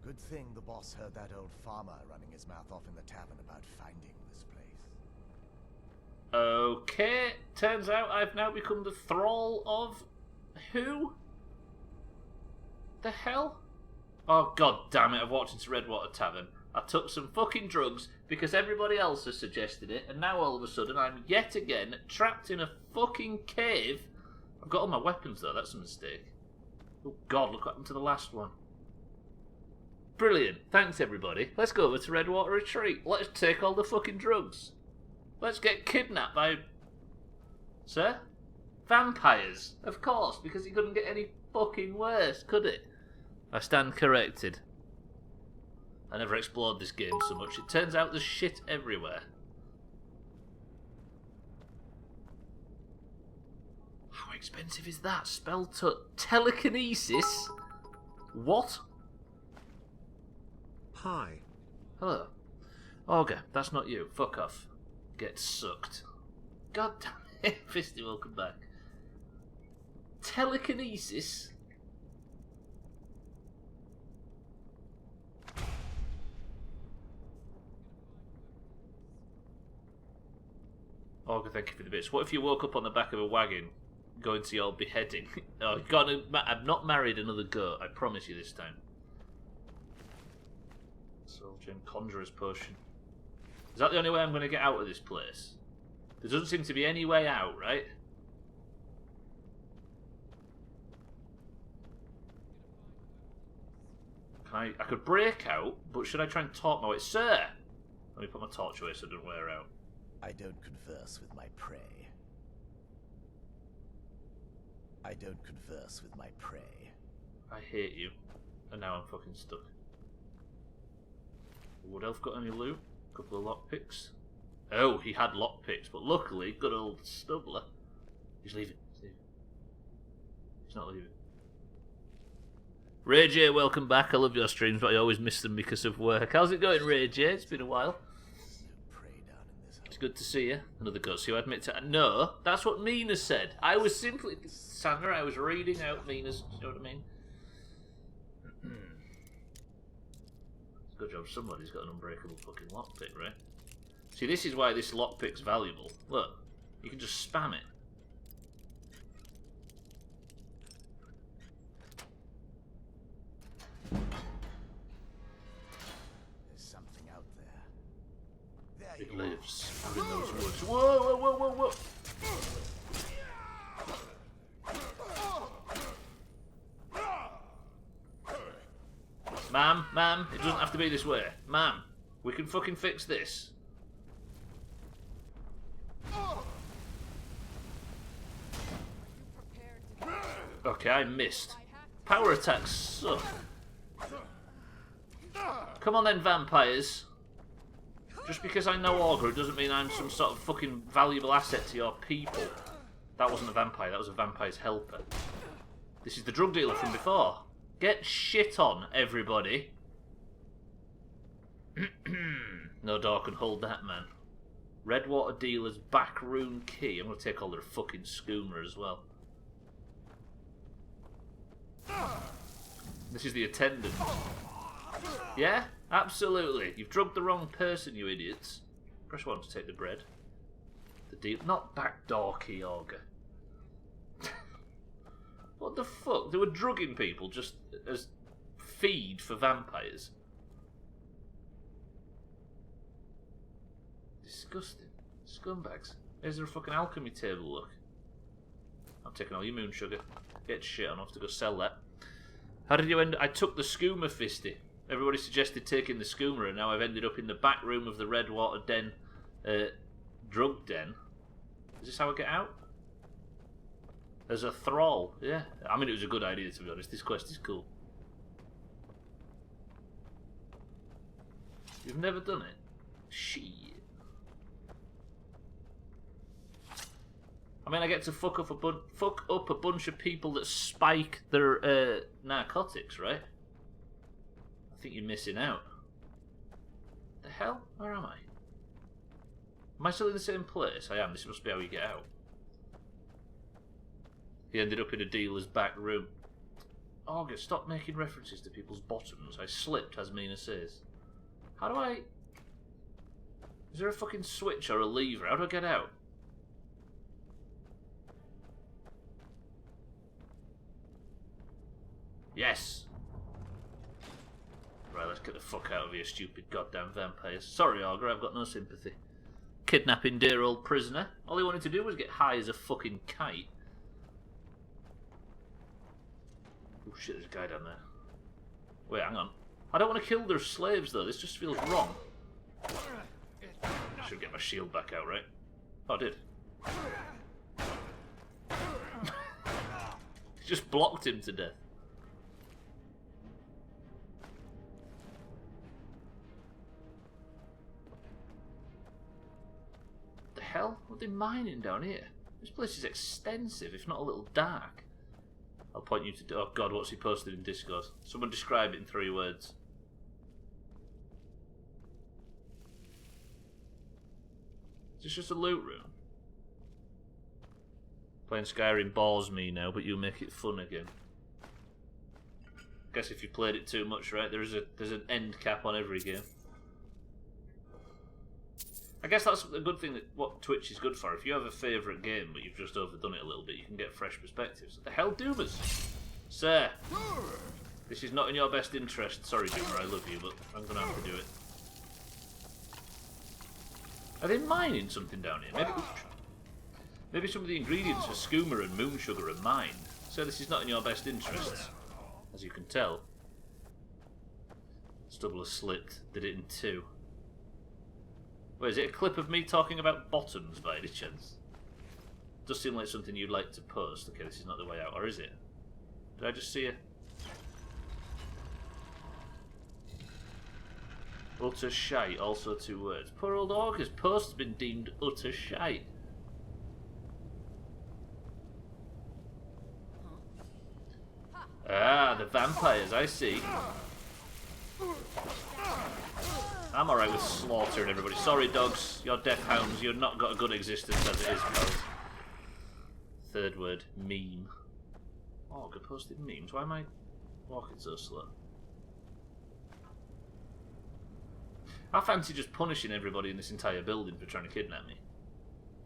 Good thing the boss heard that old farmer running his mouth off in the tavern about finding this place. Okay, turns out I've now become the thrall of... who? The hell? Oh god damn it, I've walked into Redwater Tavern. I took some fucking drugs because everybody else has suggested it, and now all of a sudden I'm yet again trapped in a fucking cave. I've got all my weapons though, that's a mistake. Oh god, look what happened to the last one. Brilliant, thanks everybody. Let's go over to Redwater Retreat. Let's take all the fucking drugs. Let's get kidnapped by... Sir? Vampires, of course, because it couldn't get any fucking worse, could it? I stand corrected. I never explored this game so much. It turns out there's shit everywhere. How expensive is that? Spell telekinesis? What? Hi. Hello. Auger, that's not you. Fuck off. Get sucked. God damn it. Fisty, welcome back. Telekinesis? Auger, thank you for the bits. What if you woke up on the back of a wagon going to your beheading? Oh, I've not married another goat, I promise you this time. Soldier and Conjurer's Potion. Is that the only way I'm going to get out of this place? There doesn't seem to be any way out, right? I could break out, but should I try and talk my way? Sir! Let me put my torch away so it doesn't wear out. I don't converse with my prey. I don't converse with my prey. I hate you. And now I'm fucking stuck. Wood Elf got any loot? A couple of lockpicks. Oh, he had lockpicks, but luckily, good old Stubbler. He's leaving. He's not leaving. Ray J, welcome back. I love your streams, but I always miss them because of work. How's it going, Ray J? It's been a while. It's good to see you. Another gutsy, you admit to... No, that's what Mina said. I was simply... Sandra, I was reading out Mina's... You know what I mean? It's a good job somebody's got an unbreakable fucking lockpick, right? See, this is why this lockpick's valuable. Look, you can just spam it. There's something out there. There It lives in those woods. Whoa, whoa, whoa, whoa, whoa! Ma'am, it doesn't have to be this way. Ma'am, we can fucking fix this. Okay, I missed. Power attacks suck. Come on then, vampires. Just because I know Augur doesn't mean I'm some sort of fucking valuable asset to your people. That wasn't a vampire, that was a vampire's helper. This is the drug dealer from before. Get shit on, everybody. No door can hold that, man. Redwater dealer's back room key. I'm going to take all their fucking skooma as well. This is the attendant. Yeah? Absolutely. You've drugged the wrong person, you idiots. Press 1 to take the bread. the deal. Not backdoor key, Auger. What the fuck? They were drugging people just as feed for vampires. Disgusting. Scumbags. Is there a fucking alchemy table, look? I'm taking all your moon sugar. Get shit on, I'll have to go sell that. How did you end? I took the skooma, Fisty. Everybody suggested taking the skooma, and now I've ended up in the back room of the Redwater Den, drug den. Is this how I get out? As a thrall, yeah. I mean, it was a good idea, to be honest. This quest is cool. You've never done it? Shit. I mean, I get to fuck up a bunch of people that spike their narcotics, right? I think you're missing out. The hell? Where am I? Am I still in the same place? I am. This must be how you get out. He ended up in a dealer's back room. August, stop making references to people's bottoms. I slipped, as Mina says. How do I... Is there a fucking switch or a lever? How do I get out? Yes! Right, let's get the fuck out of here, stupid goddamn vampires. Sorry, Auger, I've got no sympathy. Kidnapping dear old prisoner. All he wanted to do was get high as a fucking kite. Oh shit, there's a guy down there. Wait, hang on. I don't want to kill their slaves, though. This just feels wrong. Should get my shield back out, right? Oh, I did. Just blocked him to death. The hell? What are they mining down here? This place is extensive, if not a little dark. I'll point you to... Oh god, what's he posted in Discord? Someone describe it in 3 words. Is this just a loot room? Playing Skyrim bores me now, but you'll make it fun again. Guess if you played it too much, right? There's an end cap on every game. I guess that's a good thing that what Twitch is good for. If you have a favourite game but you've just overdone it a little bit, you can get fresh perspectives. What the hell, Doomers? Sir, this is not in your best interest. Sorry, Doomer, I love you, but I'm going to have to do it. Are they mining something down here? Maybe some of the ingredients for skooma and moon sugar are mined. So this is not in your best interests, as you can tell. Stubbler slipped, did it in 2. Wait, is it a clip of me talking about bottoms by any chance? Does seem like something you'd like to post. Okay, this is not the way out, or is it? Did I just see it? Utter shite, also 2 words. Poor old Auger's post has been deemed utter shite. Ah, the vampires, I see. I'm alright with slaughtering everybody. Sorry, dogs, you're death hounds. You've not got a good existence as it is, pals. 3rd word, meme. Auger posted memes. Why am I walking so slow? I fancy just punishing everybody in this entire building for trying to kidnap me.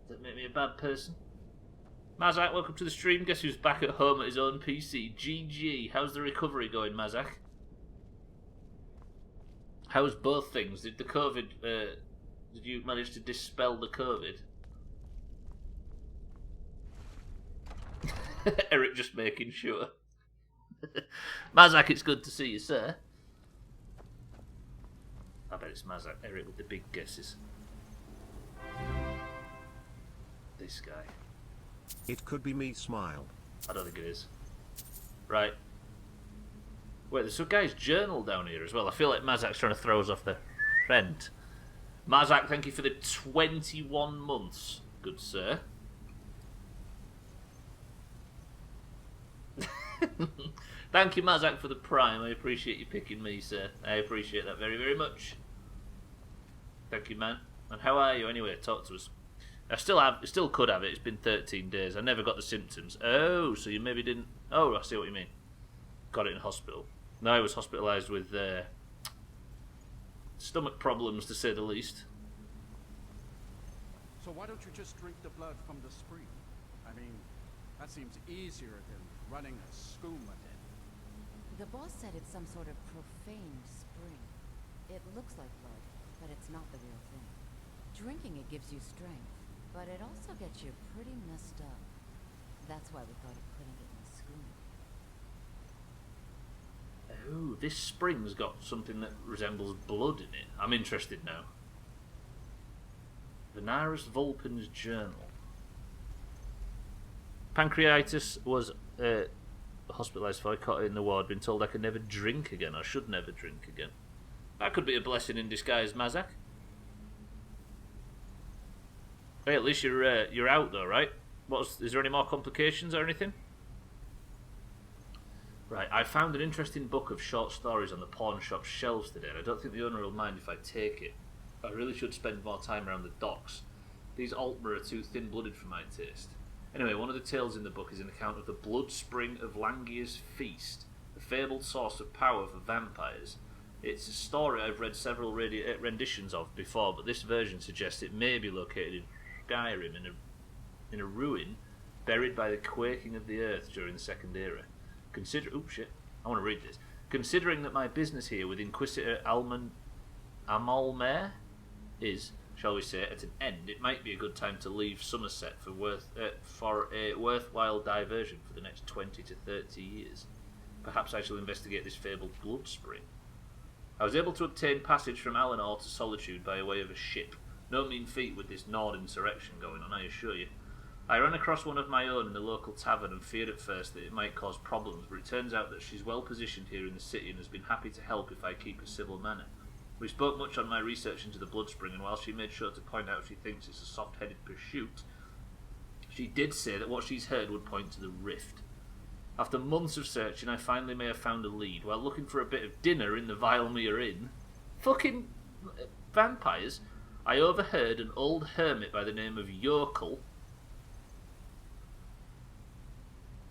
Does that make me a bad person? Mazak, welcome to the stream. Guess who's back at home at his own PC? GG. How's the recovery going, Mazak? How's both things? Did the COVID... did you manage to dispel the COVID? Eric just making sure. Mazak, it's good to see you, sir. I bet it's Mazak. Eric with the big guesses. This guy. It could be me, Smile. I don't think it is. Right. Wait, there's some guy's journal down here as well. I feel like Mazak's trying to throw us off the scent. Mazak, thank you for the 21 months, good sir. Thank you, Mazak, for the prime. I appreciate you picking me, sir. I appreciate that very, very much. Thank you, man. And how are you anyway? Talk to us. I still could have it. It's been 13 days. I never got the symptoms. Oh, so you maybe didn't... Oh, I see what you mean. Got it in hospital. No, I was hospitalised with stomach problems, to say the least. So why don't you just drink the blood from the spring? I mean, that seems easier than running a skooma den. The boss said it's some sort of profaned spring. It looks like blood, but it's not the real thing. Drinking it gives you strength, but it also gets you pretty messed up. That's why we thought of putting it in the skooma. Oh, this spring's got something that resembles blood in it. I'm interested now. Venaris Vulpin's journal. Pancreatitis was hospitalised for. I caught it in the ward. Been told I could never drink again. I should never drink again. That could be a blessing in disguise, Mazak. Hey, at least you're out though, right? Is there any more complications or anything? Right, I found an interesting book of short stories on the pawn shop shelves today, and I don't think the owner will mind if I take it. I really should spend more time around the docks. These Altmer are too thin-blooded for my taste. Anyway, one of the tales in the book is an account of the blood spring of Langia's Feast, the fabled source of power for vampires. It's a story I've read several renditions of before, but this version suggests it may be located in Skyrim, in a ruin buried by the quaking of the earth during the Second Era. I want to read this. Considering that my business here with Inquisitor Amalmer is, shall we say, at an end, it might be a good time to leave Somerset for a worthwhile diversion for the next 20 to 30 years. Perhaps I shall investigate this fabled blood spring. I was able to obtain passage from Alinor to Solitude by way of a ship. No mean feat with this Nord insurrection going on, I assure you. I ran across one of my own in the local tavern and feared at first that it might cause problems, but it turns out that she's well positioned here in the city and has been happy to help if I keep a civil manner. We spoke much on my research into the Bloodspring, and while she made sure to point out she thinks it's a soft-headed pursuit, she did say that what she's heard would point to the rift. After months of searching, I finally may have found a lead. While looking for a bit of dinner in the Vilemere Inn, fucking vampires, I overheard an old hermit by the name of Yokel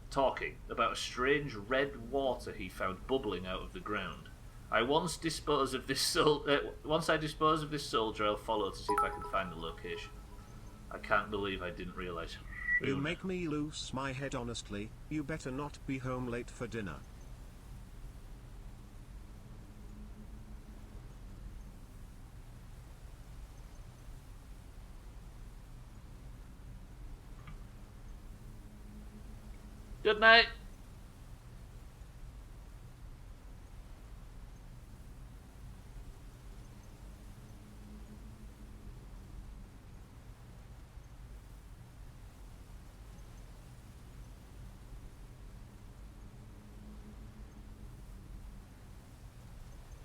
talking about a strange red water he found bubbling out of the ground. Once I dispose of this soldier, I'll follow to see if I can find the location. I can't believe I didn't realise. You make me lose my head, honestly. You better not be home late for dinner. Good night.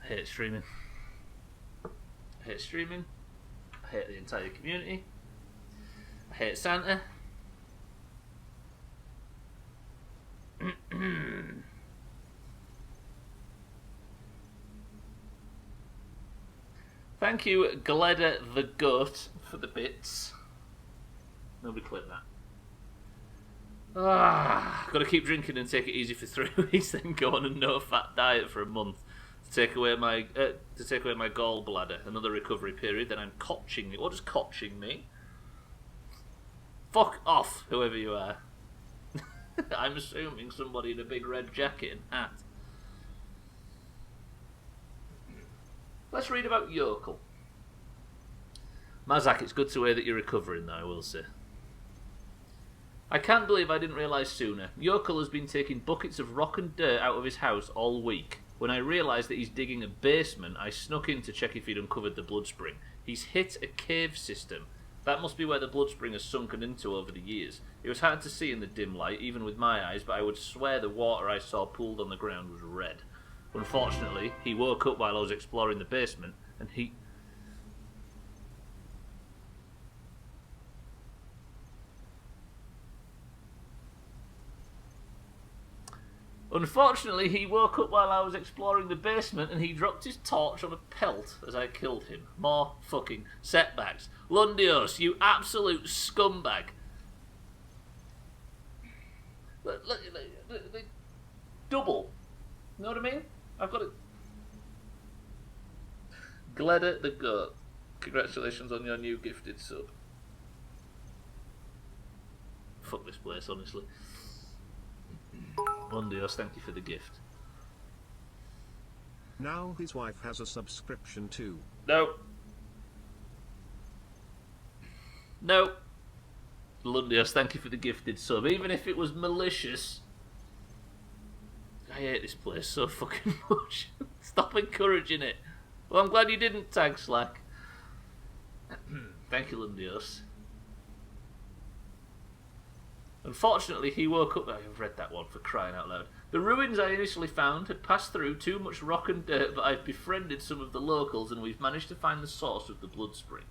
I hate streaming. I hate streaming. I hate the entire community. I hate Santa. Thank you, Gleda the Goat, for the bits. Nobody clip that. Got to keep drinking and take it easy for 3 weeks, then go on a no-fat diet for a month to take away my gallbladder. Another recovery period. Then I'm cotching. What does cotching mean? Fuck off, whoever you are. I'm assuming somebody in a big red jacket and hat. Let's read about Yokel. Mazak, it's good to hear that you're recovering, though, I will say. I can't believe I didn't realise sooner. Yokel has been taking buckets of rock and dirt out of his house all week. When I realised that he's digging a basement, I snuck in to check if he'd uncovered the blood spring. He's hit a cave system. That must be where the blood spring has sunken into over the years. It was hard to see in the dim light, even with my eyes, but I would swear the water I saw pooled on the ground was red. Unfortunately, he woke up while I was exploring the basement, and he... Unfortunately, he woke up while I was exploring the basement and he dropped his torch on a pelt as I killed him. More fucking setbacks. Lundios, you absolute scumbag. Double. You know what I mean? I've got it. Gleda the Goat. Congratulations on your new gifted sub. fuck this place, honestly. Lundios, thank you for the gift. Now his wife has a subscription too. No. No. Lundios, thank you for the gifted sub. Even if it was malicious. I hate this place so fucking much. Stop encouraging it. Well, I'm glad you didn't, Tag Slack. Thank you, Lundios. Unfortunately, he woke up... I've read that one, for crying out loud. The ruins I initially found had passed through too much rock and dirt, but I've befriended some of the locals and we've managed to find the source of the blood spring.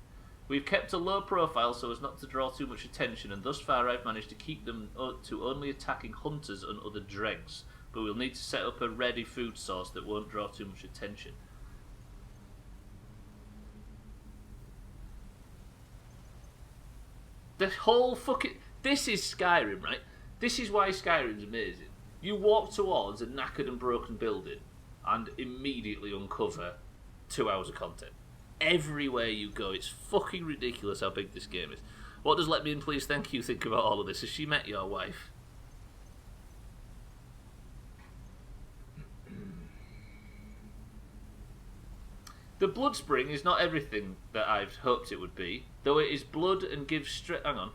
We've kept a low profile so as not to draw too much attention, and thus far I've managed to keep them to only attacking hunters and other dregs. But we'll need to set up a ready food source that won't draw too much attention. The whole fucking... This is Skyrim, right? This is why Skyrim's amazing. You walk towards a knackered and broken building and immediately uncover 2 hours of content. Everywhere you go, it's fucking ridiculous how big this game is. What does Let Me In Please Thank You think about all of this? Has she met your wife? The blood spring is not everything that I've hoped it would be, though it is blood and gives strength. Hang on.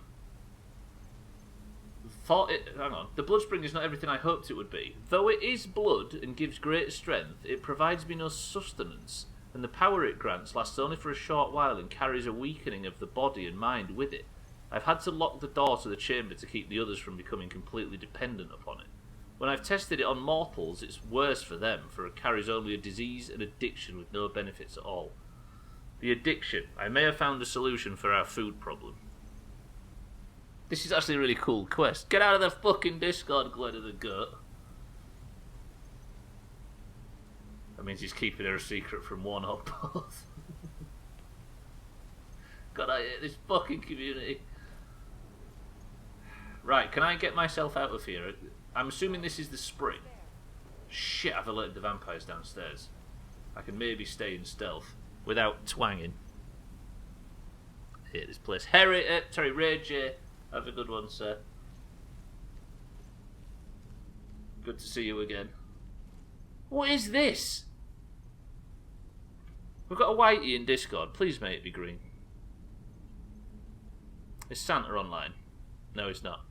Hang on. The blood spring is not everything I hoped it would be. Though it is blood and gives great strength, it provides me no sustenance, and the power it grants lasts only for a short while and carries a weakening of the body and mind with it. I've had to lock the door to the chamber to keep the others from becoming completely dependent upon it. When I've tested it on mortals, it's worse for them, for it carries only a disease and addiction with no benefits at all. The addiction. I may have found a solution for our food problem. This is actually a really cool quest. Get out of the fucking Discord, Glad of the Goat. That means he's keeping her a secret from one or both. God, I hate this fucking community. Right, can I get myself out of here? I'm assuming this is the spring. Shit, I've alerted the vampires downstairs. I can maybe stay in stealth without twanging. I hate this place. Sorry, Ray J. Have a good one, sir. Good to see you again. What is this? We've got a whitey in Discord. Please make it be green. Is Santa online? No, he's not.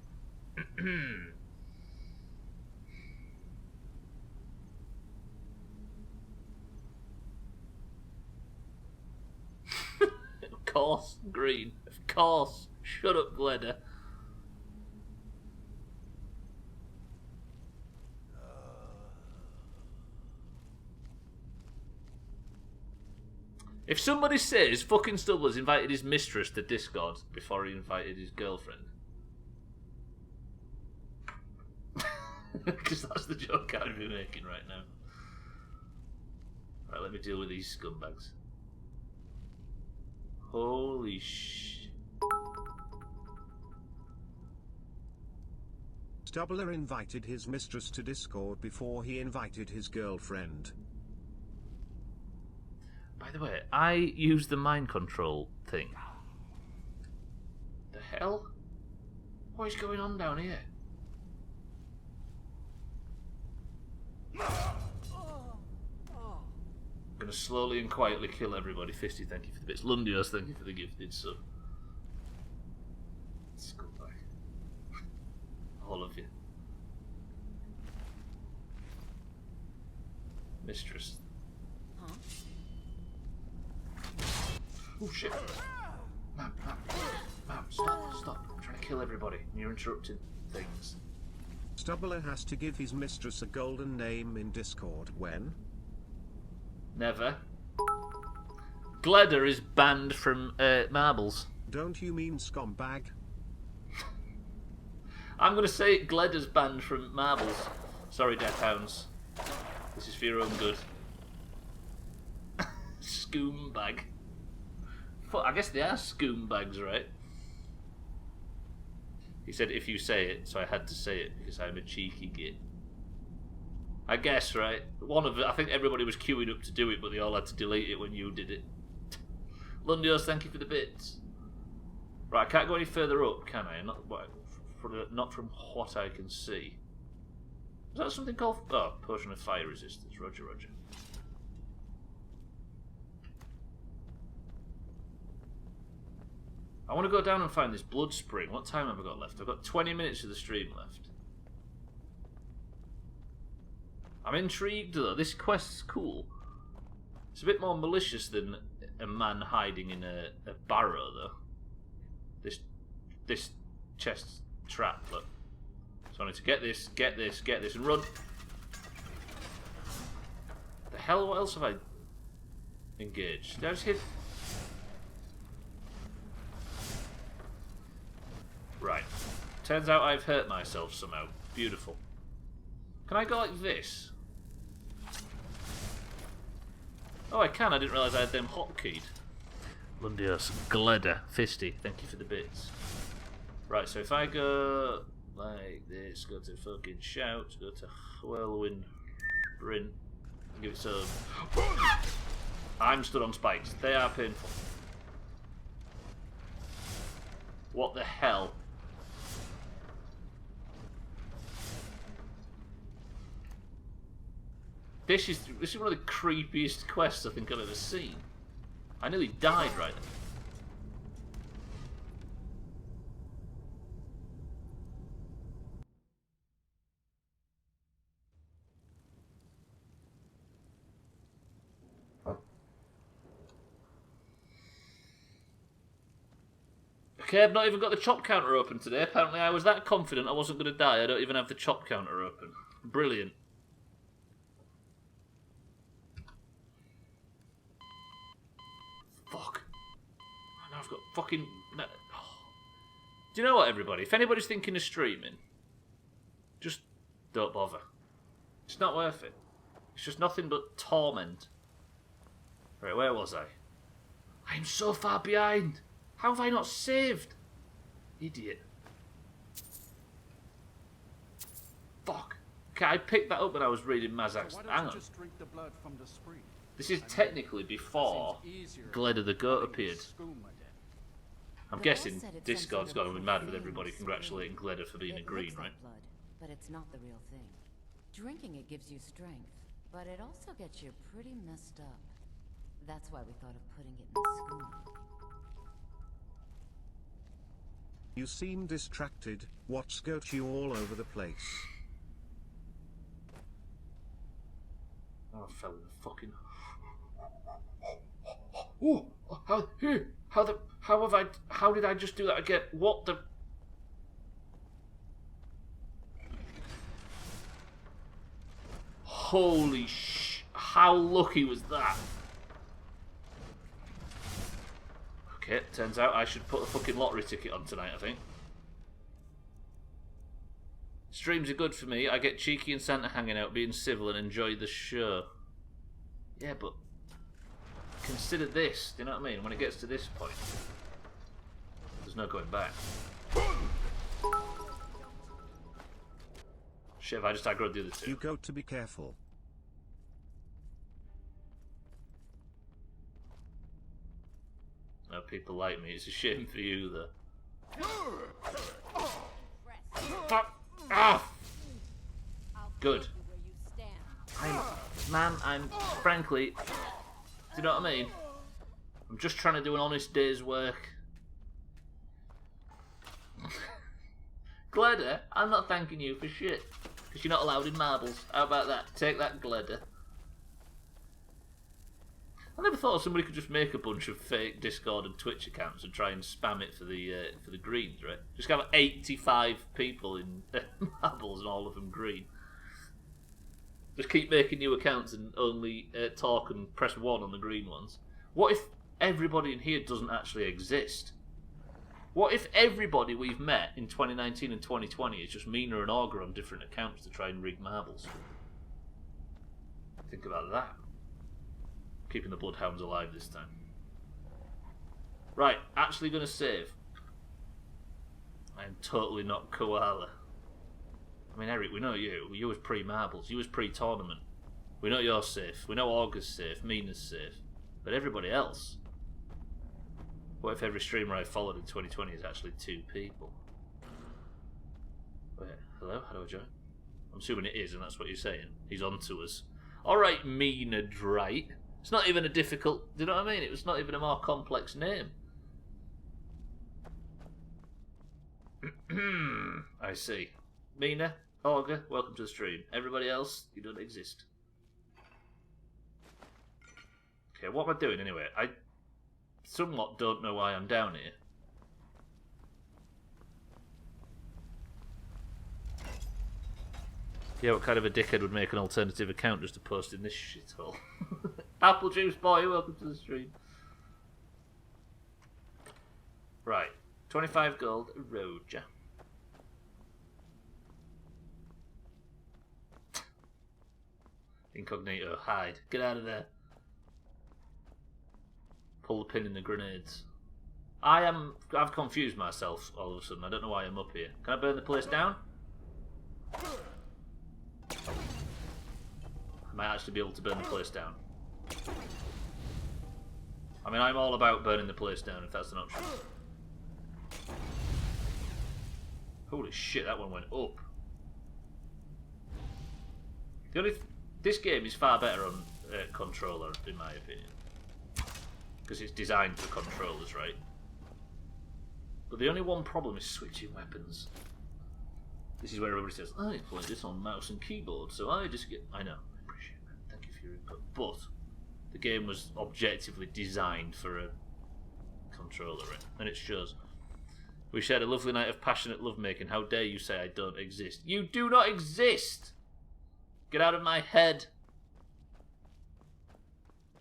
Of course, green. Of course. Shut up, Gleda. If somebody says fucking Stubbler's invited his mistress to Discord before he invited his girlfriend. Because that's the joke I'd be making right now. Right, let me deal with these scumbags. Holy sh... Stubbler invited his mistress to Discord before he invited his girlfriend. By the way, I use the mind control thing. The hell? What is going on down here? I'm gonna slowly and quietly kill everybody. Fisty, thank you for the bits. Lundios, thank you for the gifted sub. Scumbag. All of you. Mistress. Huh? Oh shit. Ma'am, stop. I'm trying to kill everybody. You're interrupting things. Stubbler has to give his mistress a golden name in Discord when? Never. Gleda is banned from marbles. Don't you mean scumbag? I'm going to say Gleda's banned from marbles. Sorry, Death Hounds. This is for your own good. Scoombag. I guess they are scumbags, right? He said if you say it, so I had to say it because I'm a cheeky git. I guess, right? I think everybody was queuing up to do it, but they all had to delete it when you did it. Lundios, thank you for the bits. Right, I can't go any further up, can I? Not not from what I can see. Is that something called... Oh, potion of fire resistance. Roger, roger. I want to go down and find this blood spring. What time have I got left? I've got 20 minutes of the stream left. I'm intrigued though. This quest's cool. It's a bit more malicious than a man hiding in a barrow though. This chest's trapped, look. So I need to get this, and run. The hell, what else have I engaged? Did I just hit... Right. Turns out I've hurt myself somehow. Beautiful. Can I go like this? Oh, I can. I didn't realise I had them hotkeyed. Lundios. Gleda. Fisty. Thank you for the bits. Right, so if I go like this, go to fucking shout, go to whirlwind sprint, give it some... I'm stood on spikes. They are painful. What the hell? This is one of the creepiest quests I think I've ever seen. I nearly died right there. Okay, I've not even got the chop counter open today. Apparently I was that confident I wasn't going to die. I don't even have the chop counter open. Brilliant. Fuck. Now I've got fucking... Do you know what, everybody? If anybody's thinking of streaming, just don't bother. It's not worth it. It's just nothing but torment. Right, where was I? I am so far behind. How have I not saved? Idiot. Fuck. Okay, I picked that up when I was reading Mazak's... Hang on. Just drink the blood from the spring? This is technically before Gleda the Goat appeared. I'm guessing Discord's going mad with everybody congratulating Gleda for being a green, right? Blood, but it's not the real thing. Drinking it gives you strength, but it also gets you pretty messed up. That's why we thought of putting it in the schooner. You seem distracted. What's got you all over the place? Oh, I fell in the fucking... Oh, how did I just do that again? What the... Holy how lucky was that? Okay, turns out I should put a fucking lottery ticket on tonight, I think. Streams are good for me. I get Cheeky and Santa hanging out, being civil and enjoy the show. Yeah, but... consider this, do you know what I mean? When it gets to this point, there's no going back. Shit, I just aggroed the other two. You got to be careful. No, people like me. It's a shame for you, though. Fuck! Ah! Good. I'm frankly... do you know what I mean? I'm just trying to do an honest day's work. Gleda, I'm not thanking you for shit. Because you're not allowed in marbles. How about that? Take that, Gleda. I never thought somebody could just make a bunch of fake Discord and Twitch accounts and try and spam it for the greens, right? Just have 85 people in marbles and all of them green. Just keep making new accounts and only talk and press 1 on the green ones. What if everybody in here doesn't actually exist? What if everybody we've met in 2019 and 2020 is just Mina and Augur on different accounts to try and rig marbles? Think about that. Keeping the bloodhounds alive this time. Right, actually going to save. I am totally not Koala. I mean, Eric, we know you. You was pre-marbles. You was pre-tournament. We know you're safe. We know Augur's safe. Mina's safe. But everybody else? What if every streamer I followed in 2020 is actually 2 people? Wait, hello? How do I join? I'm assuming it is, and that's what you're saying. He's on to us. Alright, Meenadrite. It's not even a difficult... Do you know what I mean? It was not even a more complex name. I see. Mina, Auger, welcome to the stream. Everybody else, you don't exist. Okay, what am I doing anyway? I somewhat don't know why I'm down here. Yeah, what kind of a dickhead would make an alternative account just to post in this shithole? Apple Juice Boy, welcome to the stream. Right, 25 gold, Roger. Incognito, hide. Get out of there. Pull the pin in the grenades. I've confused myself all of a sudden. I don't know why I'm up here. Can I burn the place down? I might actually be able to burn the place down. I mean, I'm all about burning the place down if that's an option. Holy shit, that one went up. This game is far better on controller, in my opinion. Because it's designed for controllers, right? But the only one problem is switching weapons. This is where everybody says, I play this on mouse and keyboard, so I just get... I know, I appreciate that. Thank you for your input. But the game was objectively designed for a controller, right? And it shows. We shared a lovely night of passionate lovemaking. How dare you say I don't exist? You do not exist! Get out of my head!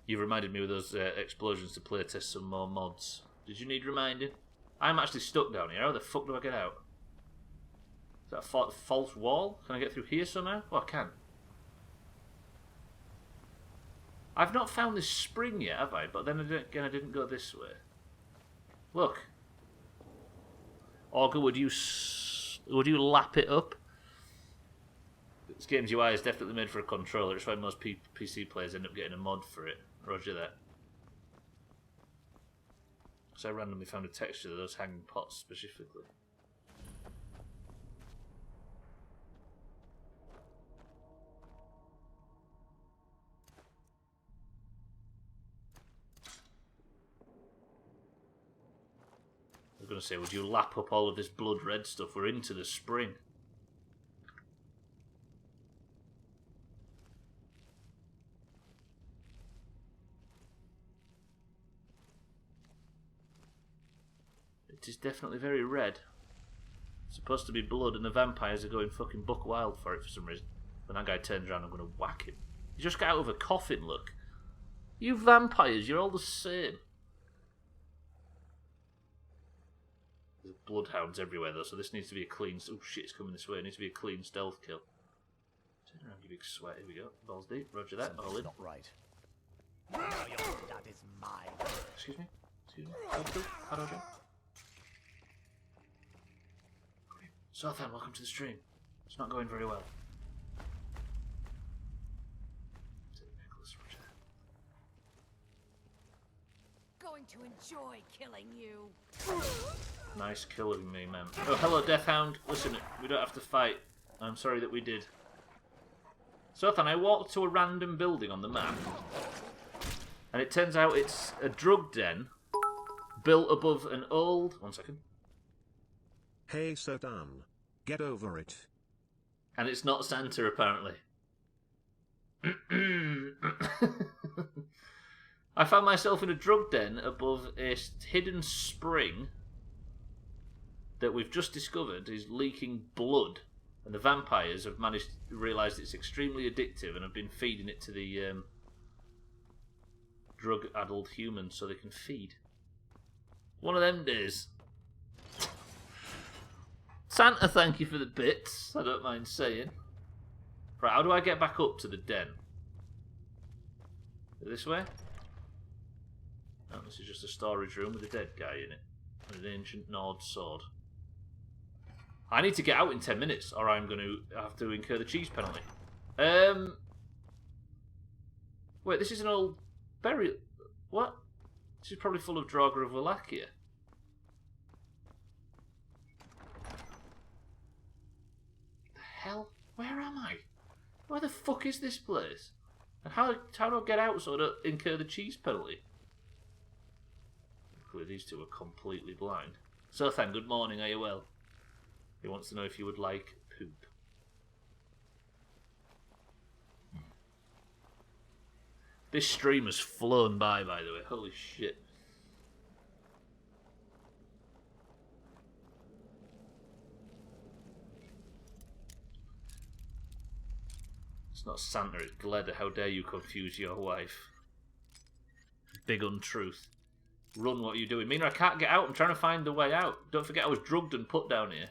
You've reminded me of those explosions to playtest some more mods. Did you need reminding? I'm actually stuck down here. How the fuck do I get out? Is that a false wall? Can I get through here somehow? Oh, I can. I've not found this spring yet, have I? But then again, I didn't go this way. Look. Augur, would you lap it up? This game's UI is definitely made for a controller. It's why most PC players end up getting a mod for it. Roger that. So I randomly found a texture of those hanging pots specifically. I was going to say, would you lap up all of this blood red stuff? We're into the spring. It is definitely very red. It's supposed to be blood, and the vampires are going fucking buck wild for it for some reason. When that guy turns around, I'm going to whack him. He just got out of a coffin, look. You vampires, you're all the same. There's bloodhounds everywhere, though, so this needs to be a clean... Oh, shit, it's coming this way. It needs to be a clean stealth kill. Turn around, you big sweat. Here we go. Balls deep. Roger that. All in. Not right. That is mine. Excuse me? Excuse me? How do I do? Sothan, welcome to the stream. It's not going very well. Going to enjoy killing you. Nice killing me, man. Oh, hello, Deathhound. Listen, we don't have to fight. I'm sorry that we did. Sothan, I walked to a random building on the map, and it turns out it's a drug den built above an old... One second. Hey Sodan, get over it. And it's not Santa, apparently. I found myself in a drug den above a hidden spring that we've just discovered is leaking blood. And the vampires have managed to realise it's extremely addictive and have been feeding it to the drug-addled humans so they can feed. One of them days. Santa, thank you for the bits, I don't mind saying. Right, how do I get back up to the den? This way? Oh, this is just a storage room with a dead guy in it. And an ancient Nord sword. I need to get out in 10 minutes, or I'm going to have to incur the cheese penalty. Wait, this is an old burial... What? This is probably full of Draugr of Wallachia. Where the fuck is this place? And how do I get out so I don't incur the cheese penalty? Luckily, these two are completely blind. Sothan, good morning, are you well? He wants to know if you would like poop. This stream has flown by the way. Holy shit. It's not Santa, it's Gleda. How dare you confuse your wife? Big untruth. Run, what are you doing? Mina, I can't get out. I'm trying to find the way out. Don't forget I was drugged and put down here.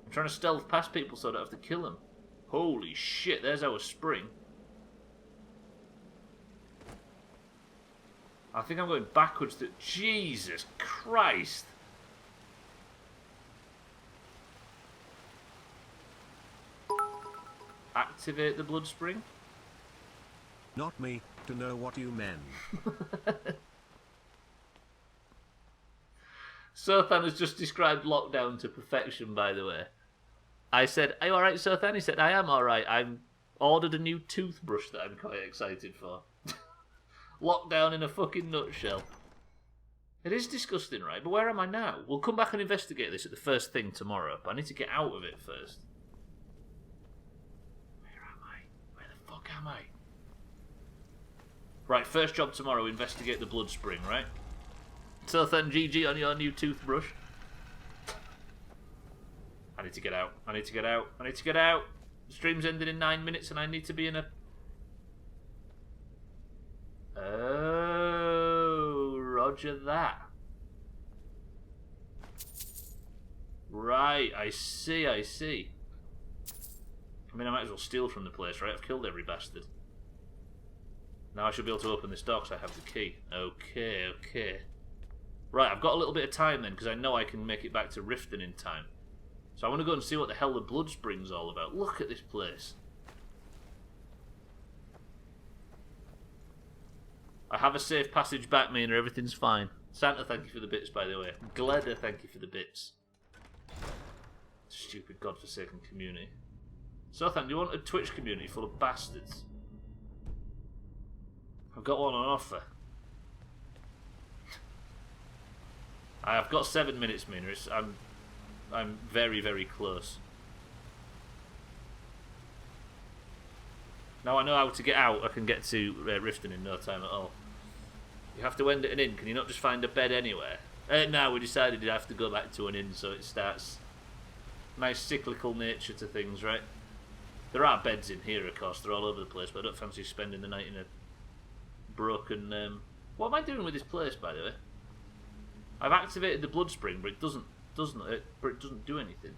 I'm trying to stealth past people so I don't have to kill them. Holy shit, there's our spring. I think I'm going backwards to... Jesus Christ! Activate the blood spring? Not me, to know what you meant. Sothan has just described lockdown to perfection, by the way. I said, are you alright, Sothan? He said, I am alright. I've ordered a new toothbrush that I'm quite excited for. Lockdown in a fucking nutshell. It is disgusting, right? But where am I now? We'll come back and investigate this at the first thing tomorrow, but I need to get out of it first. Where am I? Where the fuck am I? Right, first job tomorrow, investigate the blood spring, right? Sothan, GG on your new toothbrush. I need to get out. I need to get out. I need to get out. The stream's ending in 9 minutes and I need to be in a... Oh, roger that. Right, I see, I see. I mean, I might as well steal from the place, right? I've killed every bastard. Now I should be able to open this door because I have the key. Okay, okay. Right, I've got a little bit of time then because I know I can make it back to Riften in time. So I want to go and see what the hell the blood spring's all about. Look at this place. I have a safe passage back, Mina. Everything's fine. Santa, thank you for the bits, by the way. Gleda, thank you for the bits. Stupid godforsaken community. Sothan, do you want a Twitch community full of bastards? I've got one on offer. I've got 7 minutes, Mina. I'm very, very close. Now I know how to get out. I can get to Riften in no time at all. You have to end at an inn. Can you not just find a bed anywhere? No, we decided you'd have to go back to an inn, so it starts... Nice cyclical nature to things, right? There are beds in here, of course. They're all over the place, but I don't fancy spending the night in a broken... What am I doing with this place, by the way? I've activated the blood spring, but it doesn't do anything.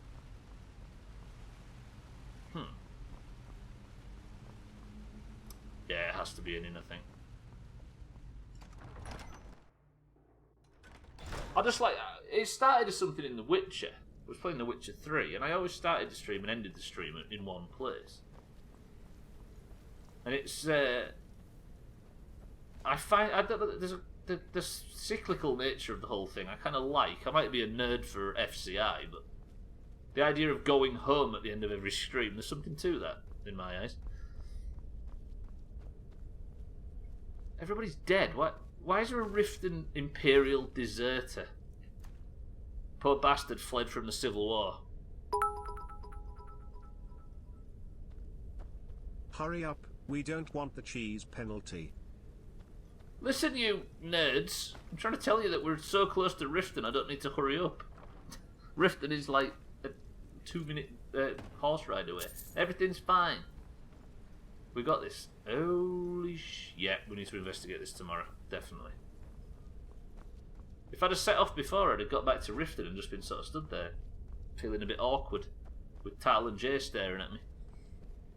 Yeah, it has to be an inn, I think. I just like... It started as something in The Witcher. I was playing The Witcher 3, and I always started the stream and ended the stream in one place. And it's... I find... there's the cyclical nature of the whole thing I kind of like. I might be a nerd for FCI, but the idea of going home at the end of every stream, there's something to that, in my eyes. Everybody's dead. Why is there a Riften Imperial deserter? Poor bastard fled from the Civil War. Hurry up, we don't want the cheese penalty. Listen, you nerds. I'm trying to tell you that we're so close to Riften, I don't need to hurry up. Riften is like a 2-minute horse ride away. Everything's fine. We got this. Holy sh... Yeah, we need to investigate this tomorrow. Definitely. If I'd have set off before, I'd have got back to Riften and just been sort of stood there, feeling a bit awkward, with Tal and Jay staring at me.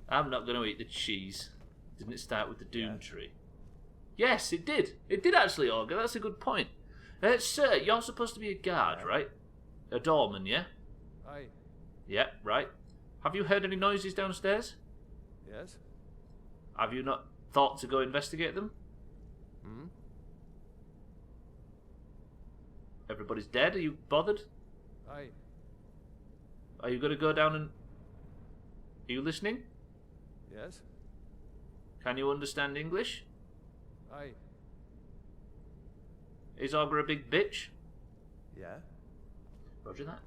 I'm not going to eat the cheese. Didn't it start with the Doom tree? Yes, it did. It did actually, Olga. That's a good point. Sir, you're supposed to be a guard, right? A doorman, yeah? Aye. Yeah, right. Have you heard any noises downstairs? Yes. Have you not thought to go investigate them? Hmm? Everybody's dead? Are you bothered? Aye. Are you going to go down and you listening? Yes? Can you understand English? Aye. Is Ogre a big bitch? Yeah? Roger that.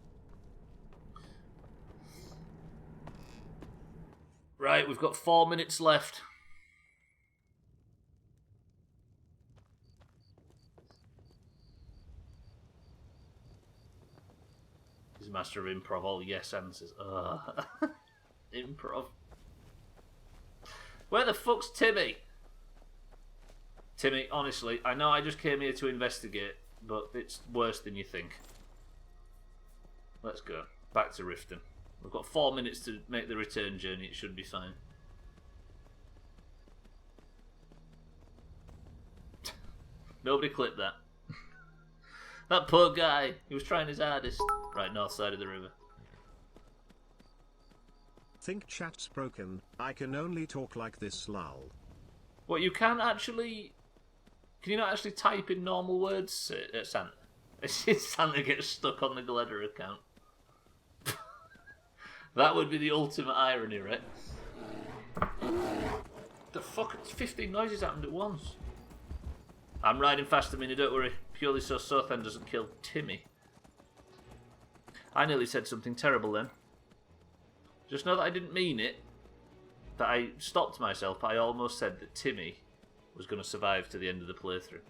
Right, we've got 4 minutes left. He's a master of improv, all yes answers. Improv. Where the fuck's Timmy? Timmy, honestly, I know I just came here to investigate, but it's worse than you think. Let's go. Back to Riften. We've got 4 minutes to make the return journey. It should be fine. Nobody clipped that. That poor guy. He was trying his hardest. Right, north side of the river. Think chat's broken. I can only talk like this, lol. What, you can't actually... Can you not actually type in normal words, Santa? Santa gets stuck on the Gleder account. That would be the ultimate irony, right? The fuck? 15 noises happened at once. I'm riding faster, Minnie, don't worry. Purely so Sothan doesn't kill Timmy. I nearly said something terrible then. Just know that I didn't mean it. That I stopped myself. I almost said that Timmy was going to survive to the end of the playthrough.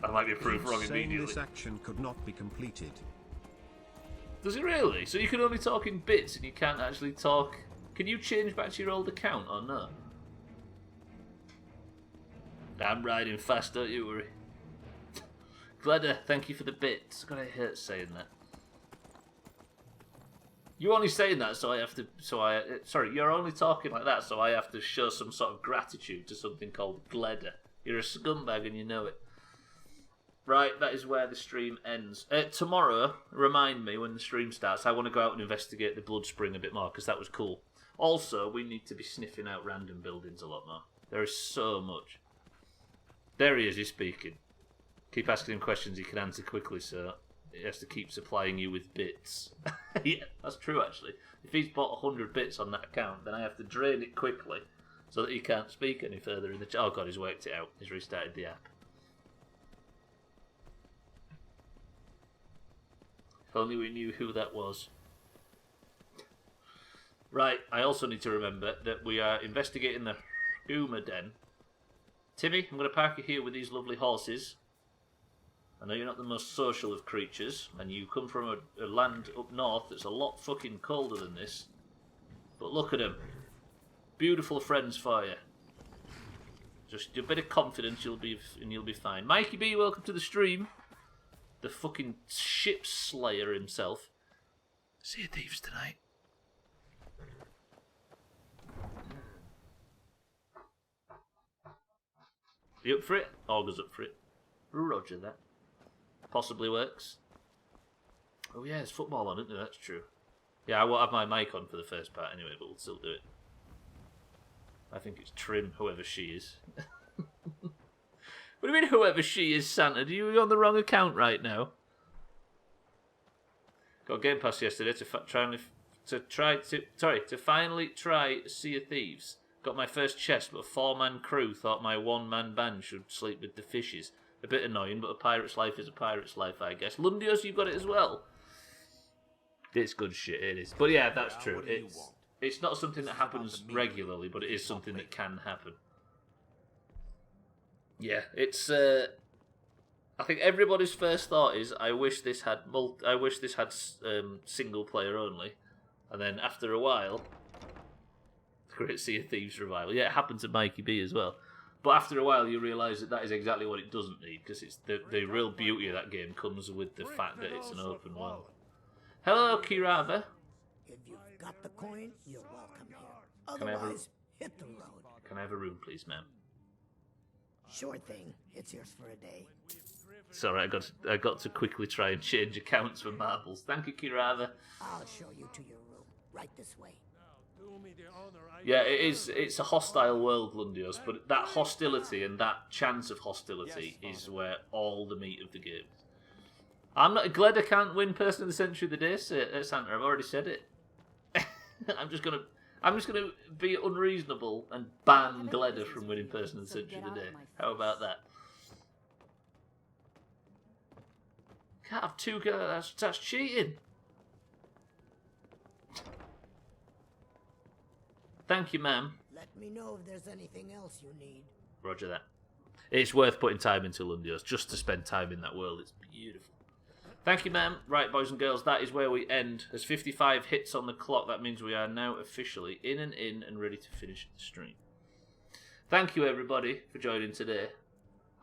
I might be proved wrong immediately. This action could not be completed. Does it really? So you can only talk in bits and you can't actually talk... Can you change back to your old account or no? I'm riding fast, don't you worry. Gleda, thank you for the bits. God, I hate saying that. You're only saying that so I have to... Sorry, you're only talking like that so I have to show some sort of gratitude to something called Gleda. You're a scumbag and you know it. Right, that is where the stream ends. Tomorrow, remind me when the stream starts, I want to go out and investigate the Blood Spring a bit more, because that was cool. Also, we need to be sniffing out random buildings a lot more. There is so much. There he is, he's speaking. Keep asking him questions he can answer quickly, so he has to keep supplying you with bits. Yeah, that's true, actually. If he's bought 100 bits on that account, then I have to drain it quickly, so that he can't speak any further in the chat. Oh god, he's worked it out. He's restarted the app. If only we knew who that was. Right, I also need to remember that we are investigating the Uma Den. Timmy, I'm going to park you here with these lovely horses. I know you're not the most social of creatures, and you come from a land up north that's a lot fucking colder than this. But look at them. Beautiful friends for you. Just a bit of confidence, you'll be fine. Mikey B, welcome to the stream. The fucking ship slayer himself. Sea of Thieves tonight. You up for it? Augur's up for it. Roger that. Possibly works. Oh yeah, there's football on, isn't there? That's true. Yeah, I won't have my mic on for the first part anyway, but we'll still do it. I think it's Trim, whoever she is. What do you mean, whoever she is, Santa? Are you on the wrong account right now? Got Game Pass yesterday to finally try Sea of Thieves. Got my first chest, but a 4-man crew thought my 1-man band should sleep with the fishes. A bit annoying, but a pirate's life is a pirate's life, I guess. Lundios, you've got it as well. It's good shit, it is. But yeah, that's true. It's not something that happens regularly, but it is something that can happen. Yeah, it's. I think everybody's first thought is, I wish this had single player only, and then after a while, Great Sea of Thieves revival. Yeah, it happened to Mikey B as well. But after a while, you realise that is exactly what it doesn't need, because it's the real beauty of that game comes with the fact that it's an open world. Hello, Kirava. If you've got the coin, you're welcome here. Can I Otherwise, hit the road. Can I have a room, please, ma'am? Sure thing. It's yours for a day. Sorry, I got to quickly try and change accounts for marbles. Thank you, Kirava. I'll show you to your room. Right this way. Yeah, it is. It's a hostile world, Lundios, but that hostility and that chance of hostility is where all the meat of the game is. I'm not glad I can't win Person of the Century of the Day, Santa. I've already said it. I'm just gonna be unreasonable and ban Gleda from winning Person of the Century of the Day. How about that? Can't have two girls. That's cheating. Thank you, ma'am. Let me know if there's anything else you need. Roger that. It's worth putting time into, Lundios, just to spend time in that world. It's beautiful. Thank you, ma'am. Right, boys and girls, that is where we end. There's 55 hits on the clock. That means we are now officially in and ready to finish the stream. Thank you, everybody, for joining today.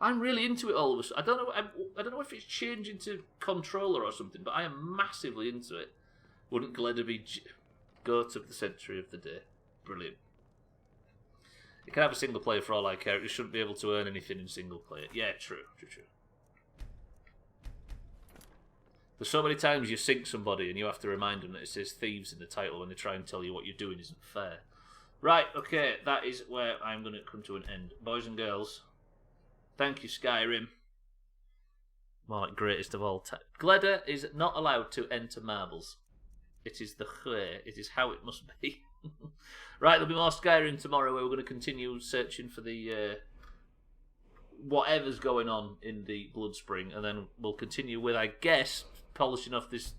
I'm really into it all of a sudden. I don't know if it's changing to controller or something, but I am massively into it. Wouldn't Gleda be goat of the century of the day? Brilliant. You can have a single player for all I care. You shouldn't be able to earn anything in single player. Yeah, true. There's so many times you sink somebody and you have to remind them that it says thieves in the title when they try and tell you what you're doing isn't fair. Right, okay, that is where I'm going to come to an end. Boys and girls, thank you, Skyrim. More like greatest of all time. Gleda is not allowed to enter marbles. It is the way. It is how it must be. Right, there'll be more Skyrim tomorrow where we're going to continue searching for the whatever's going on in the Blood Spring, and then we'll continue with, I guess, polishing off this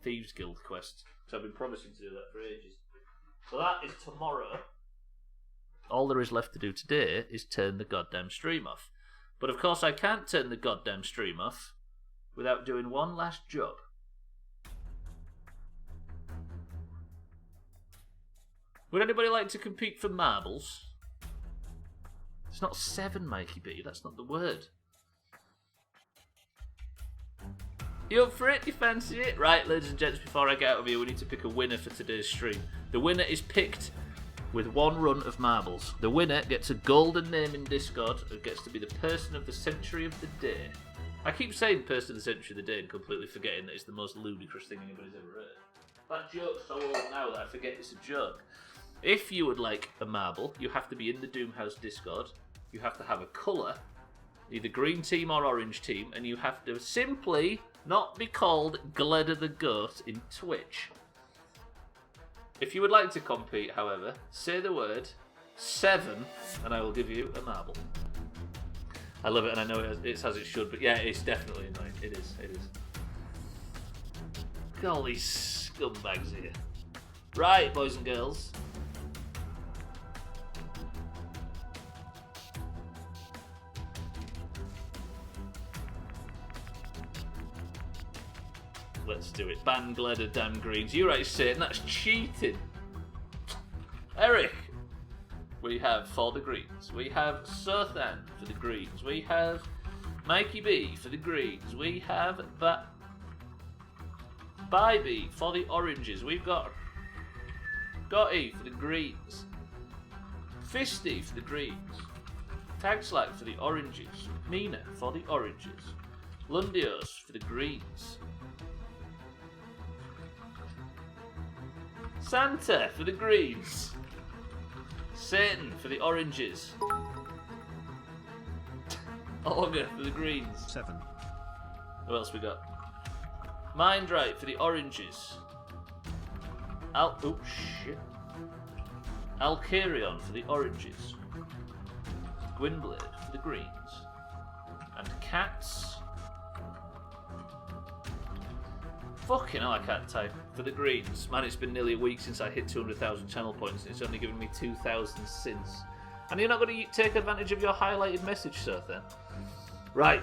Thieves Guild quest. So I've been promising to do that for ages. So that is tomorrow. All there is left to do today is turn the goddamn stream off. But of course I can't turn the goddamn stream off without doing one last job. Would anybody like to compete for marbles? It's not 7, Mikey B. That's not the word. You up for it? You fancy it? Right, ladies and gents, before I get out of here, we need to pick a winner for today's stream. The winner is picked with one run of marbles. The winner gets a golden name in Discord and gets to be the Person of the Century of the Day. I keep saying Person of the Century of the Day and completely forgetting that it's the most ludicrous thing anybody's ever heard. That joke's so old now that I forget it's a joke. If you would like a marble, you have to be in the Doomhaus Discord. You have to have a colour, either green team or orange team, and you have to simply not be called Gleda the Goat in Twitch. If you would like to compete, however, say the word 7 and I will give you a marble. I love it, and I know it's as it should, but yeah, it's definitely annoying. It is. Look at all these scumbags here. Right, boys and girls. Let's do it. Ban Gleda, damn greens. You're right, Satan. That's cheating. Eric. We have for the greens. We have Sothan for the greens. We have Mikey B for the greens. We have Bybee for the oranges. We've got Gotti for the greens. Fisty for the greens. Tagslack for the oranges. Mina for the oranges. Lundios for the greens. Santa for the greens. Satan for the oranges. Augur for the greens. 7. Who else we got? Mindright for the oranges. Oh shit. Alcarion for the oranges. Gwynblade for the greens. And Cats. Fucking hell, I can't type. For the greens. Man, it's been nearly a week since I hit 200,000 channel points, and it's only given me 2,000 since. And you're not going to take advantage of your highlighted message, sir, then? Right.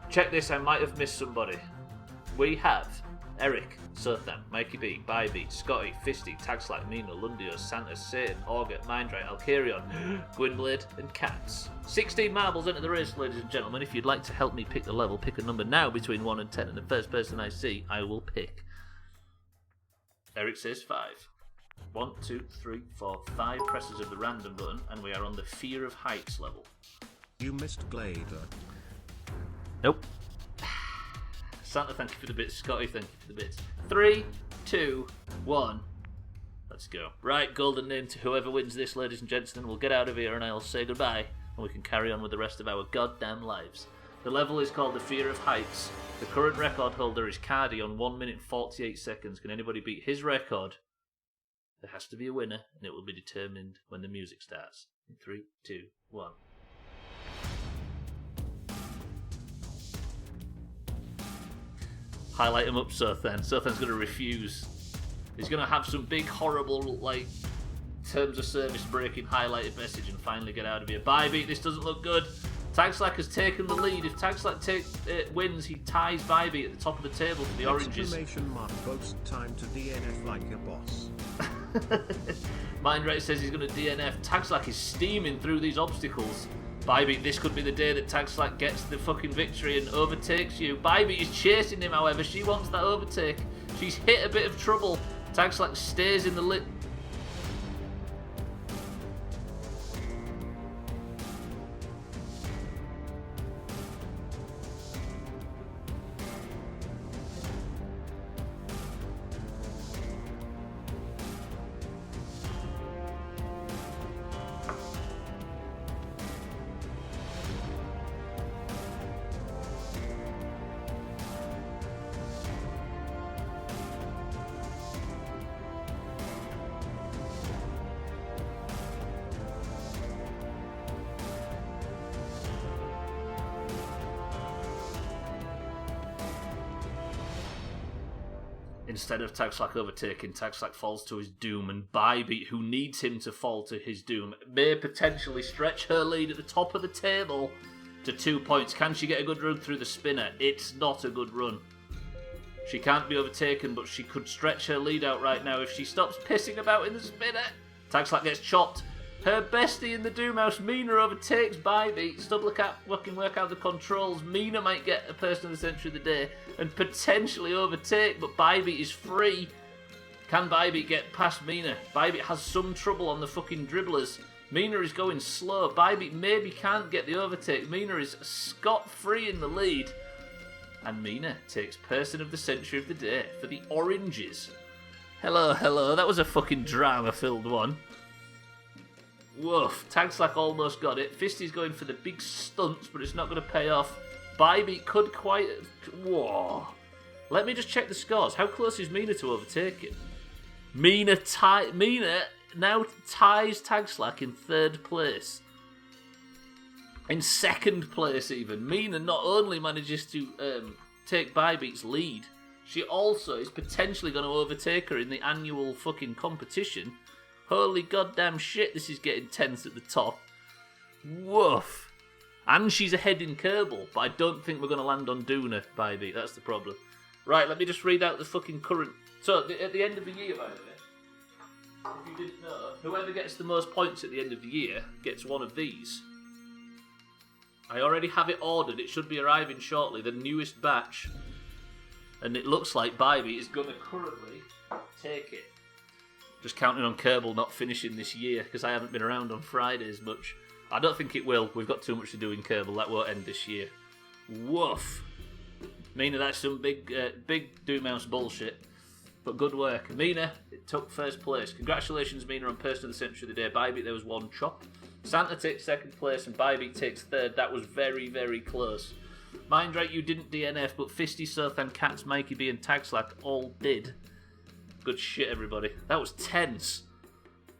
Check this, I might have missed somebody. We have Eric, Sothan, Mikey B, Bybee, Scotty, Fisty, Tagslack, Mina, Lundios, Santa, Satan, Augur, Mindright, Alcarion, Gwynblade, and Cats. 16 marbles into the race, ladies and gentlemen. If you'd like to help me pick the level, pick a number now between 1 and 10, and the first person I see, I will pick. Eric says 5. 1, 2, 3, 4, 5 presses of the random button, and we are on the Fear of Heights level. You missed Gleda. Nope. Santa, thank you for the bits. Scotty, thank you for the bits. 3, 2, 1. Let's go. Right, golden name to whoever wins this, ladies and gentlemen. We'll get out of here and I'll say goodbye, and we can carry on with the rest of our goddamn lives. The level is called The Fear of Heights. The current record holder is Cardi on 1 minute 48 seconds. Can anybody beat his record? There has to be a winner, and it will be determined when the music starts. In 3, 2, 1. Highlight him up, Sothan. Sothan's going to refuse. He's going to have some big, horrible, like, terms of service breaking highlighted message and finally get out of here. Bybeat, this doesn't look good. Tagslack has taken the lead. If Tagslack wins, he ties Bybeat at the top of the table for the oranges. Exclamation mark boast time to DNF like a boss. Mindrate says he's going to DNF. Tagslack is steaming through these obstacles. Bybeat, this could be the day that Tagslack gets the fucking victory and overtakes you. Bybeat is chasing him, however. She wants that overtake. She's hit a bit of trouble. Tagslack stays in the lit. Instead of Tagslack overtaking, Tagslack falls to his doom, and Bybeat, who needs him to fall to his doom, may potentially stretch her lead at the top of the table to 2 points. Can she get a good run through the spinner? It's not a good run. She can't be overtaken, but she could stretch her lead out right now if she stops pissing about in the spinner. Tagslack gets chopped. Her bestie in the Doomhaus, Mina, overtakes Bybeat. Stubbler can't fucking work out the controls. Mina might get a person of the century of the day and potentially overtake, but Bybeat is free. Can Bybeat get past Mina? Bybeat has some trouble on the fucking dribblers. Mina is going slow. Bybeat maybe can't get the overtake. Mina is scot-free in the lead. And Mina takes person of the century of the day for the oranges. Hello, hello. That was a fucking drama-filled one. Woof. Tagslack almost got it. Fisty's going for the big stunts, but it's not going to pay off. Bybeat could quite... Whoa. Let me just check the scores. How close is Mina to overtaking? Mina now ties Tagslack in 3rd place. In 2nd place, even. Mina not only manages to take Bybeat's lead, she also is potentially going to overtake her in the annual fucking competition. Holy goddamn shit, this is getting tense at the top. Woof. And she's ahead in Kerbal, but I don't think we're going to land on Duna, Bybeat. That's the problem. Right, let me just read out the fucking current... So, at the end of the year, by the way, if you didn't know, whoever gets the most points at the end of the year gets one of these. I already have it ordered. It should be arriving shortly, the newest batch. And it looks like Bybeat is going to currently take it. Just counting on Kerbal not finishing this year, because I haven't been around on Fridays much. I don't think it will. We've got too much to do in Kerbal. That won't end this year. Woof. Mina, that's some big Doomhaus bullshit. But good work. Mina, it took 1st place. Congratulations, Mina, on Person of the Century of the Day. Bybeat, there was one chop. Santa takes 2nd place, and Bybeat takes 3rd. That was very, very close. Mindrake, you didn't DNF, but Fisty, Sothan, Cats, Mikey B, and Tagslack all did. Good shit, everybody. That was tense.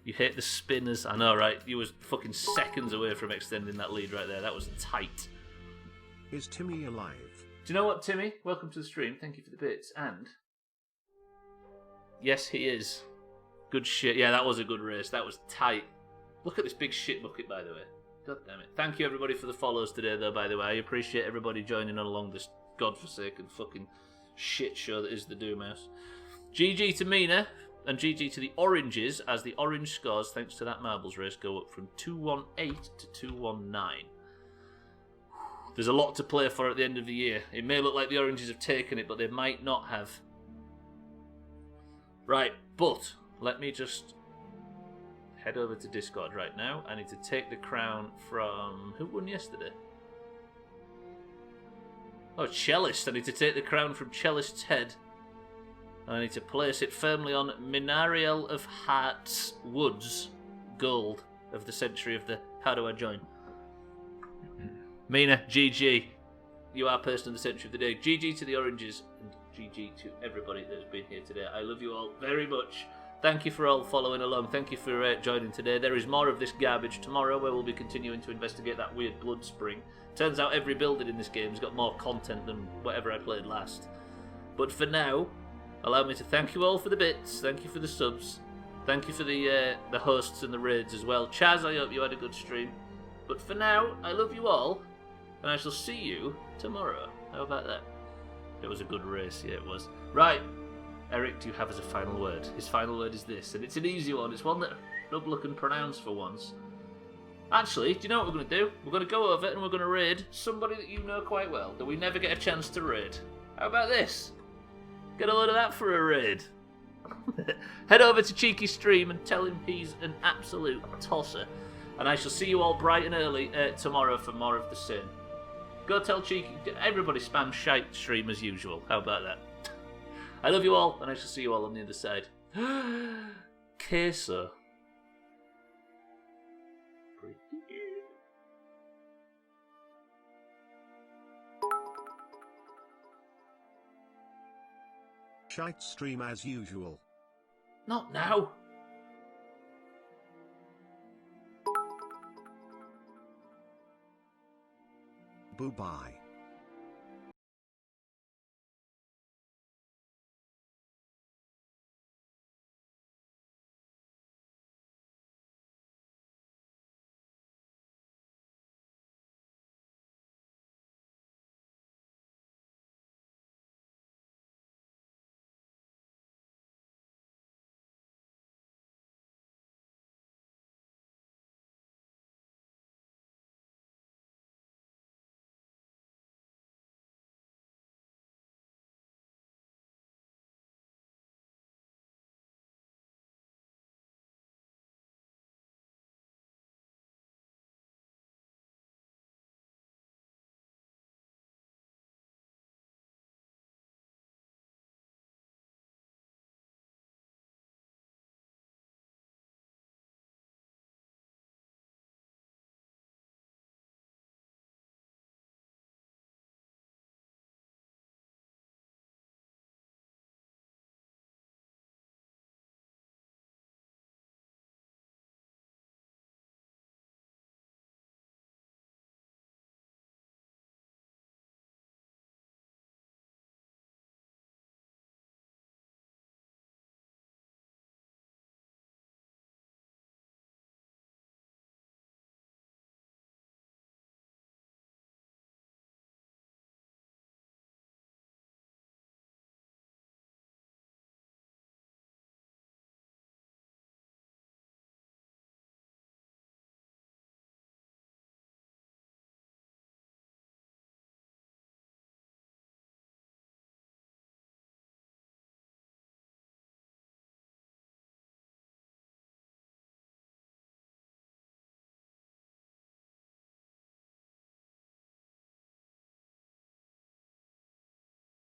You hate the spinners. I know, right? You was fucking seconds away from extending that lead right there. That was tight. Is Timmy alive? Do you know what, Timmy? Welcome to the stream. Thank you for the bits. And... yes, he is. Good shit. Yeah, that was a good race. That was tight. Look at this big shit bucket, by the way. God damn it. Thank you, everybody, for the follows today, though, by the way. I appreciate everybody joining on along this godforsaken fucking shit show that is the Doomhaus. GG to Mina, and GG to the Oranges, as the orange scores, thanks to that marbles race, go up from 218 to 219. There's a lot to play for at the end of the year. It may look like the Oranges have taken it, but they might not have. Right, but let me just head over to Discord right now. I need to take the crown from... who won yesterday? Oh, Cellist. I need to take the crown from Cellist's head. And I need to place it firmly on Minariel of Hearts Woods, gold of the century of the... How do I join? Mina, GG. You are person of the century of the day. GG to the oranges, and GG to everybody that has been here today. I love you all very much. Thank you for all following along. Thank you for joining today. There is more of this garbage tomorrow, where we'll be continuing to investigate that weird blood spring. Turns out every building in this game has got more content than whatever I played last. But for now, allow me to thank you all for the bits. Thank you for the subs. Thank you for the hosts and the raids as well. Chaz, I hope you had a good stream. But for now, I love you all, and I shall see you tomorrow. How about that? It was a good race, yeah it was. Right, Eric, do you have as a final word? His final word is this, and it's an easy one. It's one that Stubbler can pronounce for once. Actually, do you know what we're going to do? We're going to go over and we're going to raid somebody that you know quite well, that we never get a chance to raid. How about this? Get a load of that for a raid. Head over to Cheeky Stream and tell him he's an absolute tosser. And I shall see you all bright and early tomorrow for more of the same. Go tell Cheeky... Everybody spam shite stream as usual. How about that? I love you all, and I shall see you all on the other side. Queso. Shite stream as usual. Not now. Boo-bye.